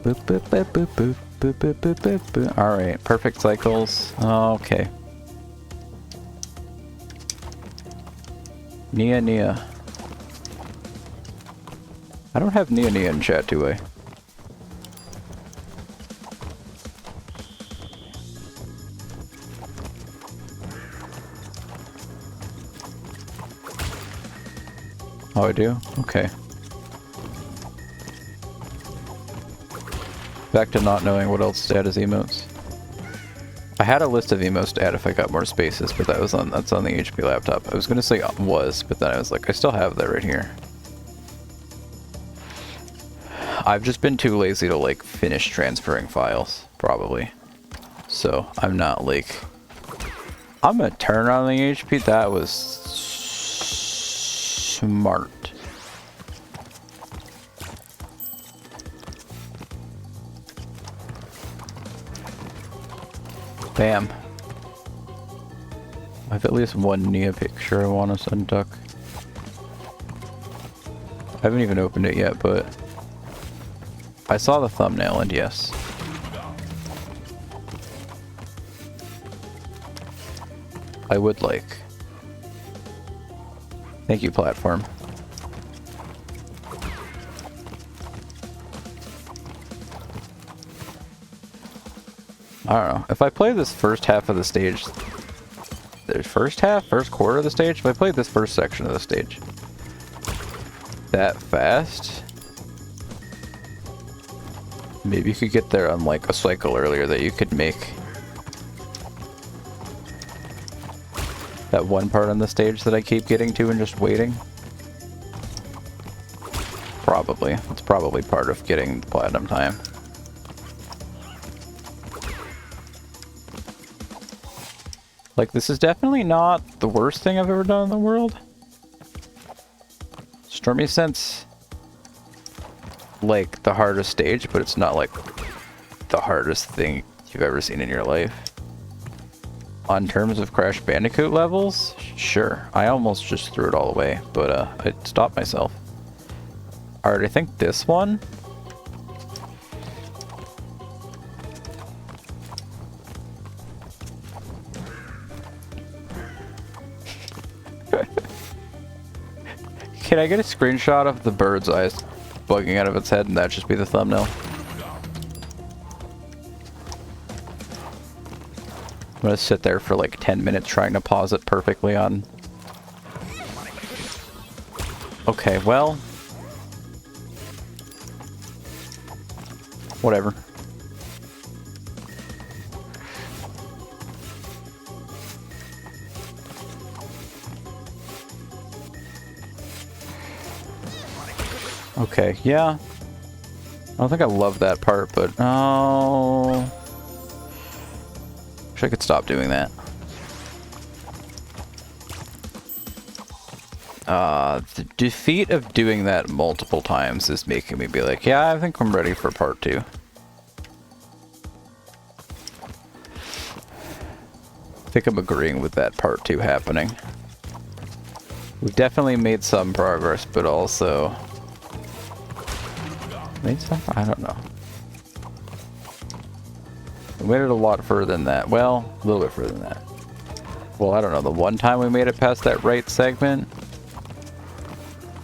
Boop boop boop boop boop boop boop boop boop boop. All right, perfect cycles. Okay. Nia. I don't have Nia in chat, do I? Oh, I do? Okay. Back to not knowing what else to add as emotes. I had a list of emotes to add if I got more spaces, but that's on the HP laptop. I was gonna say was, but then I was like, I still have that right here. I've just been too lazy to, like, finish transferring files, probably. So, I'm not, like... I'm gonna turn on the HP. That was... smart. Bam. I have at least one Nia picture I want to send Duck. I haven't even opened it yet, but I saw the thumbnail and yes. I would like. Thank you, platform. I don't know. If I play this first half of the stage... The first quarter of the stage? If I played this first section of the stage that fast, maybe you could get there on, like, a cycle earlier that you could make that one part on the stage that I keep getting to and just waiting. Probably. It's probably part of getting platinum time. Like, this is definitely not the worst thing I've ever done in the world. Stormy Sense, like, the hardest stage, but it's not, like, the hardest thing you've ever seen in your life. On terms of Crash Bandicoot levels, sure. I almost just threw it all away, but I stopped myself. Alright, I think this one... Can I get a screenshot of the bird's eyes bugging out of its head and that just be the thumbnail? I'm gonna sit there for like 10 minutes trying to pause it perfectly on... Okay, well... Whatever. Okay, yeah. I don't think I love that part, but... Oh... Wish I could stop doing that. The defeat of doing that multiple times is making me be like, yeah, I think I'm ready for part 2. I think I'm agreeing with that part 2 happening. We've definitely made some progress, but also... Made some? I don't know. We made it a lot further than that. Well, a little bit further than that. Well, I don't know. The one time we made it past that right segment,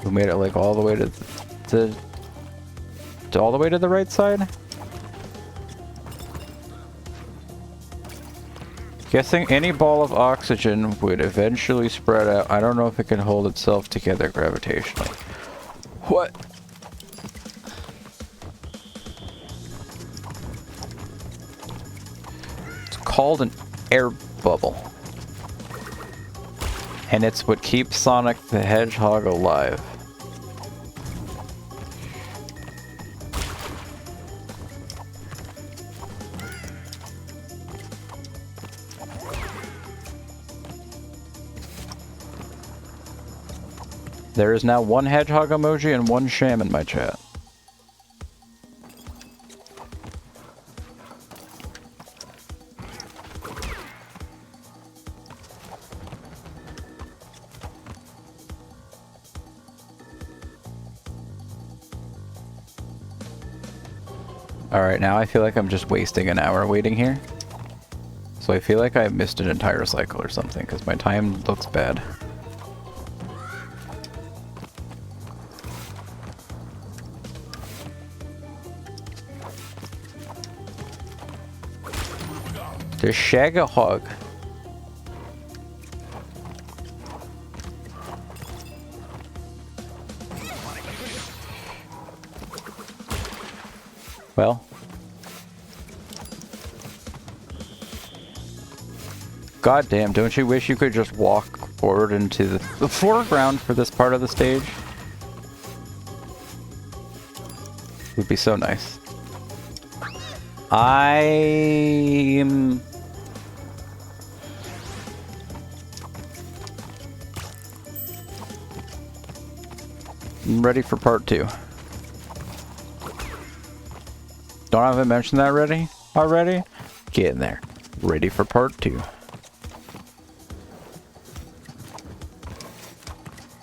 we made it like all the way to all the way to the right side. Guessing any ball of oxygen would eventually spread out. I don't know if it can hold itself together gravitationally. What? It's called an air bubble. And it's what keeps Sonic the Hedgehog alive. There is now one hedgehog emoji and one sham in my chat. Alright, now I feel like I'm just wasting an hour waiting here. So I feel like I missed an entire cycle or something, because my time looks bad. There's Shag-a-Hog. Well. God damn, don't you wish you could just walk forward into the foreground for this part of the stage? Would be so nice. I'm ready for part 2. Don't I have mentioned that already? Get in there. Ready for part 2.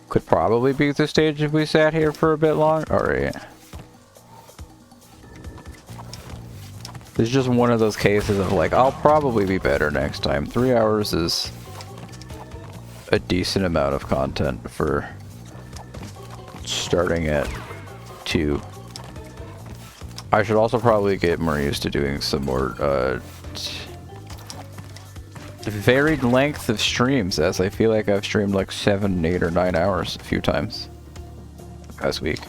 Could probably beat the stage if we sat here for a bit longer. Alright. This is just one of those cases of like, I'll probably be better next time. 3 hours is a decent amount of content for starting at 2. I should also probably get more used to doing some more varied length of streams, as I feel like I've streamed like 7, 8, or 9 hours a few times last week.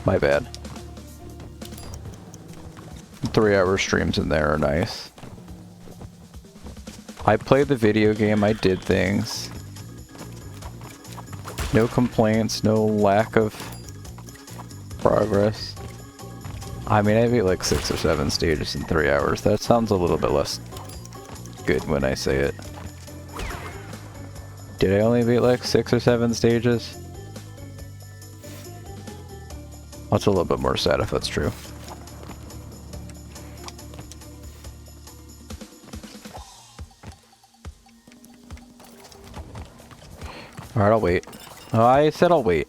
My bad. 3-hour streams in there are nice. I played the video game, I did things. No complaints, no lack of progress. I mean, I beat like 6 or 7 stages in 3 hours. That sounds a little bit less good when I say it. Did I only beat like 6 or 7 stages? That's a little bit more sad if that's true. Alright, I'll wait. Oh, I said I'll wait.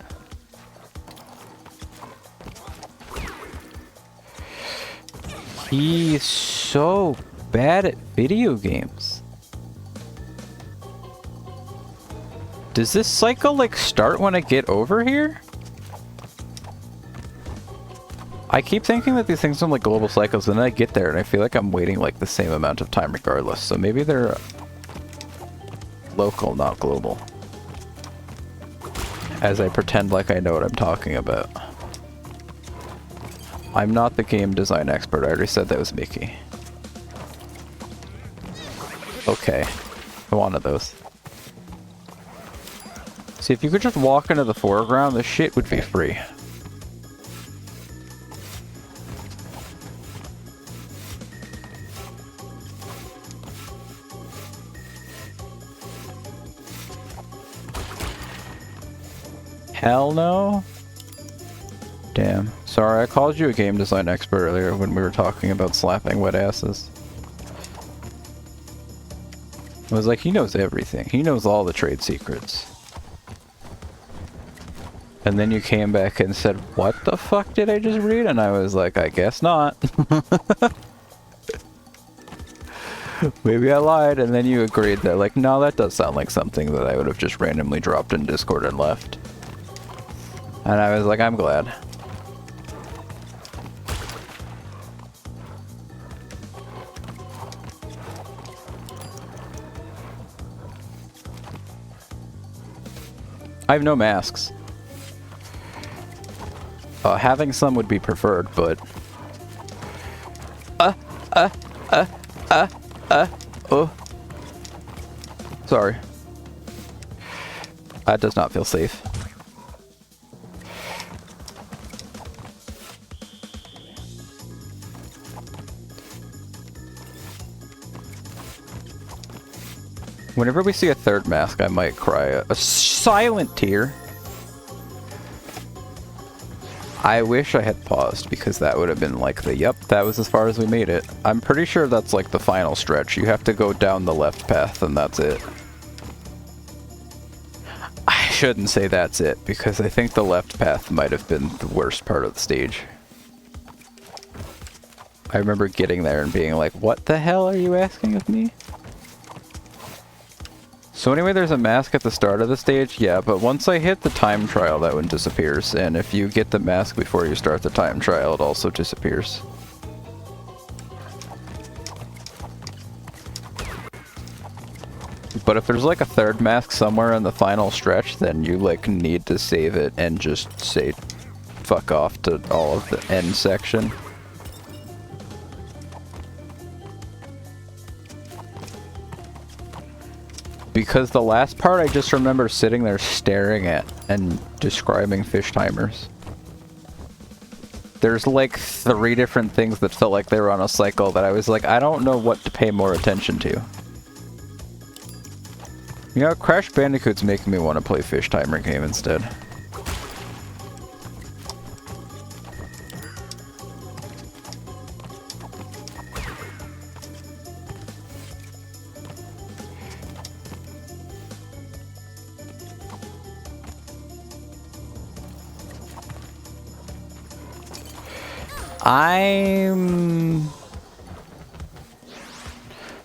He's so bad at video games. Does this cycle like start when I get over here? I keep thinking that these things are like global cycles, and then I get there and I feel like I'm waiting like the same amount of time regardless. So maybe they're local, not global. As I pretend like I know what I'm talking about. I'm not the game design expert. I already said that was Mickey. Okay. I wanted those. See, if you could just walk into the foreground, the shit would be free. Hell no. Damn. Sorry, I called you a game design expert earlier when we were talking about slapping wet asses. I was like, he knows everything. He knows all the trade secrets. And then you came back and said, what the fuck did I just read? And I was like, I guess not. Maybe I lied, and then you agreed that, like, no, that does sound like something that I would have just randomly dropped in Discord and left. And I was like, I'm glad. I have no masks. Having some would be preferred, but... Oh. Sorry. That does not feel safe. Whenever we see a third mask, I might cry a silent tear. I wish I had paused, because that would have been like the, yep, that was as far as we made it. I'm pretty sure that's like the final stretch. You have to go down the left path and that's it. I shouldn't say that's it, because I think the left path might have been the worst part of the stage. I remember getting there and being like, what the hell are you asking of me? So anyway, there's a mask at the start of the stage, yeah, but once I hit the time trial, that one disappears, and if you get the mask before you start the time trial, it also disappears. But if there's like a third mask somewhere in the final stretch, then you like need to save it and just say fuck off to all of the end section. Because the last part I just remember sitting there staring at and describing fish timers. There's like 3 different things that felt like they were on a cycle that I was like, I don't know what to pay more attention to. You know, Crash Bandicoot's making me want to play fish timer game instead.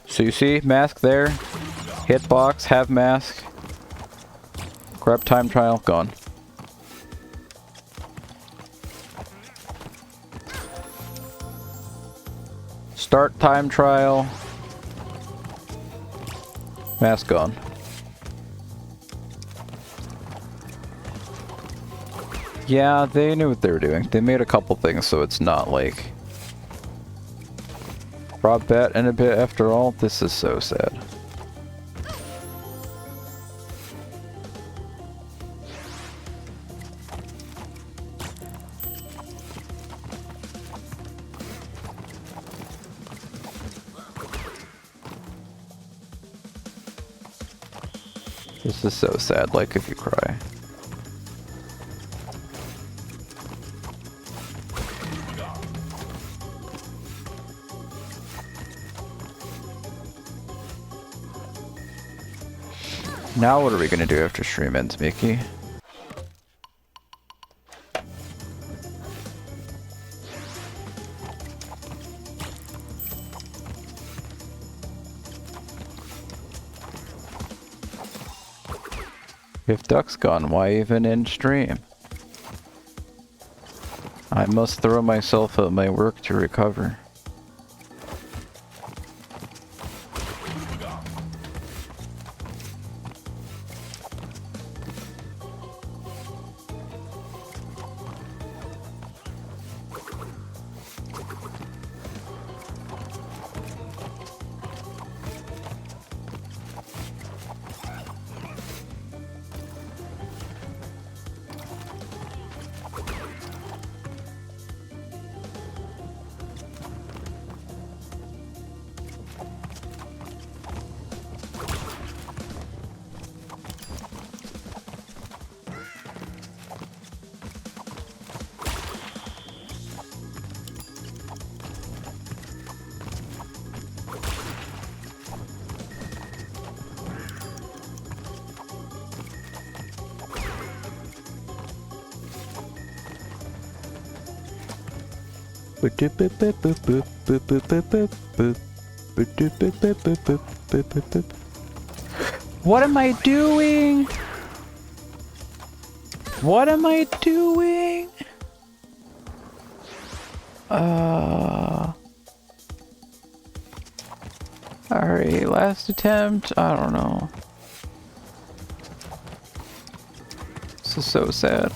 So you see, mask there, hitbox, have mask, grab time trial, gone. Start time trial, mask gone. Yeah, they knew what they were doing. They made a couple things so it's not like... Rob bet in a bit after all. This is so sad. This is so sad, like if you cry. Now what are we gonna do after stream ends, Mickey? If Duck's gone, why even end stream? I must throw myself at my work to recover. What am I doing? What am I doing? Alright, last attempt. I don't know. This is so sad.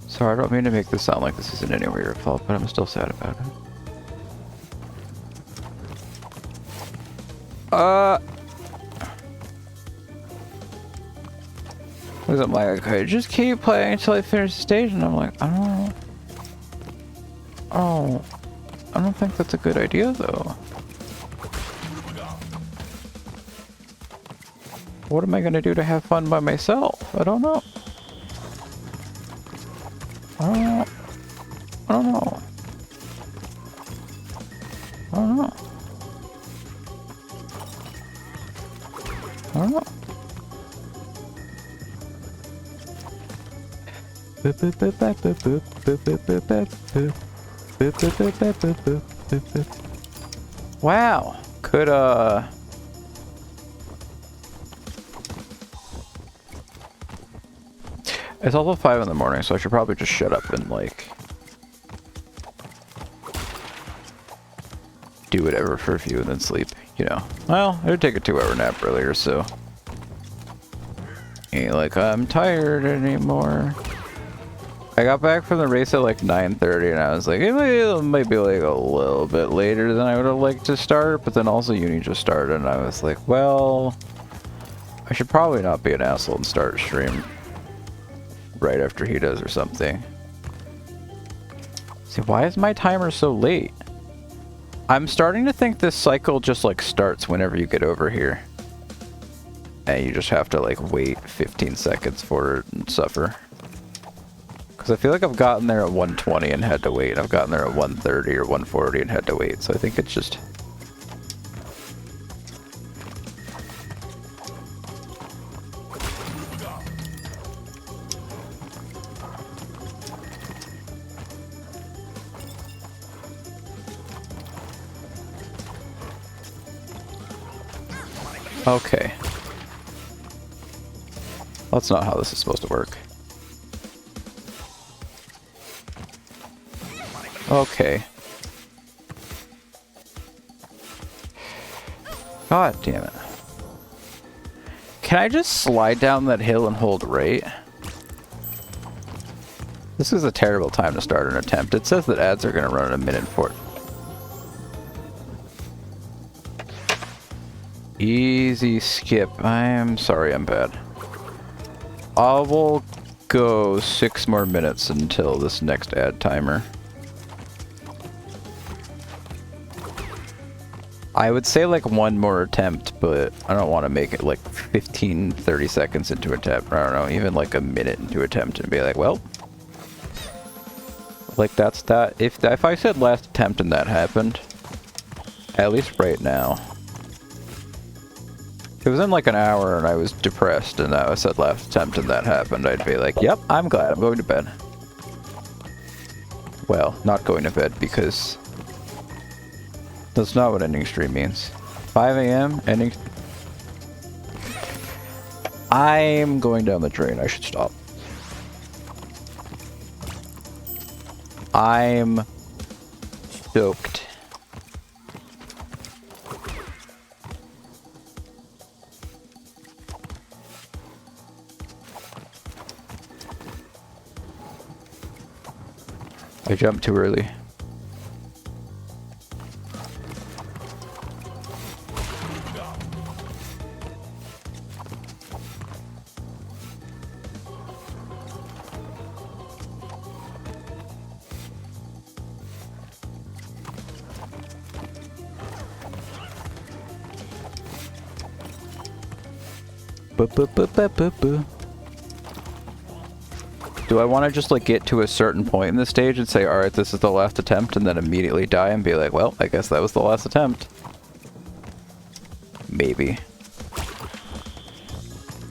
Sorry, I don't mean to make this sound like this isn't anywhere your fault, but I'm still sad about it. Because I'm like, okay, just keep playing until I finish the stage, and I'm like, I don't think that's a good idea, though. What am I gonna do to have fun by myself? I don't know. I don't know. I don't know. I don't know. I don't know. Wow. Could, It's also 5 in the morning, so I should probably just shut up and, like, do whatever for a few and then sleep, you know. Well, I did take a 2-hour nap earlier, so ain't like I'm tired anymore. I got back from the race at like 9:30 and I was like, it might be like a little bit later than I would have liked to start, but then also uni just started and I was like, well, I should probably not be an asshole and start a stream right after he does or something. See, why is my timer so late? I'm starting to think this cycle just like starts whenever you get over here. And you just have to like wait 15 seconds for it and suffer. Because I feel like I've gotten there at 1:20 and had to wait. I've gotten there at 1:30 or 1:40 and had to wait. So I think it's just... Okay. That's not how this is supposed to work. Okay. God damn it. Can I just slide down that hill and hold right? This is a terrible time to start an attempt. It says that ads are going to run in a minute for it. Easy skip. I'm sorry, I'm bad. I will go 6 more minutes until this next ad timer. I would say like 1 more attempt, but I don't want to make it like 15, 30 seconds into attempt. I don't know, even like a minute into attempt and be like, well, like that's that. If I said last attempt and that happened, at least right now. If it was in like an hour and I was depressed and I said last attempt and that happened, I'd be like, yep, I'm glad I'm going to bed. Well, not going to bed because that's not what ending stream means. 5 AM, ending... I'm going down the drain, I should stop. I'm stoked. I jumped too early. Do I want to just like get to a certain point in the stage and say, alright, this is the last attempt, and then immediately die and be like, well, I guess that was the last attempt? Maybe.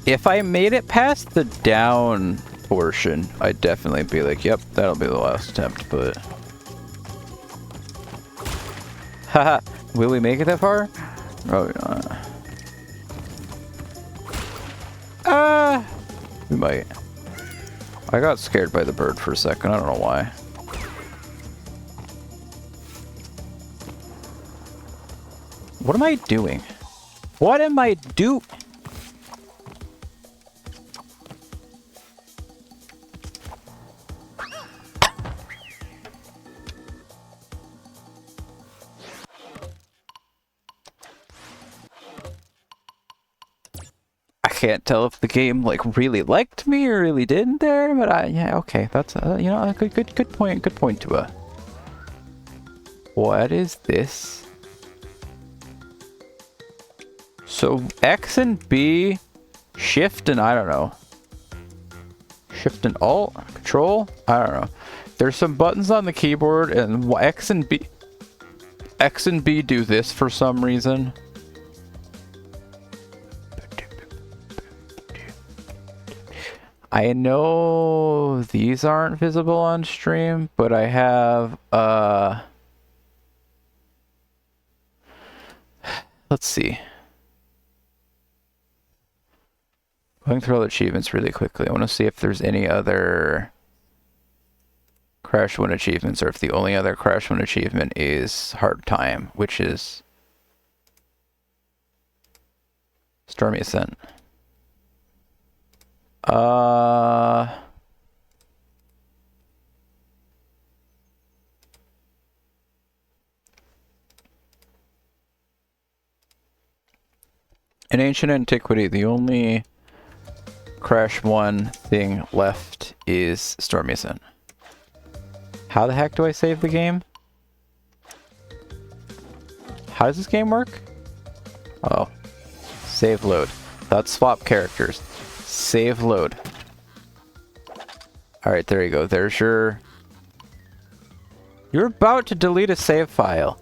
If I made it past the down portion, I'd definitely be like, yep, that'll be the last attempt, but... Haha, will we make it that far? Probably not. We might. I got scared by the bird for a second, I don't know why. What am I doing? What am I doing? I can't tell if the game like really liked me or really didn't there, but yeah, okay, that's you know, a good point to a. What is this? So X and B, shift and I don't know. Shift and Alt, Control, I don't know. There's some buttons on the keyboard and X and B do this for some reason. I know these aren't visible on stream, but I have, let's see. Going through all the achievements really quickly. I want to see if there's any other Crash 1 achievements, or if the only other Crash 1 achievement is Hard Time, which is Stormy Ascent. In ancient antiquity, the only Crash 1 thing left is Stormy Ascent. How the heck do I save the game? How does this game work? Oh. Save load. That's swap characters. Save load. Alright, there you go. There's your... You're about to delete a save file.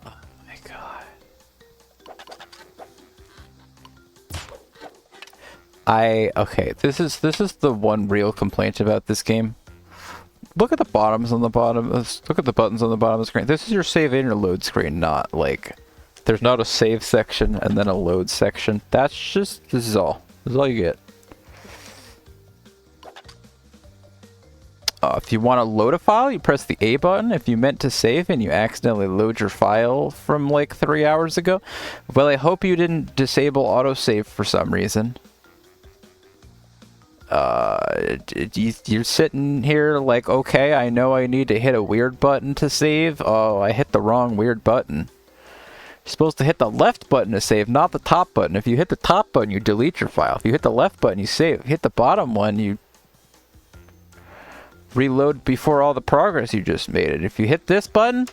Oh my god. Okay, this is the one real complaint about this game. Look at the bottoms on the bottom. Look at the buttons on the bottom of the screen. This is your save in or load screen, not like... There's not a save section and then a load section. That's just... This is all. This is all you get. If you want to load a file, you press the A button. If you meant to save and you accidentally load your file from like 3 hours ago, well, I hope you didn't disable autosave for some reason. You're sitting here like, okay, I know I need to hit a weird button to save. Oh, I hit the wrong weird button. You're supposed to hit the left button to save, not the top button. If you hit the top button, you delete your file. If you hit the left button, you save. If you hit the bottom one, you reload before all the progress you just made it. If you hit this button,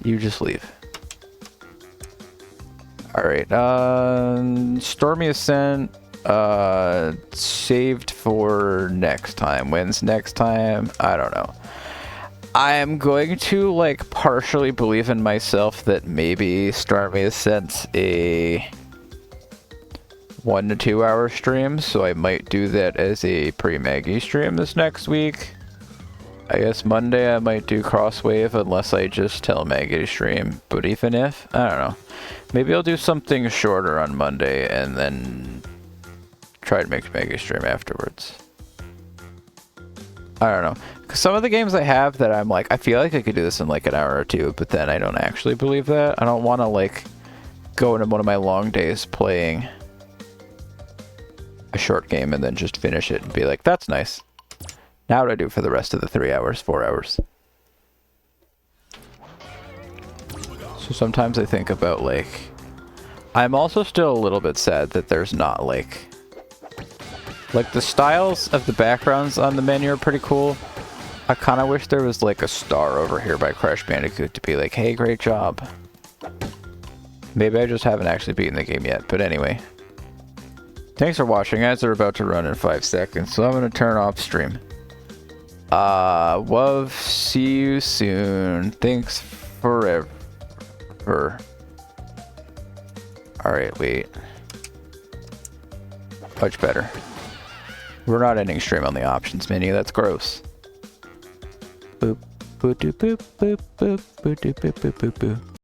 you just leave. Alright, Stormy Ascent, saved for next time. When's next time? I don't know. I am going to, like, partially believe in myself that maybe Stormy Ascent's a 1 to 2 hour stream, so I might do that as a pre-Maggie stream this next week. I guess Monday I might do Crosswave unless I just tell Maggie to stream. But even if, I don't know. Maybe I'll do something shorter on Monday and then try to make Maggie stream afterwards. I don't know. Because some of the games I have that I'm like, I feel like I could do this in like an hour or two, but then I don't actually believe that. I don't want to like go into one of my long days playing a short game and then just finish it and be like, that's nice. Now what do I do for the rest of the 3 hours, 4 hours? So sometimes I think about like... I'm also still a little bit sad that there's not like... Like the styles of the backgrounds on the menu are pretty cool. I kind of wish there was like a star over here by Crash Bandicoot to be like, hey, great job. Maybe I just haven't actually beaten the game yet, but anyway. Thanks for watching. Ads are about to run in 5 seconds, so I'm going to turn off stream. Love, see you soon. Thanks forever. Alright, wait. Much better. We're not ending stream on the options menu. That's gross. Boop. Boop doop boop boop boop boop doop boop boop boop boop.